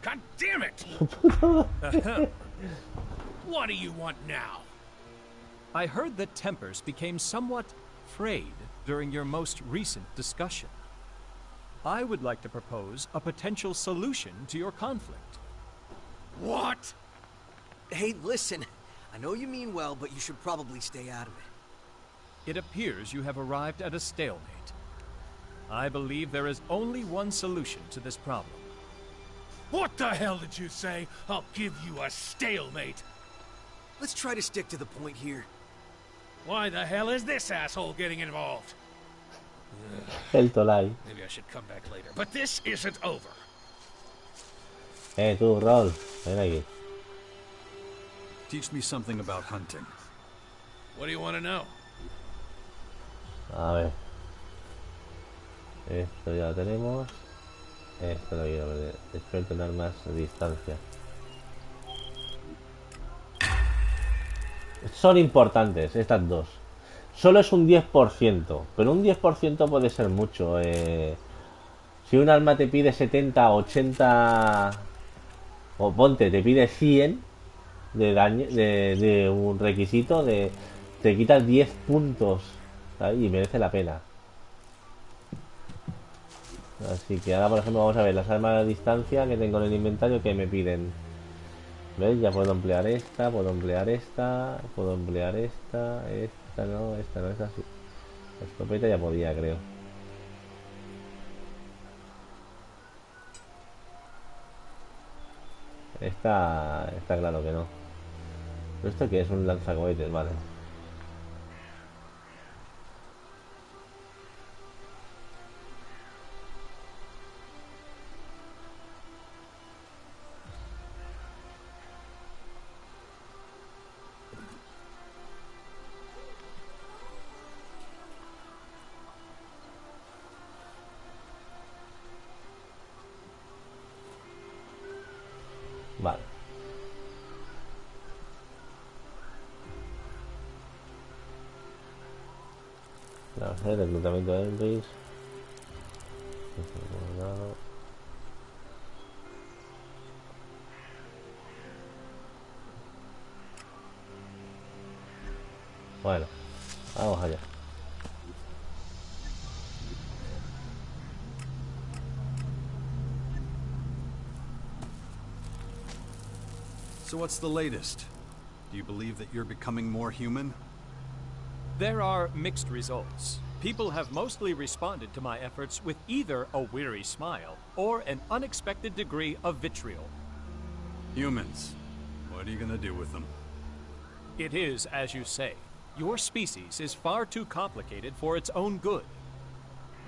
Speaker 15: God damn it! What do you want now?
Speaker 10: I heard that tempers became somewhat frayed during your most recent discussion. I would like to propose a potential solution to your conflict.
Speaker 15: What?
Speaker 22: Hey, listen. I know you mean well, but you should probably stay out of it.
Speaker 10: It appears you have arrived at a stalemate. I believe there is only one solution to this problem.
Speaker 15: What the hell did you say? I'll give you a stalemate.
Speaker 22: Let's try to stick to the point here.
Speaker 15: Why the hell is this asshole getting involved?
Speaker 4: El Tolai.
Speaker 15: Maybe I should come back later, but this isn't over.
Speaker 4: Tú, Rol. Ven aquí.
Speaker 2: Teach me something about hunting.
Speaker 15: What do you want to know?
Speaker 4: A ver. Esto ya lo tenemos. Esto lo quiero ver. Experto en armas a distancia. Son importantes estas dos. Solo es un 10%, pero un 10% puede ser mucho. Si un arma te pide 70, 80 o ponte, te pide 100 de daño, de un requisito, te quitas 10 puntos, ¿sabes? Y merece la pena. Así que ahora, por ejemplo, vamos a ver las armas a distancia que tengo en el inventario que me piden. ¿Veis? Ya puedo emplear esta, puedo emplear esta, puedo emplear esta no, esta sí. La escopeta ya podía, creo. Esta claro que no. ¿Pero esto qué es? Un lanzacohetes, vale. Vale. Vamos a ver, reclutamiento de Enrich. Bueno, vamos allá.
Speaker 2: So what's the latest? Do you believe that you're becoming more human?
Speaker 10: There are mixed results. People have mostly responded to my efforts with either a weary smile or an unexpected degree of vitriol.
Speaker 2: Humans. What are you gonna do with them?
Speaker 10: It is, as you say. Your species is far too complicated for its own good.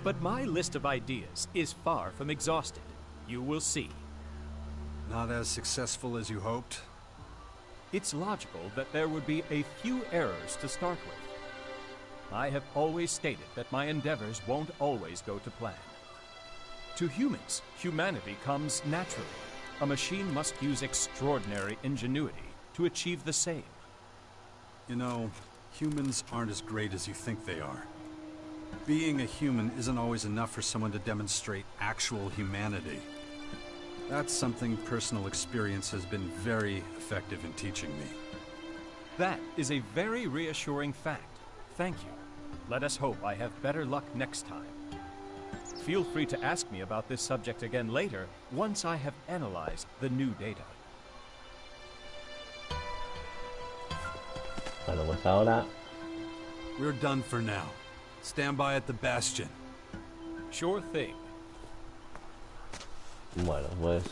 Speaker 10: But my list of ideas is far from exhausted. You will see.
Speaker 2: Not as successful as you hoped?
Speaker 10: It's logical that there would be a few errors to start with. I have always stated that my endeavors won't always go to plan. To humans, humanity comes naturally. A machine must use extraordinary ingenuity to achieve the same.
Speaker 2: You know, humans aren't as great as you think they are. Being a human isn't always enough for someone to demonstrate actual humanity. That's something personal experience has been very effective in teaching me.
Speaker 10: That is a very reassuring fact. Thank you. Let us hope I have better luck next time. Feel free to ask me about this subject again later, once I have analyzed the new data.
Speaker 4: Bueno, pues ahora...
Speaker 2: We're done for now. Stand by at the bastion.
Speaker 10: Sure thing.
Speaker 4: Bueno, pues...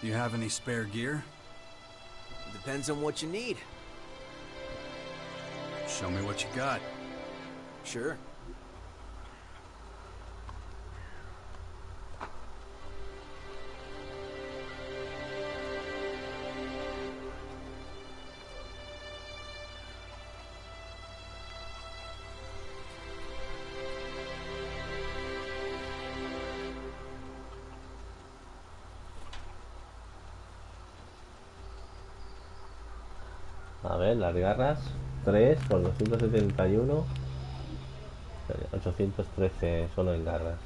Speaker 2: Do you have any spare gear?
Speaker 22: Depends on what you need.
Speaker 2: Show me what you got.
Speaker 22: Sure.
Speaker 4: A ver, las garras. 3 con 271. 813 solo en garras.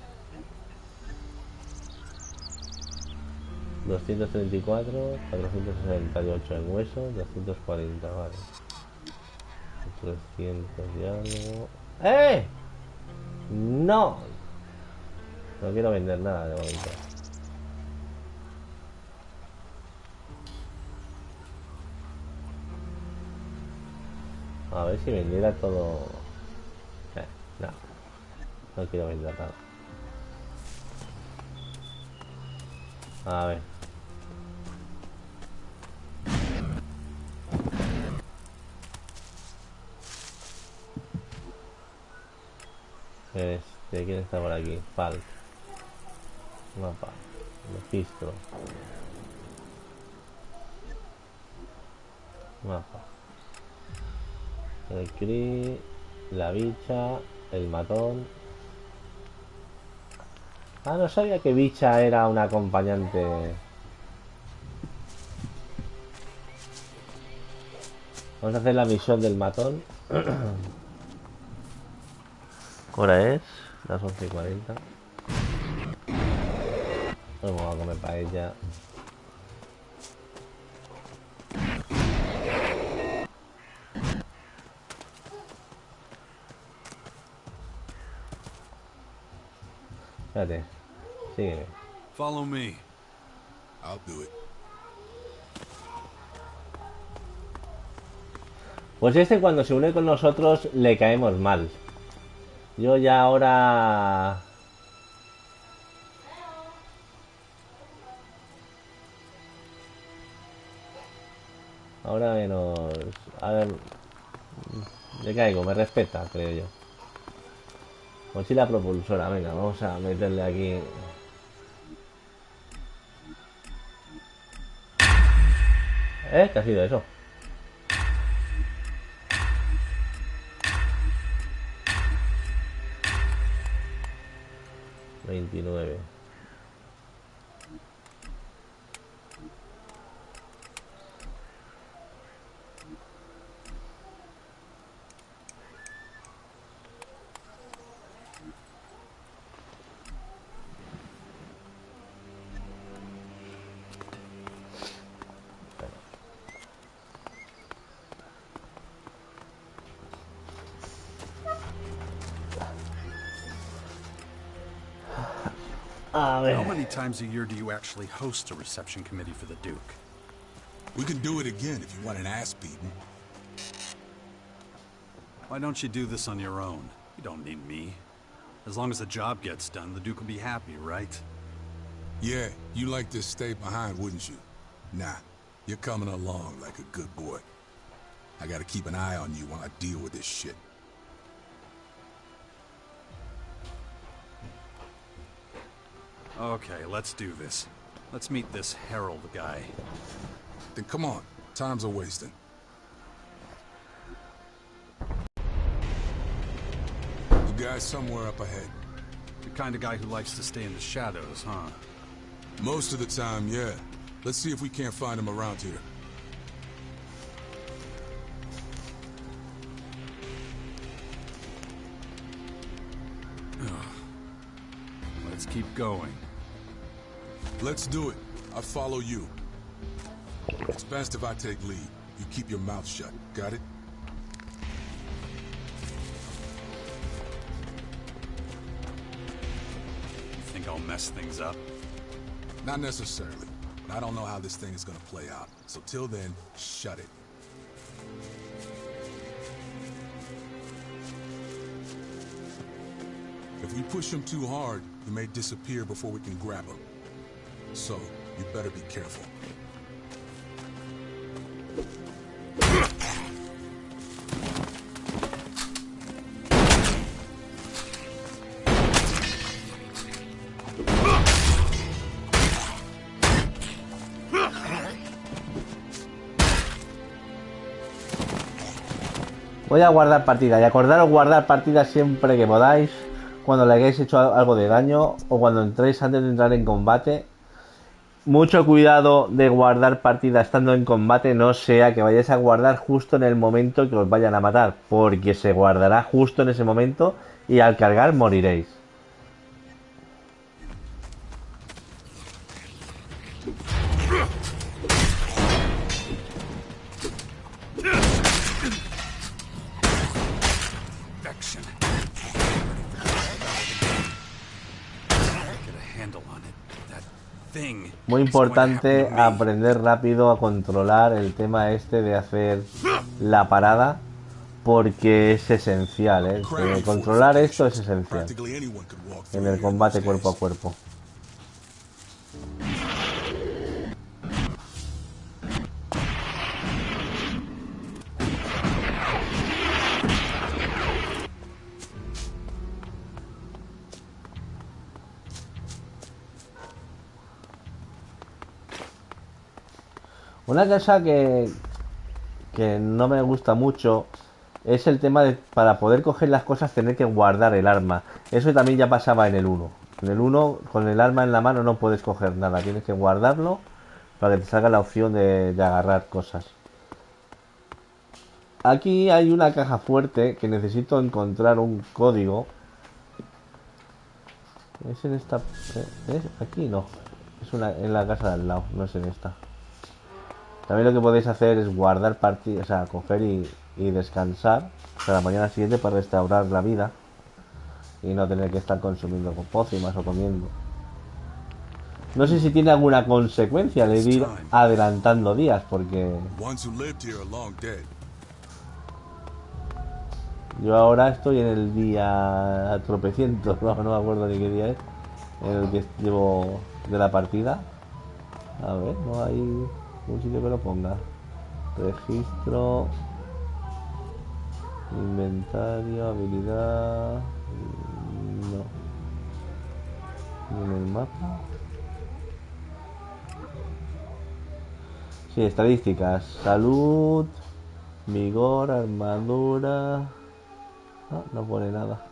Speaker 4: 234, 468 en hueso, 240, vale. 300 y algo. ¡Eh! ¡No! No quiero vender nada de momento. A ver si vendiera todo. No, no quiero vender nada. A ver. ¿Quién está por aquí? Falk. Mapa. Registro. Mapa. El Cri, la bicha, el matón. Ah, no sabía que bicha era una acompañante. Vamos a hacer la misión del matón. Ahora es las 11:40. Vamos a comer paella. Espérate, sígueme.
Speaker 2: Follow me.
Speaker 12: I'll do it.
Speaker 4: Pues este cuando se une con nosotros le caemos mal. Yo ya ahora... Ahora menos... A ver... Le caigo, me respeta, creo yo. Mochila propulsora, venga, vamos a meterle aquí... ¿Qué ha sido eso? $29.
Speaker 2: How many times a year do you actually host a reception committee for the Duke?
Speaker 12: We can do it again if you want an ass beating.
Speaker 2: Why don't you do this on your own? You don't need me. As long as the job gets done, the Duke will be happy, right?
Speaker 12: Yeah, you like to stay behind, wouldn't you? Nah, you're coming along like a good boy. I gotta keep an eye on you while I deal with this shit.
Speaker 2: Okay, let's do this. Let's meet this Herald guy.
Speaker 12: Then come on, time's a wasting. The guy's somewhere up ahead.
Speaker 2: The kind of guy who likes to stay in the shadows, huh?
Speaker 12: Most of the time, yeah. Let's see if we can't find him around here.
Speaker 2: Let's keep going.
Speaker 12: Let's do it. I follow you. It's best if I take lead. You keep your mouth shut. Got it?
Speaker 2: You think I'll mess things up?
Speaker 12: Not necessarily. But I don't know how this thing is gonna play out. So till then, shut it. If we push him too hard, he may disappear before we can grab him. So, you better be careful.
Speaker 4: Voy a guardar partida y acordaros guardar partida siempre que podáis, cuando le hayáis hecho algo de daño o cuando entréis antes de entrar en combate. Mucho cuidado de guardar partida estando en combate, no sea que vayáis a guardar justo en el momento que os vayan a matar, porque se guardará justo en ese momento y al cargar moriréis. Muy importante aprender rápido a controlar el tema este de hacer la parada, porque es esencial, ¿eh? Controlar esto es esencial en el combate cuerpo a cuerpo. Una cosa que no me gusta mucho es el tema de, para poder coger las cosas, tener que guardar el arma. Eso también ya pasaba en el 1. En el 1, con el arma en la mano no puedes coger nada. Tienes que guardarlo para que te salga la opción de agarrar cosas. Aquí hay una caja fuerte que necesito encontrar un código. Es en esta... ¿Es? Aquí no. Es en la casa de al lado, no es en esta. También lo que podéis hacer es guardar partida, o sea, coger y descansar para la mañana siguiente para restaurar la vida y no tener que estar consumiendo pócimas o comiendo. No sé si tiene alguna consecuencia el ir adelantando días, porque yo ahora estoy en el día tropecientos, no me acuerdo ni qué día es, en el que llevo de la partida. A ver, no hay un sitio que lo ponga. Registro, inventario, habilidad. No. ¿En el mapa? Sí, estadísticas. Salud, vigor, armadura. No pone nada.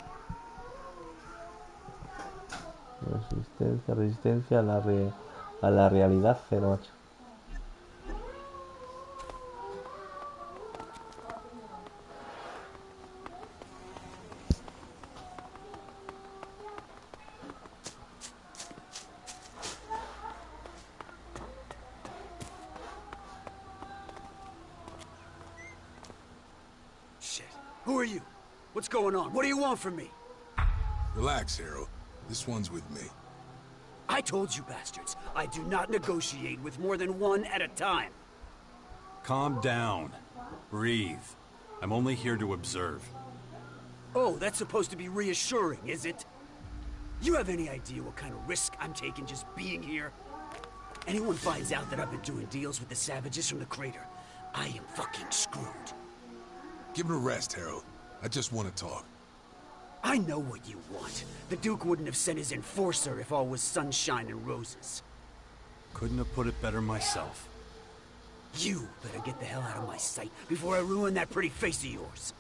Speaker 4: Resistencia a la realidad 08.
Speaker 5: Who are you? What's going on? What do you want from me?
Speaker 12: Relax, Hero. This one's with me.
Speaker 21: I told you bastards, I do not negotiate with more than one at a time.
Speaker 2: Calm down. Breathe. I'm only here to observe.
Speaker 21: Oh, that's supposed to be reassuring, is it? You have any idea what kind of risk I'm taking just being here? Anyone finds out that I've been doing deals with the savages from the crater, I am fucking screwed.
Speaker 12: Give it a rest, Harold. I just want to talk.
Speaker 21: I know what you want. The Duke wouldn't have sent his enforcer if all was sunshine and roses.
Speaker 2: Couldn't have put it better myself.
Speaker 21: You better get the hell out of my sight before I ruin that pretty face of yours.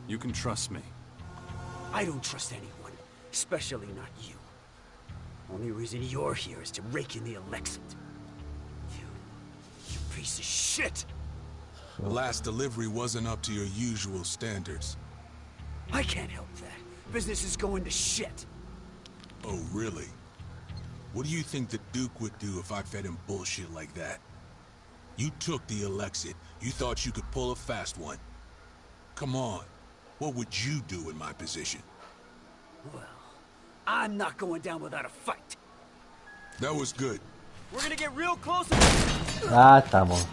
Speaker 2: You can trust me.
Speaker 21: I don't trust anyone, especially not you. Only reason you're here is to rake in the Elex. You piece of shit!
Speaker 12: The last delivery wasn't up to your usual standards.
Speaker 21: I can't help that. Business is going to shit.
Speaker 12: Oh, really? What do you think the Duke would do if I fed him bullshit like that? You took the Elexit. You thought you could pull a fast one. Come on. What would you do in my position?
Speaker 21: Well, I'm not going down without a fight.
Speaker 12: That was good.
Speaker 21: We're gonna get real close.
Speaker 4: Ah, estamos.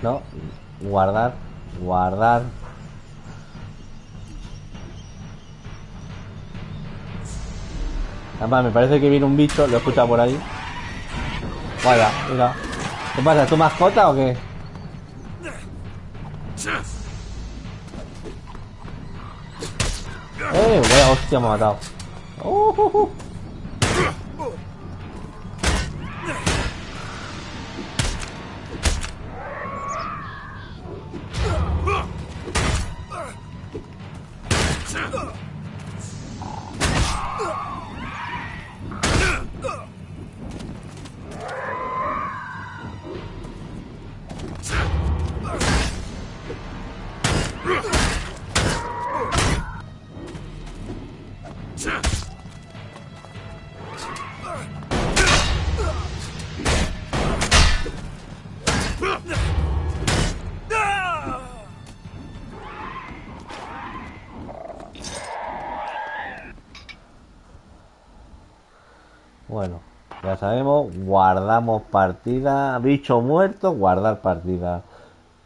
Speaker 4: No, guardar, guardar. Además, me parece que viene un bicho, lo he escuchado por ahí. Vaya, mira. ¿Qué pasa? ¿Es tu mascota o qué? Vaya hostia, me ha matado. Bueno, ya sabemos, guardamos partida, bicho muerto, guardar partida.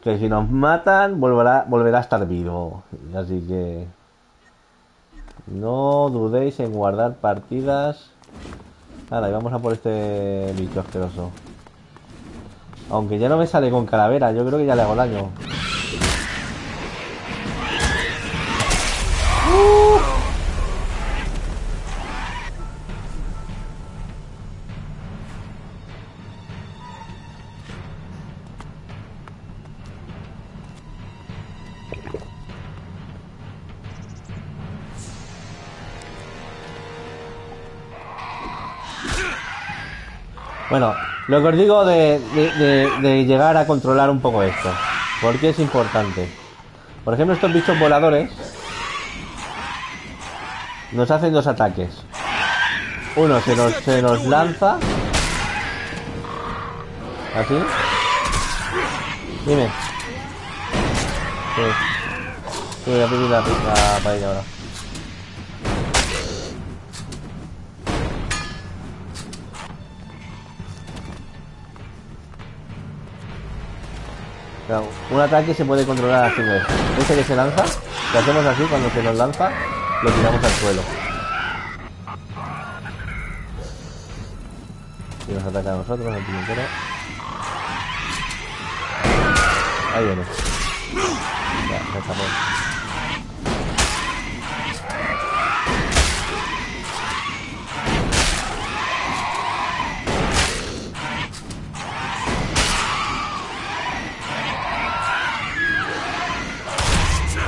Speaker 4: Que si nos matan, volverá a estar vivo. Así que no dudéis en guardar partidas. Ahora, y vamos a por este bicho asqueroso. Aunque ya no me sale con calavera, yo creo que ya le hago daño. Bueno, lo que os digo de llegar a controlar un poco esto, porque es importante. Por ejemplo, estos bichos voladores nos hacen dos ataques. Uno se nos lanza así. Dime. Sí, voy a pedir la paella ahora. Claro, un ataque se puede controlar haciendo esto. Este que se lanza, lo hacemos así, cuando se nos lanza, lo tiramos al suelo. Y nos ataca a nosotros, el pimentero. Ahí viene. Ya, se escapó.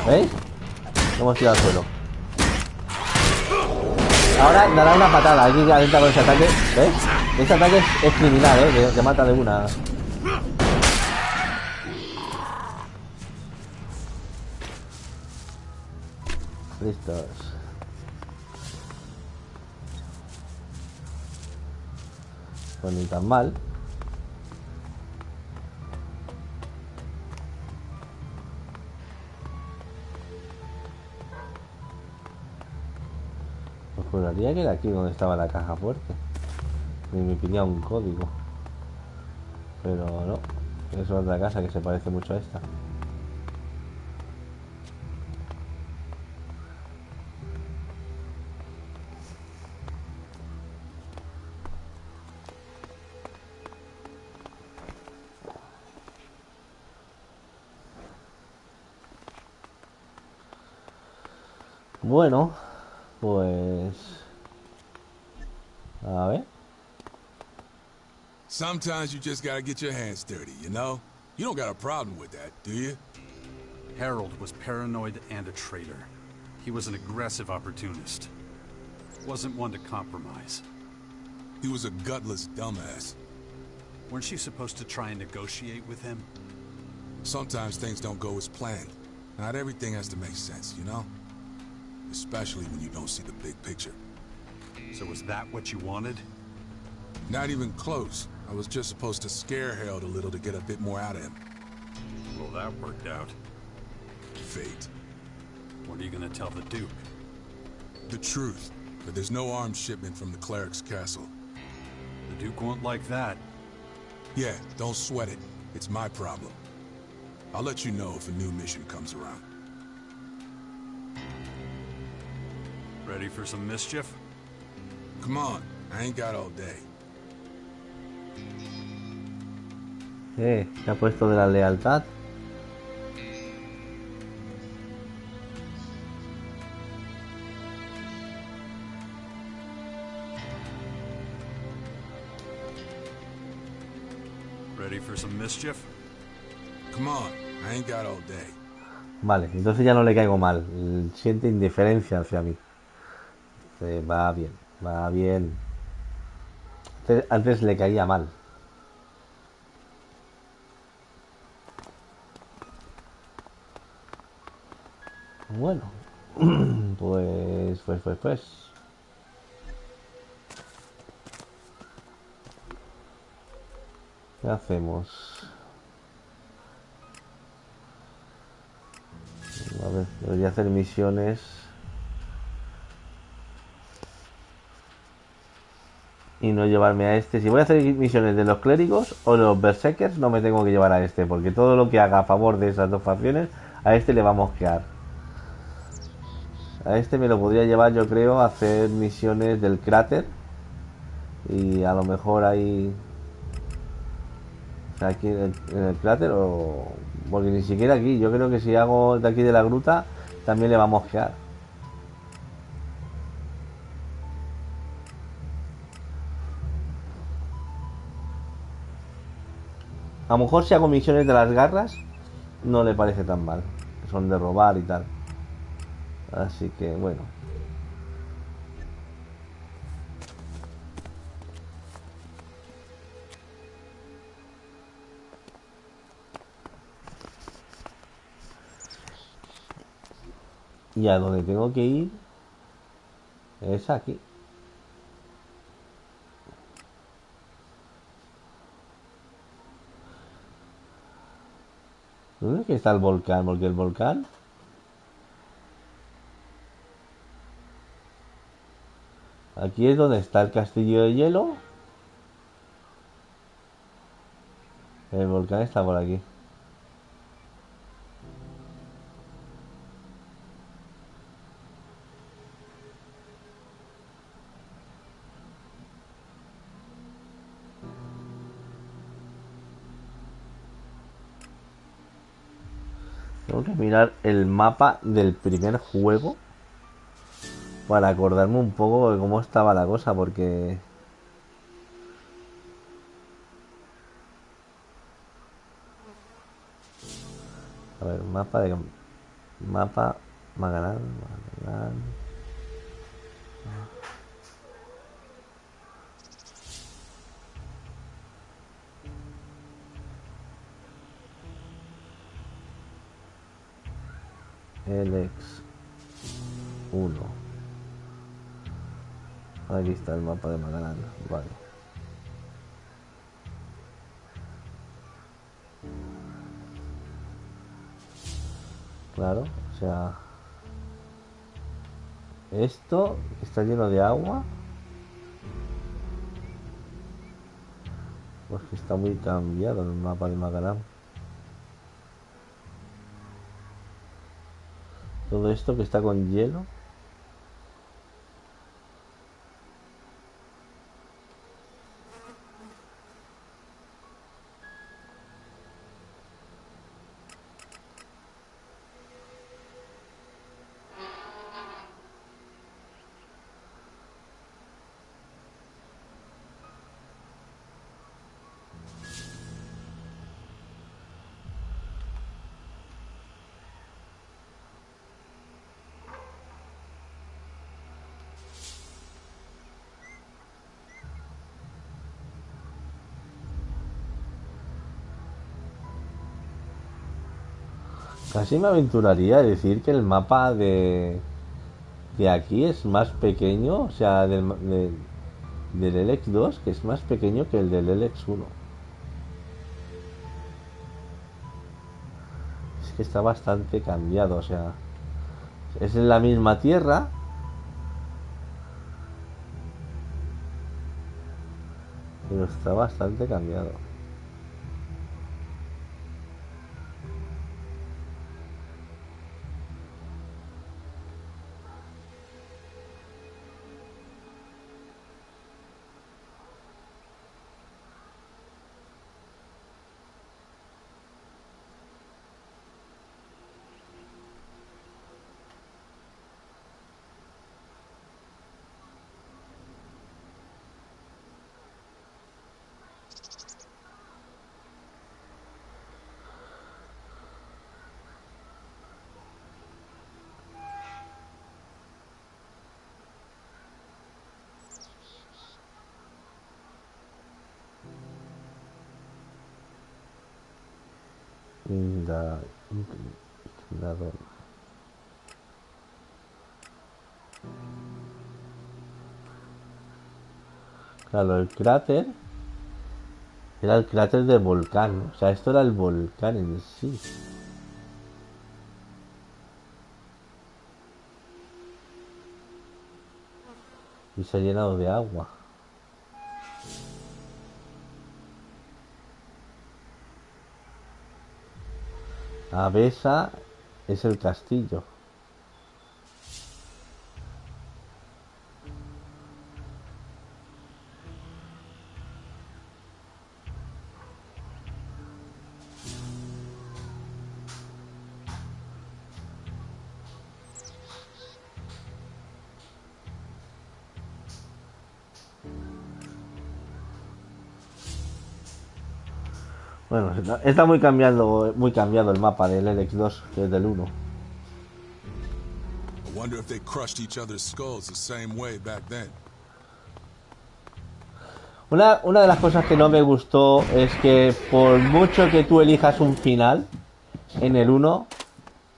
Speaker 4: ¿Veis? Lo hemos tirado al suelo. Ahora dará una patada. Aquí atenta con ese ataque. ¿Ves? Ese ataque es criminal, que mata de una. Listos. Pues ni tan mal. Pues juraría que era aquí donde estaba la caja fuerte. Y me pedía un código. Pero no. Es otra casa que se parece mucho a esta. Bueno, pues... A ver.
Speaker 12: Sometimes you just gotta get your hands dirty, you know? You don't got a problem with that, do you?
Speaker 2: Harold was paranoid and a traitor. He was an aggressive opportunist. Wasn't one to compromise.
Speaker 12: He was a gutless dumbass.
Speaker 2: Weren't you supposed to try and negotiate with him?
Speaker 12: Sometimes things don't go as planned. Not everything has to make sense, you know? Especially when you don't see the big picture.
Speaker 2: So was that what you wanted?
Speaker 12: Not even close. I was just supposed to scare Harold a little to get a bit more out of him.
Speaker 2: Well, that worked out.
Speaker 12: Fate.
Speaker 2: What are you gonna tell the Duke?
Speaker 12: The truth. But there's no arms shipment from the cleric's castle.
Speaker 2: The Duke won't like that.
Speaker 12: Yeah, don't sweat it. It's my problem. I'll let you know if a new mission comes around.
Speaker 2: Ready for some mischief?
Speaker 12: Come on, I ain't got all day.
Speaker 4: ¿Qué ha puesto de la lealtad?
Speaker 2: Ready for some mischief?
Speaker 12: Come on, I ain't got all day.
Speaker 4: Vale, entonces ya no le caigo mal. Siente indiferencia hacia mí. Va bien, va bien. Antes le caía mal. Bueno, pues. ¿Qué hacemos? A ver, debería hacer misiones. Y no llevarme a este. Si voy a hacer misiones de los clérigos o de los berserkers, no me tengo que llevar a este, porque todo lo que haga a favor de esas dos facciones, a este le va a mosquear. A este me lo podría llevar, yo creo, a hacer misiones del cráter. Y a lo mejor ahí... O sea, aquí en el cráter o... Porque ni siquiera aquí. Yo creo que si hago de aquí de la gruta, también le va a mosquear. A lo mejor si hago misiones de las garras, no le parece tan mal. Son de robar y tal. Así que, bueno. Y a donde tengo que ir es aquí. ¿Dónde es que está el volcán? Porque el volcán... Aquí es donde está el castillo de hielo. El volcán está por aquí. Tengo que mirar el mapa del primer juego para acordarme un poco de cómo estaba la cosa, porque... A ver, mapa de... Mapa... Magalan... Elex. 1. Aquí está el mapa de Magallanes. Vale. Claro, o sea, esto está lleno de agua. Pues que está muy cambiado el mapa de Magallanes. Todo esto que está con hielo. Casi me aventuraría a decir que el mapa de aquí es más pequeño, o sea, del Elex 2, que es más pequeño que el del Elex 1. Es que está bastante cambiado, o sea, es en la misma tierra, pero está bastante cambiado. Inclinador. Claro, el cráter era el cráter del volcán, ¿no? O sea, esto era el volcán en sí. Y se ha llenado de agua. Avesa es el castillo. Bueno, está muy cambiado el mapa del Elex 2 que es del 1.
Speaker 12: I wonder if they crushed each other's skulls the same way back then.
Speaker 4: Una de las cosas que no me gustó es que por mucho que tú elijas un final en el 1,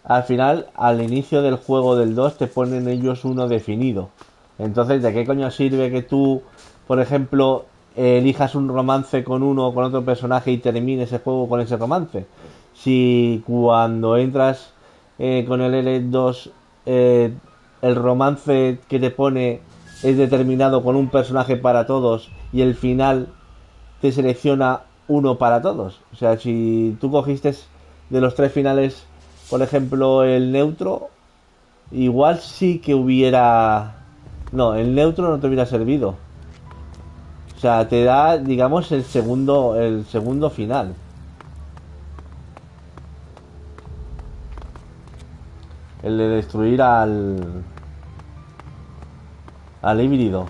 Speaker 4: al final, al inicio del juego del 2 te ponen ellos uno definido. Entonces, ¿de qué coño sirve que tú, por ejemplo, elijas un romance con uno o con otro personaje y termines el juego con ese romance? Si cuando entras con el L2 el romance que te pone es determinado con un personaje para todos y el final te selecciona uno para todos. O sea, si tú cogiste de los 3 finales, por ejemplo, el neutro, igual sí que hubiera... No, el neutro no te hubiera servido. O sea, te da, digamos, el segundo final. El de destruir al híbrido.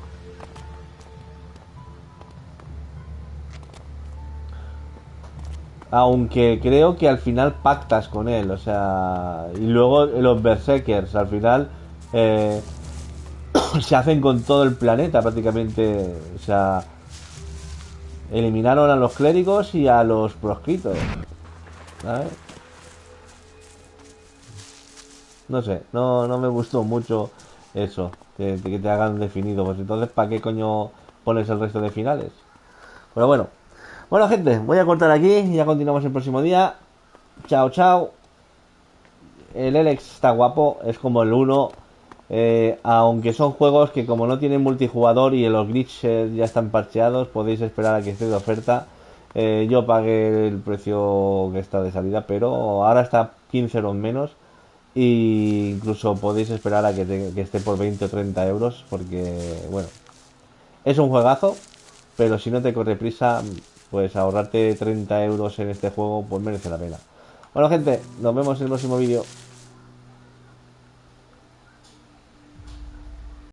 Speaker 4: Aunque creo que al final pactas con él, o sea, y luego los berserkers al final se hacen con todo el planeta prácticamente, o sea, eliminaron a los clérigos y a los proscritos, ¿sabes? No sé, no me gustó mucho eso, que te hagan definido. Pues entonces, ¿para qué coño pones el resto de finales? Pero bueno. Bueno, gente, voy a cortar aquí y ya continuamos el próximo día. Chao, chao. El Elex está guapo, es como el 1. Aunque son juegos que como no tienen multijugador y los glitches ya están parcheados, podéis esperar a que esté de oferta. Yo pagué el precio que está de salida, pero ahora está 15 euros menos. Y incluso podéis esperar a que esté por 20 o 30 euros, porque bueno, es un juegazo, pero si no te corre prisa, pues ahorrarte 30 euros en este juego, pues merece la pena. Bueno, gente, nos vemos en el próximo vídeo.